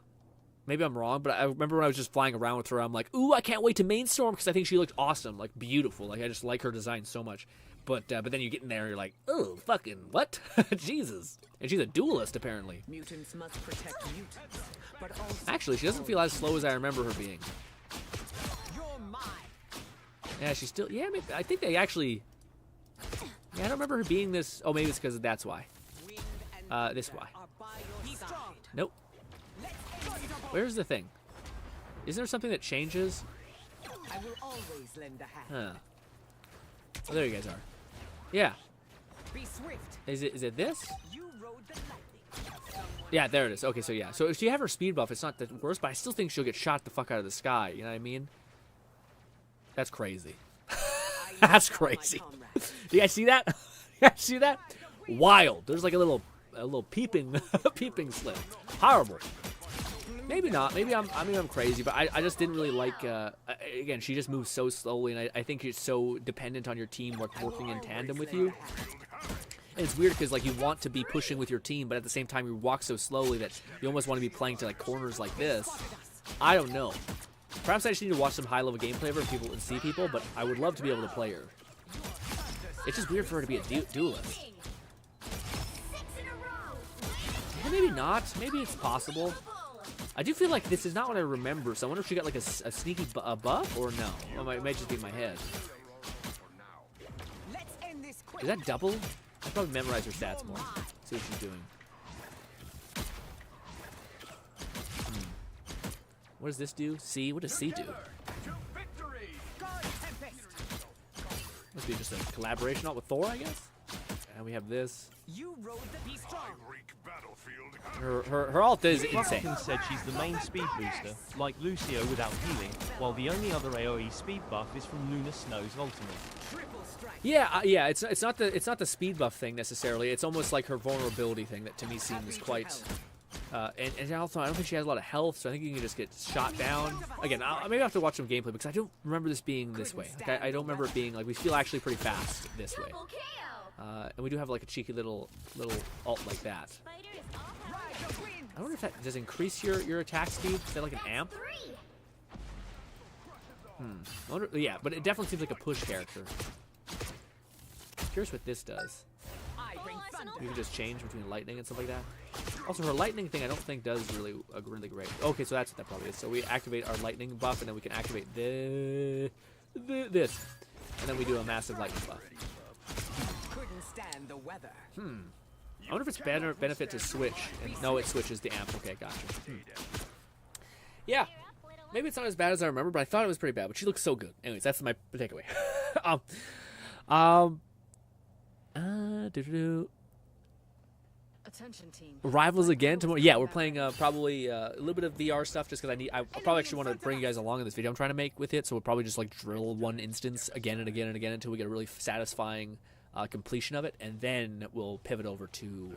Maybe I'm wrong, but I remember when I was just flying around with her, I'm like, ooh, I can't wait to main storm because I think she looked awesome, like beautiful. Like I just like her design so much. But then you get in there and you're like, oh, fucking what? Jesus. And she's a duelist, apparently. Mutants must protect mutants, but also actually, she doesn't feel as slow as I remember her being. You're mine. Yeah, she's still... Yeah, maybe, I think they actually... Yeah, I don't remember her being this... Oh, maybe it's because that's why. This why. Nope. Where's the thing? Isn't there something that changes? I will always lend a hand. Huh. Oh, there you guys are. Yeah. Be swift. Is it this? You rode the lightning. Yeah, there it is. Okay, so yeah. So if you have her speed buff, it's not the worst, but I still think she'll get shot the fuck out of the sky. You know what I mean? That's crazy. That's crazy. Do you guys see that? You guys see that? Wild. There's like a little peeping slit. Horrible. Maybe not. Maybe I'm crazy, but I just didn't really like. Again, she just moves so slowly, and I think she's so dependent on your team working in tandem with you. And it's weird because like you want to be pushing with your team, but at the same time you walk so slowly that you almost want to be playing to like corners like this. I don't know. Perhaps I just need to watch some high-level gameplay of her and see people, but I would love to be able to play her. It's just weird for her to be a duelist. maybe not. Maybe it's possible. I do feel like this is not what I remember, so I wonder if she got like a sneaky buff or no. Or it might just be in my head. Is that double? I probably memorize her stats more. See what she's doing. What does this do? C? What does C do? Must be just a collaboration out with Thor, I guess. And we have this. You rode the beast strong. Her ult is insane. Fluffington said she's the main speed booster, like Lucio without healing, while the only other AoE speed buff is from Luna Snow's ultimate. Yeah, yeah. It's not the speed buff thing necessarily. It's almost like her vulnerability thing that to me seems quite. And also, I don't think she has a lot of health, so I think you can just get shot down. Again, maybe I have to watch some gameplay because I don't remember this being this way. Like, I don't remember it being like we feel actually pretty fast this way. And we do have like a cheeky little ult like that. I wonder if that does increase your attack speed. Is that like an amp? I wonder, yeah, but it definitely seems like a push character. Curious what this does. You can just change between lightning and stuff like that. Also, her lightning thing I don't think does really great. Okay, so that's what that probably is. So we activate our lightning buff, and then we can activate this, and then we do a massive lightning buff. Couldn't stand the weather. I wonder if it's better benefit to switch. No, it switches the amp. Okay, gotcha. Yeah, maybe it's not as bad as I remember, but I thought it was pretty bad. But she looks so good. Anyways, that's my takeaway. Attention team. Rivals again tomorrow. Yeah, we're playing probably a little bit of VR stuff just because I probably actually want to bring you guys along in this video I'm trying to make with it. So we'll probably just like drill one instance again and again and again until we get a really satisfying completion of it, and then we'll pivot over to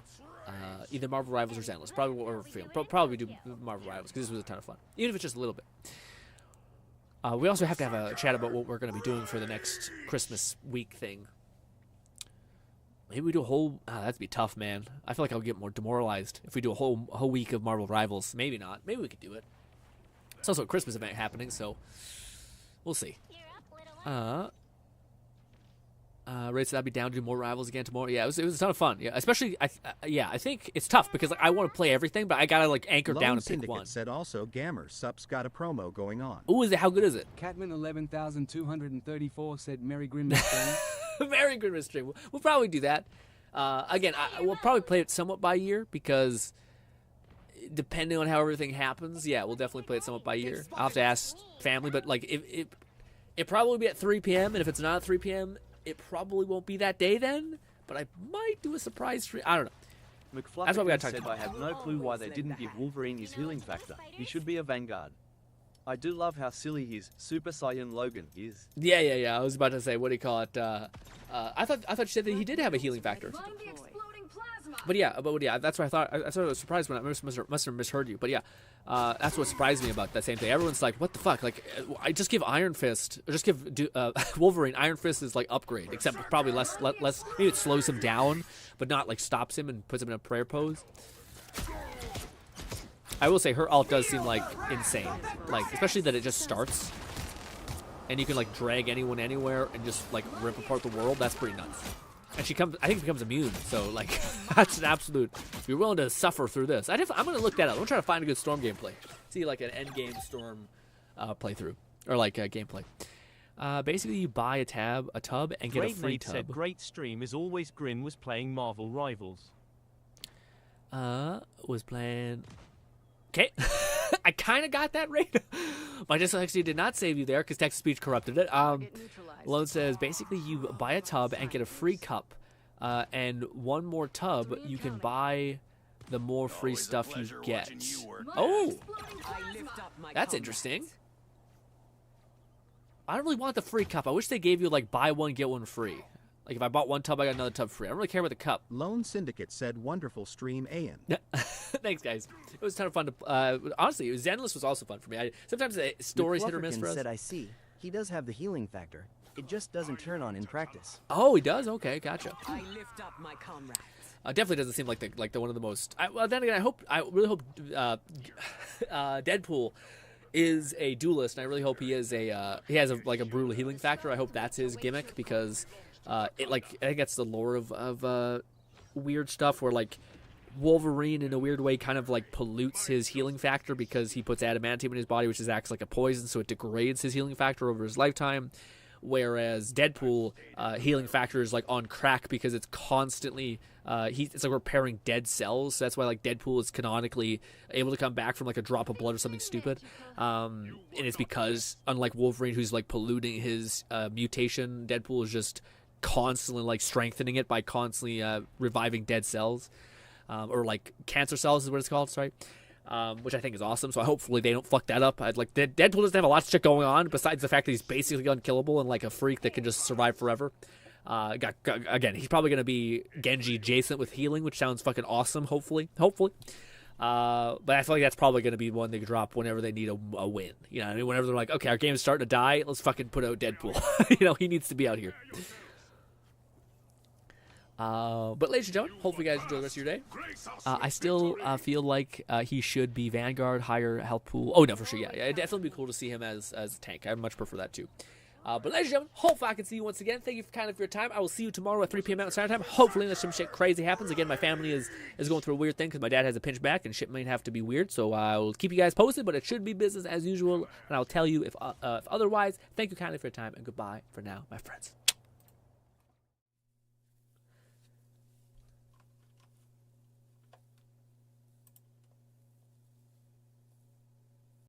either Marvel Rivals or Zenless. Probably do Marvel Rivals because this was a ton of fun, even if it's just a little bit. We also have to have a chat about what we're going to be doing for the next Christmas week thing. Maybe we do a whole. That'd be tough, man. I feel like I'll get more demoralized if we do a whole week of Marvel Rivals. Maybe not. Maybe we could do it. It's also a Christmas event happening, so we'll see. Right, so I'd be down to do more Rivals again tomorrow. Yeah, it was a ton of fun. Yeah, especially I think it's tough because like, I want to play everything, but I gotta like anchor down and pick one. Said also, Gammer Sup's got a promo going on. Ooh, is it? How good is it? Catman 11,234 said Merry Grimmas stream. Merry Grimmas stream. We'll probably do that. Again, we'll probably play it somewhat by year because depending on how everything happens, yeah, we'll definitely play it somewhat by year. I'll have to ask family, but like it probably be at 3 p.m. and if it's not at 3 p.m. it probably won't be that day then, but I might do a surprise stream. I don't know. That's what we got to talk said about. I have no clue why they didn't give Wolverine his healing factor. He should be a Vanguard. I do love how silly his Super Saiyan Logan is. Yeah. I was about to say, what do you call it? I thought you said that he did have a healing factor. But yeah, that's what I thought. I was surprised when I must have misheard you. But yeah, that's what surprised me about that same thing. Everyone's like, "What the fuck?" Like, I just give Iron Fist, or just give Wolverine Iron Fist is like upgrade, except probably less. Maybe it slows him down, but not like stops him and puts him in a prayer pose. I will say her ult does seem like insane, like especially that it just starts, and you can like drag anyone anywhere and just like rip apart the world. That's pretty nuts. And I think becomes immune, so like that's an absolute. You're willing to suffer through this. I'm gonna look that up. I'm gonna try to find a good Storm gameplay. See like an end game Storm playthrough or like gameplay. Basically, you buy a tub and get a free tub. Said great stream as always. Grin was playing Marvel Rivals. Was playing. Okay, I kind of got that right. My dyslexia did not save you there because text-to-speech corrupted it. Lone says, basically you buy a tub and get a free cup. And one more tub, you can buy the more free stuff you get. Oh! That's interesting. I don't really want the free cup. I wish they gave you, like, buy one, get one free. Like, if I bought one tub, I got another tub free. I don't really care about the cup. Lone Syndicate said, wonderful stream, Ian. Thanks, guys. It was a ton of fun to... honestly, Zenless was also fun for me. Sometimes the story's hit or miss for us. Said, I see. He does have the healing factor. It just doesn't turn on in practice. Oh, he does? Okay, gotcha. I lift up my comrades. Definitely doesn't seem like the one of the most... well, then again, I really hope Deadpool is a duelist, and I really hope he is he has a brutal healing factor. I hope that's his gimmick because... I think that's the lore of weird stuff where like Wolverine in a weird way kind of like pollutes his healing factor because he puts adamantium in his body, which acts like a poison, so it degrades his healing factor over his lifetime. Whereas Deadpool healing factor is like on crack because it's constantly it's like repairing dead cells. So that's why like Deadpool is canonically able to come back from like a drop of blood or something stupid. And it's because unlike Wolverine, who's like polluting his mutation, Deadpool is just constantly like strengthening it by constantly reviving dead cells, or like cancer cells is what it's called. Sorry. Which I think is awesome. So hopefully they don't fuck that up. Deadpool doesn't have a lot of shit going on besides the fact that he's basically unkillable and like a freak that can just survive forever. Again, he's probably gonna be Genji adjacent with healing, which sounds fucking awesome. Hopefully. But I feel like that's probably gonna be one they could drop whenever they need a win. You know what I mean? Whenever they're like, okay, our game's starting to die, let's fucking put out Deadpool. He needs to be out here. But ladies and gentlemen, hopefully you guys enjoy the rest of your day. I still feel like he should be Vanguard, higher health pool. Oh, no, for sure, yeah. It'd definitely be cool to see him as a tank. I much prefer that, too. But ladies and gentlemen, hopefully I can see you once again. Thank you for your time. I will see you tomorrow at 3 p.m. Mountain Standard Time. Hopefully unless some shit crazy happens. Again, my family is going through a weird thing because my dad has a pinch back and shit might have to be weird. So I'll keep you guys posted, but it should be business as usual. And I'll tell you if otherwise. Thank you kindly for your time and goodbye for now, my friends.